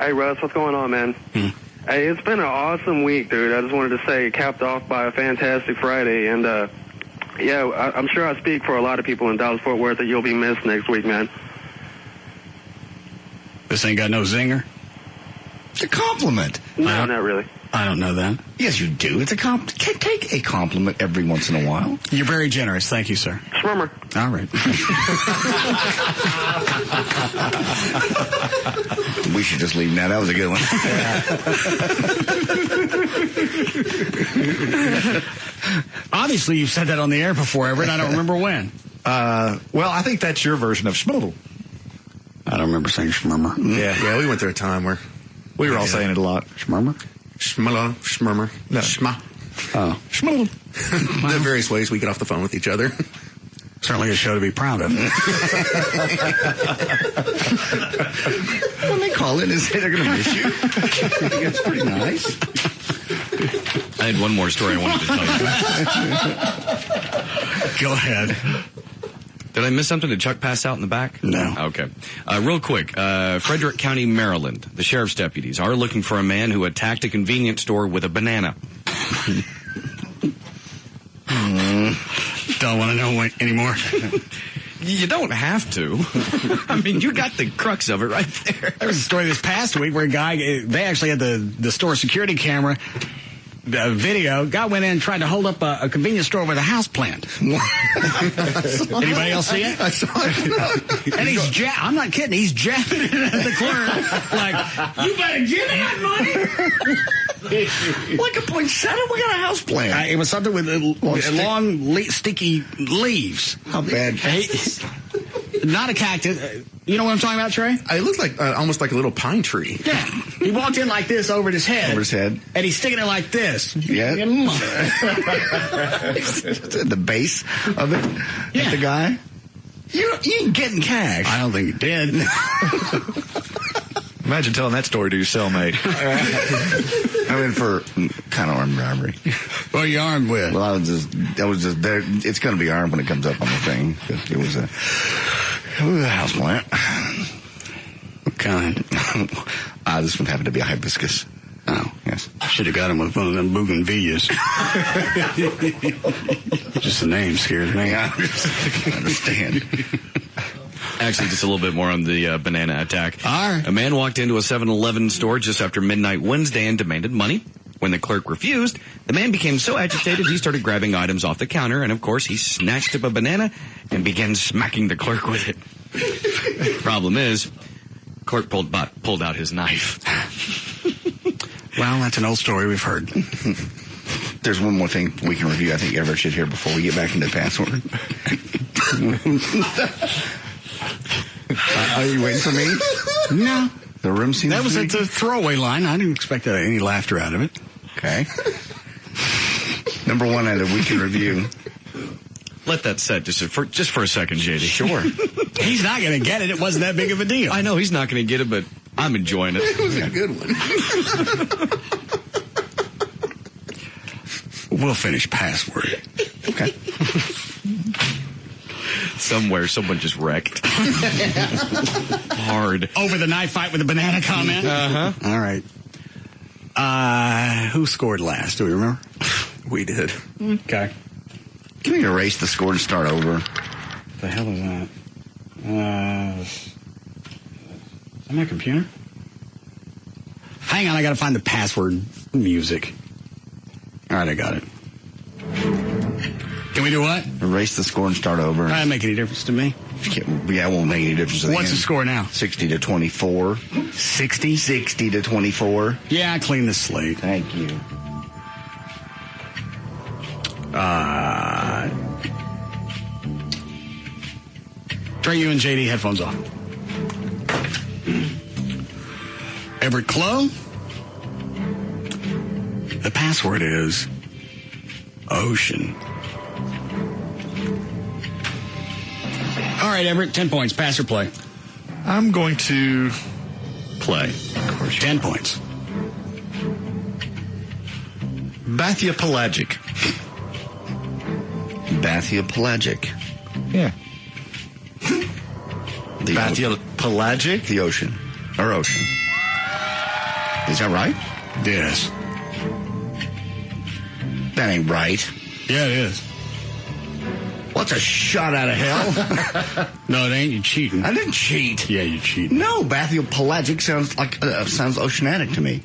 Hey, Russ, what's going on, man? Hey, it's been an awesome week, dude. I just wanted to say, capped off by a fantastic Friday. And, I'm sure I speak for a lot of people in Dallas-Fort Worth that you'll be missed next week, man. This ain't got no zinger? It's a compliment. No, not really. I don't know that. Yes, you do. It's a take a compliment every once in a while. You're very generous. Thank you, sir. Schwimmer. All right. We should just leave now. That was a good one. Obviously, you've said that on the air before, Everett. I don't remember when. Well, I think that's your version of schmoodle. I don't remember saying schmurmer. Yeah, we went through a time where we were all saying it a lot. Schmurmer? Schmurmer. Schmurmer. No. Schma. Oh. Schmoodle. The various ways we get off the phone with each other. Certainly a show to be proud of. When they call in and say they're going to miss you, it's pretty nice. I had one more story I wanted to tell you. Go ahead. Did I miss something? Did Chuck pass out in the back? No. Okay. Real quick, Frederick County, Maryland, the sheriff's deputies are looking for a man who attacked a convenience store with a banana. Don't want to know anymore. You don't have to. I mean, you got the crux of it right there. There was a story this past week where a guy, they actually had the store security camera video. Guy went in and tried to hold up a convenience store with a house plant. Anybody else see it? I saw it. And he's I'm not kidding. He's jabbing it at the clerk like, you better give me that money. Like a poinsettia? We got a house plant. It was something with long, sticky leaves. How bad? Not a cactus. You know what I'm talking about, Trey? It looked like almost like a little pine tree. Yeah. He walked in like this over his head. Over his head. And he's sticking it like this. Yeah. The base of it. Yeah. The guy. You ain't getting cash. I don't think he did. Imagine telling that story to your cellmate. I mean, for kind of armed robbery. What are you armed with? Well, I was just there. It's going to be armed when it comes up on the thing. It was a house plant. What kind? This one happened to be a hibiscus. Oh, yes. I should have got him with one of them bougainvilleas. Just the name scares me. Yeah, I understand. Actually, just a little bit more on the banana attack. All right. A man walked into a 7-Eleven store just after midnight Wednesday and demanded money. When the clerk refused, the man became so agitated he started grabbing items off the counter, and of course he snatched up a banana and began smacking the clerk with it. Problem is, clerk pulled out his knife. Well, that's an old story we've heard. There's one more thing we can review I think Everett should hear before we get back into the password. Are you waiting for me? No. The room seems that was a throwaway line. I didn't expect any laughter out of it. Okay. Number one out of week in review. Let that set just for a second, JD. Sure. He's not going to get it. It wasn't that big of a deal. I know he's not going to get it, but I'm enjoying it. It was a good one. We'll finish password. Okay. Somewhere, someone just wrecked. Hard. Over the knife fight with the banana comment? Uh-huh. All right. Who scored last? Do we remember? We did. Okay. Can we erase the score and start over? What the hell is that? Is that my computer? Hang on, I got to find the password music. All right, I got it. Can we do what? Erase the score and start over. Doesn't make any difference to me. Yeah, it won't make any difference. What's the score now? 60-24. 60? 60-24. Yeah, I cleaned the slate. Thank you. Trey, you and JD headphones off. Everett Clough. The password is ocean. All right, Everett, 10 points. Pass or play? I'm going to play. Of course. 10 points. Bathypelagic. Bathypelagic. Yeah. Bathypelagic? The ocean. Or ocean. Is that right? Yes. That ain't right. Yeah, it is. What's a shot out of hell? No, it ain't. You cheating. I didn't cheat. Yeah, you cheating. No, bathypelagic sounds like sounds oceanic to me.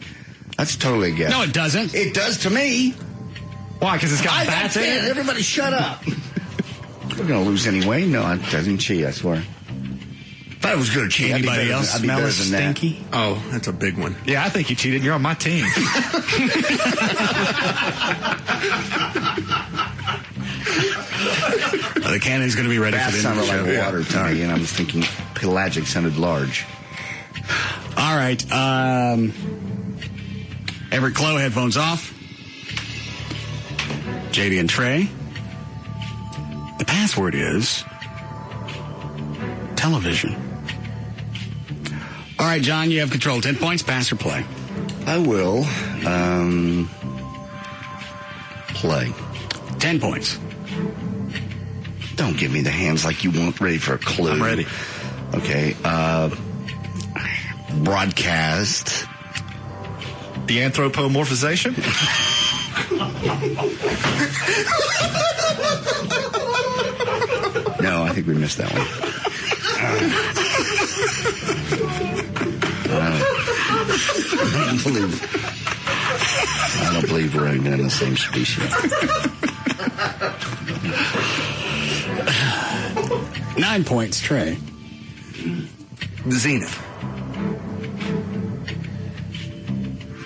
That's totally a guess. No, it doesn't. It does to me. Why? Because it's got bats in it? Everybody shut up. We're going to lose anyway. No, I didn't cheat, I swear. If I was going to cheat, Anybody else smell as stinky? Oh, that's a big one. Yeah, I think you cheated. You're on my team. The cannon's going to be ready Bath for the end of the sounded show. like water to me, and I was thinking pelagic sounded large. All right. Everett Clough, headphones off. JD and Trey. The password is television. All right, John, you have control. 10 points, pass or play? I will play. 10 points. Don't give me the hands like you weren't ready for a clue. I'm ready. Okay. Broadcast. The anthropomorphization? No, I think we missed that one. I don't believe we're even in the same species. 9 points, Trey. The Zenith.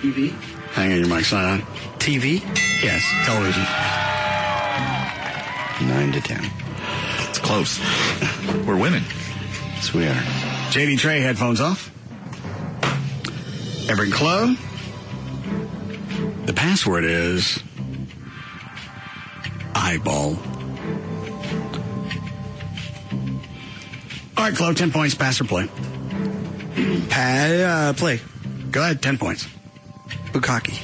TV? Hang on, your mic's not on. TV? Yes, television. 9 to 10. It's close. We're winning. Yes, we are. JD Trey, headphones off. Everett Clough. The password is eyeball. All right, Clough, 10 points, pass or play? Play. Go ahead, 10 points. Bukkake.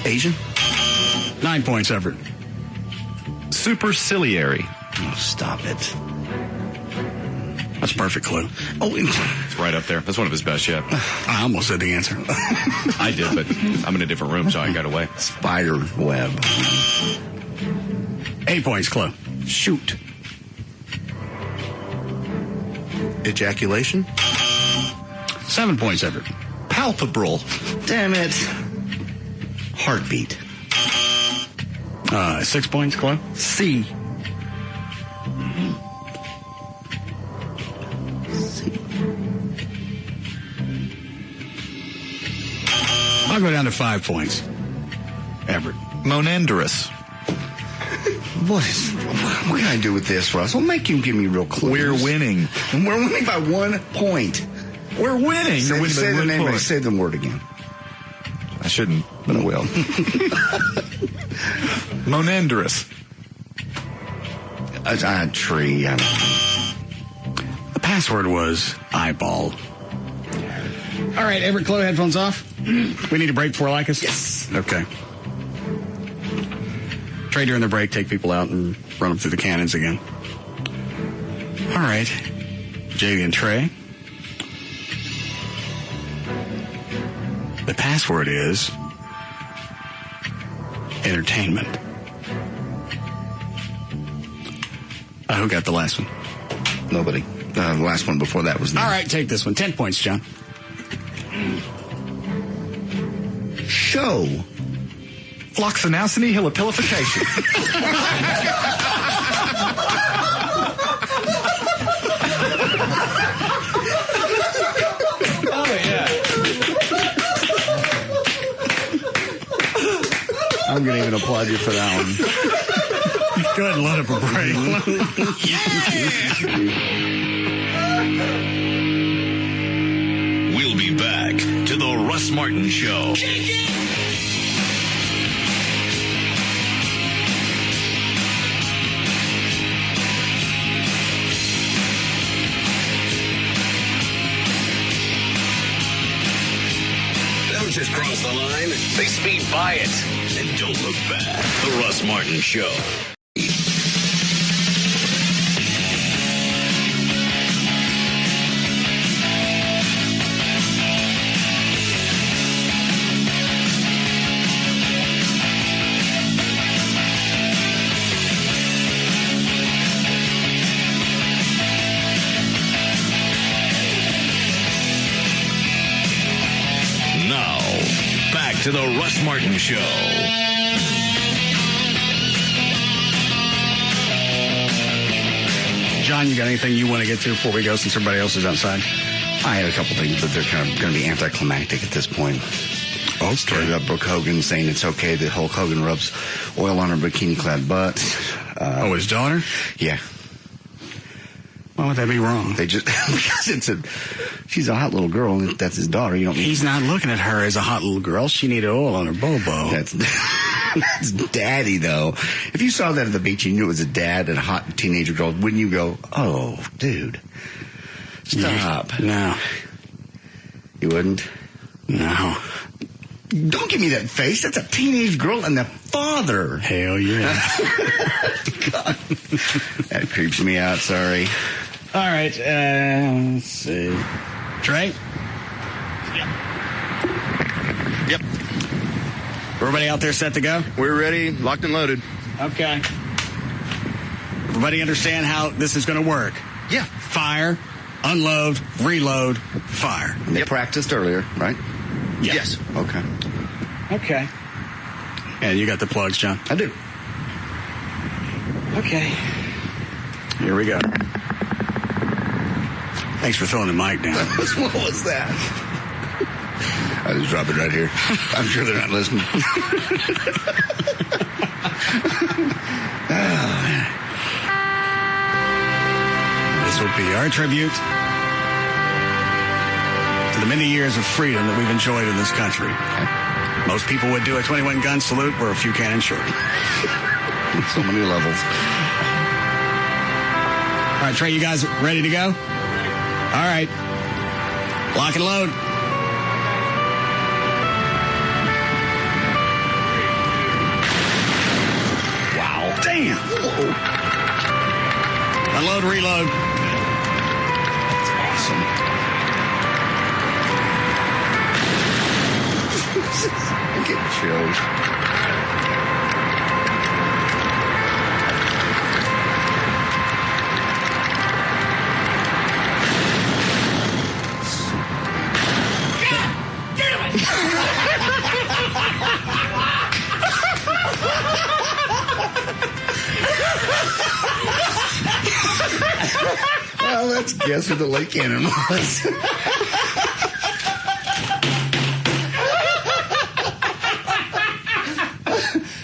Asian? 9 points, Everett. Superciliary. Oh, stop it. That's a perfect clue. Oh, It's right up there. That's one of his best yet. I almost said the answer. I did, but I'm in a different room, so I got away. spider web. 8 points, Clough. Shoot. Ejaculation? 7 points, Everett. Palpebral. Damn it. Heartbeat. 6 points, Clough. C. I'll go down to 5 points. Everett. Monandrous. What can I do with this, Russ? Well, make him give me real clues. We're winning. And we're winning by 1 point. We're winning. Say, You're winning say by the 1 name. point. Say the word again. I shouldn't, but I will. Monandrous. A tree. The password was eyeball. All right, Everett Clough, headphones off. We need a break before Lycus? Yes. Okay. Trey, during the break, take people out and run them through the cannons again. All right. JD and Trey. The password is entertainment. Who got the last one? Nobody. The last one before that was All right, take this one. 10 points, John. Show. Floxinacity hilopilification. Oh, yeah. I'm going to even applaud you for that one. Go ahead and let up a break. We'll be back to the Russ Martin Show. Don't just cross the line. They speed by it. And don't look back. The Russ Martin Show. back to the Russ Martin Show. John, you got anything you want to get to before we go since everybody else is outside? I had a couple things, but they're kind of going to be anticlimactic at this point. Oh, started up Brooke Hogan saying it's okay that Hulk Hogan rubs oil on her bikini-clad butt. His daughter? Yeah. Why would that be wrong? They just because she's a hot little girl and that's his daughter. You don't. He's not looking at her as a hot little girl. She needed oil on her bobo. That's daddy though. If you saw that at the beach, and you knew it was a dad and a hot teenager girl. Wouldn't you go, "Oh, dude, stop"? No, you wouldn't. No. Don't give me that face. That's a teenage girl and the father. Hell yeah. God. That creeps me out. Sorry. All right. Let's see. Trey? Yep. Everybody out there set to go? We're ready, locked and loaded. Okay. Everybody understand how this is going to work? Yeah. Fire, unload, reload, fire. And they practiced earlier, right? Yeah. Yes. Okay. Okay. And you got the plugs, John? I do. Okay. Here we go. Thanks for throwing the mic down. What was that? I just drop it right here. I'm sure they're not listening. This will be our tribute to the many years of freedom that we've enjoyed in this country. Most people would do a 21-gun salute. We're a few cannons short. So many levels. All right, Trey, you guys ready to go? All right. Lock and load. Wow. Damn. Whoa. Unload, reload. That's awesome. I'm getting chills. Well, let's guess who the late cannon was.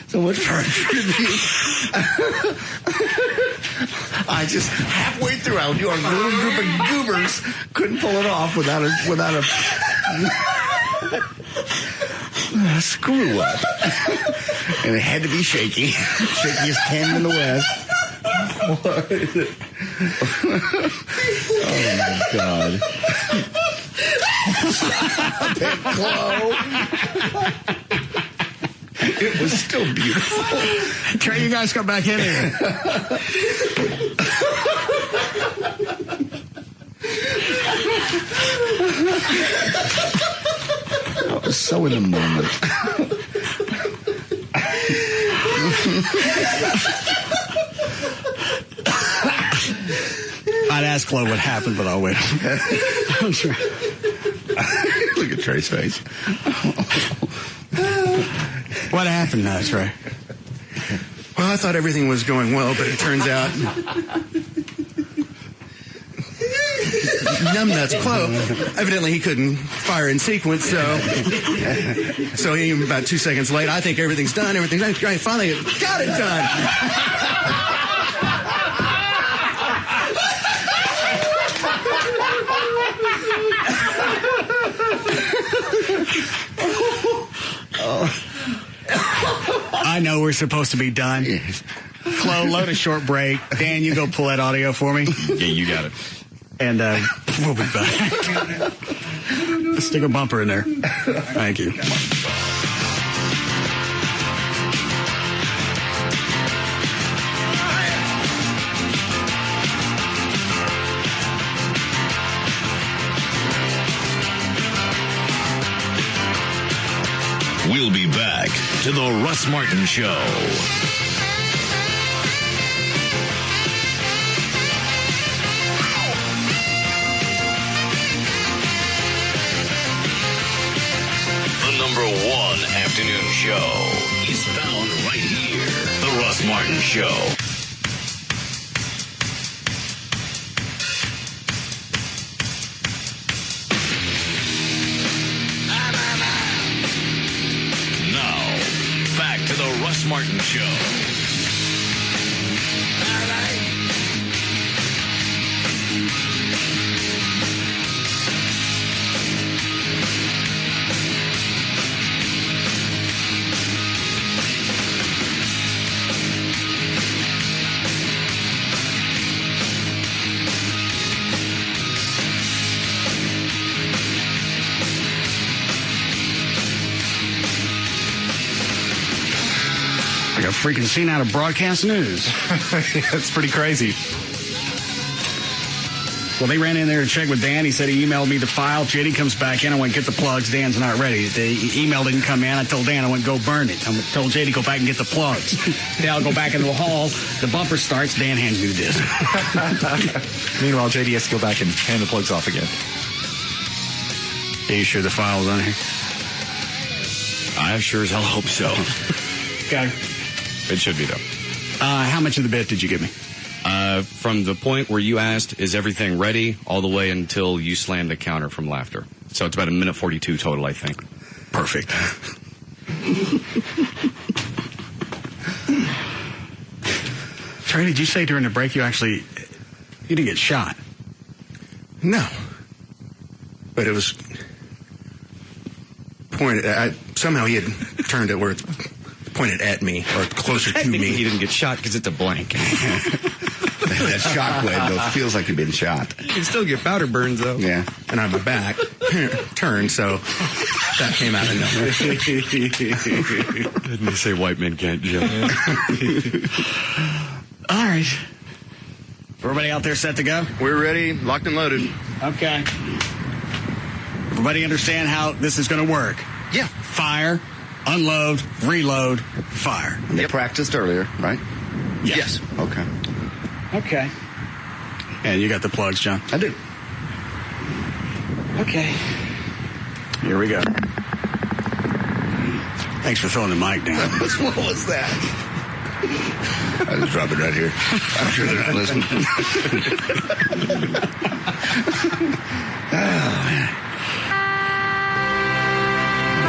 So much for our tribute. I just halfway through, our little group of goobers couldn't pull it off without a screw up, and it had to be shaky, shakiest cannon in the West. What is it? Oh my God! Stop it, Chloe. It was still beautiful. Trey, you guys come back in here. I was so in the moment. I'd ask Chloe what happened, but I'll wait. I'm sure. Look at Trey's face. What happened now, Trey? Well, I thought everything was going well, but it turns out numbnuts Chloe, evidently he couldn't fire in sequence, so he, about 2 seconds late, I think everything's done, great, finally got it done. I know we're supposed to be done. Yes. Chloe, load a short break. Dan, you go pull that audio for me. Yeah, you got it. And we'll be back. Stick a bumper in there. Thank you. We'll be back to the Russ Martin Show. The #1 Show is found right here. The Russ Martin Show. Now, back to the Russ Martin Show. Like a freaking scene out of broadcast news. It's pretty crazy. Well, they ran in there to check with Dan. He said he emailed me the file. JD comes back in. I went, get the plugs. Dan's not ready. The email didn't come in. I told Dan, I went, go burn it. I told JD, go back and get the plugs. Then I'll go back into the hall. The bumper starts. Dan hands me the disc. Meanwhile, JD has to go back and hand the plugs off again. Are you sure the file's on here? I sure as hell hope so. Okay. It should be, though. How much of the bit did you give me? From the point where you asked, is everything ready, all the way until you slammed the counter from laughter. So it's about 1:42 total, I think. Perfect. Trey, did you say during the break you didn't get shot? No. But it was pointed, somehow he had turned it where it's pointed at me or closer to me. He didn't get shot because it's a blank. That shockwave, though, feels like you've been shot. You can still get powder burns, though. Yeah. And on my back, turned, so that came out of nowhere. Didn't you say white men can't jump? All right. Everybody out there set to go? We're ready, locked and loaded. Okay. Everybody understand how this is going to work? Yeah. Fire, unload, reload, fire. And they practiced earlier, right? Yes. Okay. Okay. And you got the plugs, John? I do. Okay. Here we go. Thanks for throwing the mic down. What was that? I just dropped it right here. I'm sure they're not listening. Oh, man.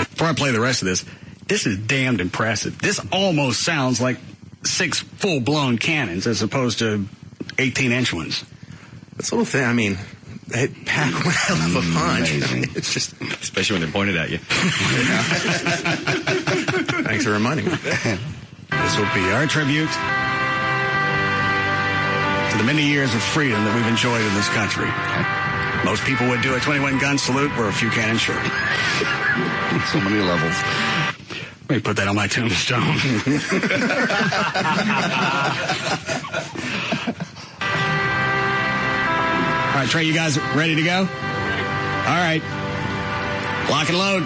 Before I play the rest of this is damned impressive. This almost sounds like 6 full-blown cannons as opposed to 18-inch ones. This little thing, I mean, they pack one hell of a punch. I mean, it's just... Especially when they pointed at you. Thanks for reminding me. This will be our tribute to the many years of freedom that we've enjoyed in this country. Most people would do a 21-gun salute. We're a few cannons short. So many levels. Let me put that on my tombstone. All right, Trey, you guys ready to go? All right. Lock and load.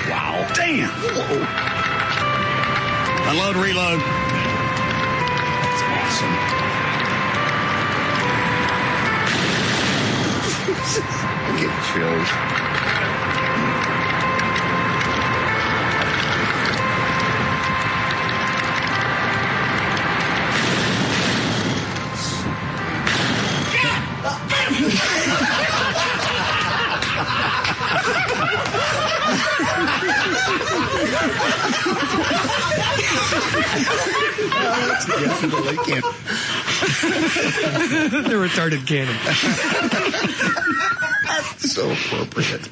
Wow. Damn. Whoa. Unload, reload. That's awesome. I get chills. The retarded cannon. So appropriate.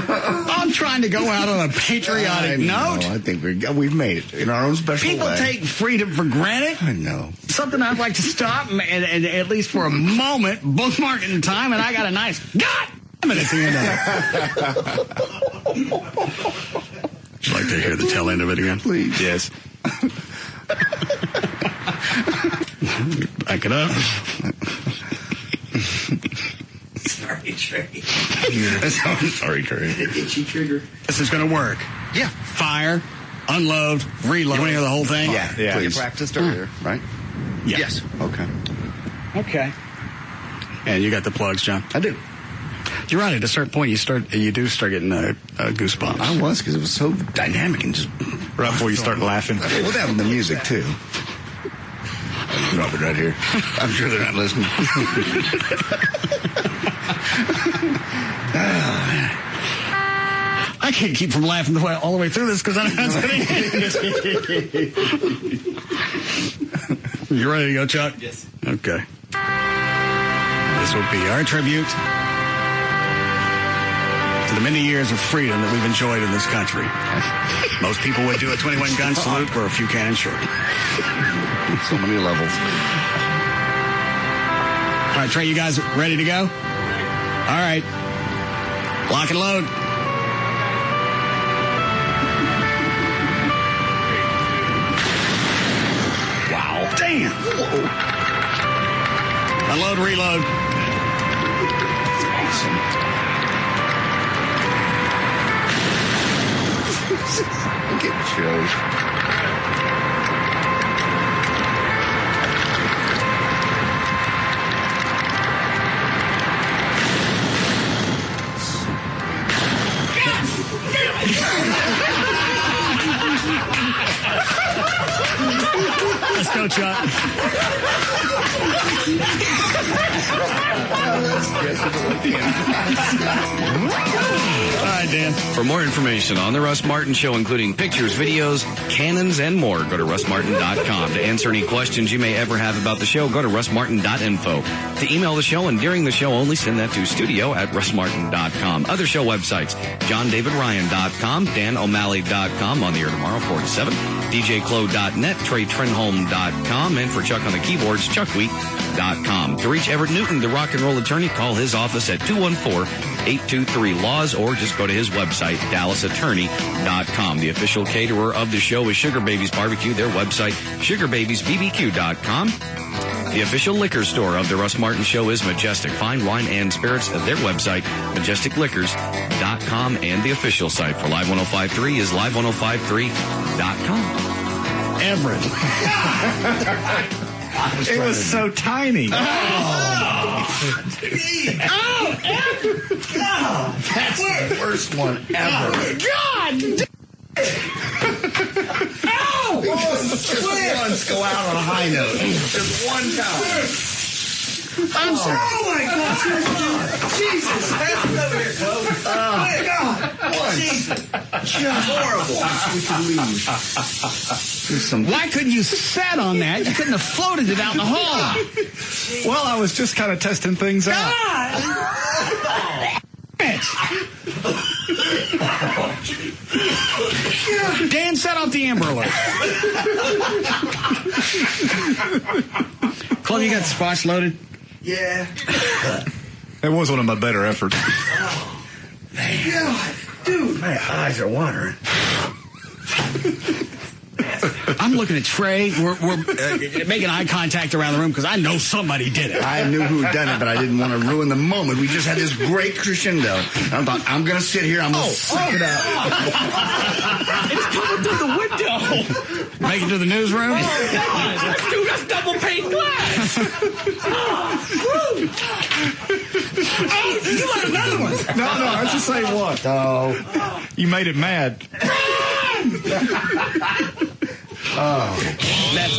I'm trying to go out on a patriotic note. I think we've made it in our own special People way. take freedom for granted. I know. Something I'd like to stop and at least for a moment bookmark it in time, and I got a nice God damn it at the end of it. Would you like to hear the tail end of it again? Please. Yes. Back it up. Sorry, Trey. Sorry, Trey. Itchy trigger. This is going to work. Yeah. Fire, unload, reload. You want to hear the whole thing? Yeah, Yeah. You practiced earlier, right? Yeah. Yes. Okay. Okay. And you got the plugs, John? I do. You're right. At a certain point, you do start getting goosebumps. I was, because it was so dynamic and just right before you start laughing. Well, that and the music too. Drop it right here. I'm sure they're not listening. I can't keep from laughing all the way through this because I'm not You ready to go, Chuck? Yes. Okay. This will be our tribute to the many years of freedom that we've enjoyed in this country. Most people would do a 21-gun salute for a few cannon short. So many levels. All right, Trey, you guys ready to go? All right. Lock and load. Wow. Damn. Whoa. Unload, reload. That's awesome. I'm getting chills. Let's go, Chuck. All right, Dan. For more information on The Russ Martin Show, including pictures, videos, cannons, and more, go to russmartin.com. To answer any questions you may ever have about the show, go to russmartin.info. To email the show and during the show only, send that to studio@russmartin.com. Other show websites, johndavidryan.com, danomalley.com, on the air tomorrow, 47, djclo.net, treytrenholm.com, and for Chuck on the keyboards, chuckwheat.com. To reach Everett Newton, the rock and roll attorney, call his office at 214-823-LAWS, or just go to his website, dallasattorney.com. The official caterer of the show is Sugar Babies Barbecue, their website, sugarbabiesbbq.com. The official liquor store of the Russ Martin Show is Majestic Fine Wine and Spirits, their website, majesticliquors.com, and the official site for Live 105.3 is live1053.com. Everett. It was so tiny. That's the worst one ever. God! Just once go out on a high note. Just one time. I'm sorry. Oh my God! Jesus! Pass it over here, folks. Oh my God! Jesus! Just horrible. Why couldn't you sat on that? You couldn't have floated it out in the hall. Well, I was just kind of testing things out. Dan, set off the Amber Alert. Club, you got the spots loaded? Yeah. That was one of my better efforts. God, dude. My eyes are watering. I'm looking at Trey. We're making eye contact around the room because I know somebody did it. I knew who had done it, but I didn't want to ruin the moment. We just had this great crescendo. I thought, I'm going to sit here. I'm going to suck it up. It's coming through the window. Make it to the newsroom? Oh, God. Dude, that's double pane glass. Oh, you want another one? No, I was just saying what? Oh. You made it mad. Oh. That's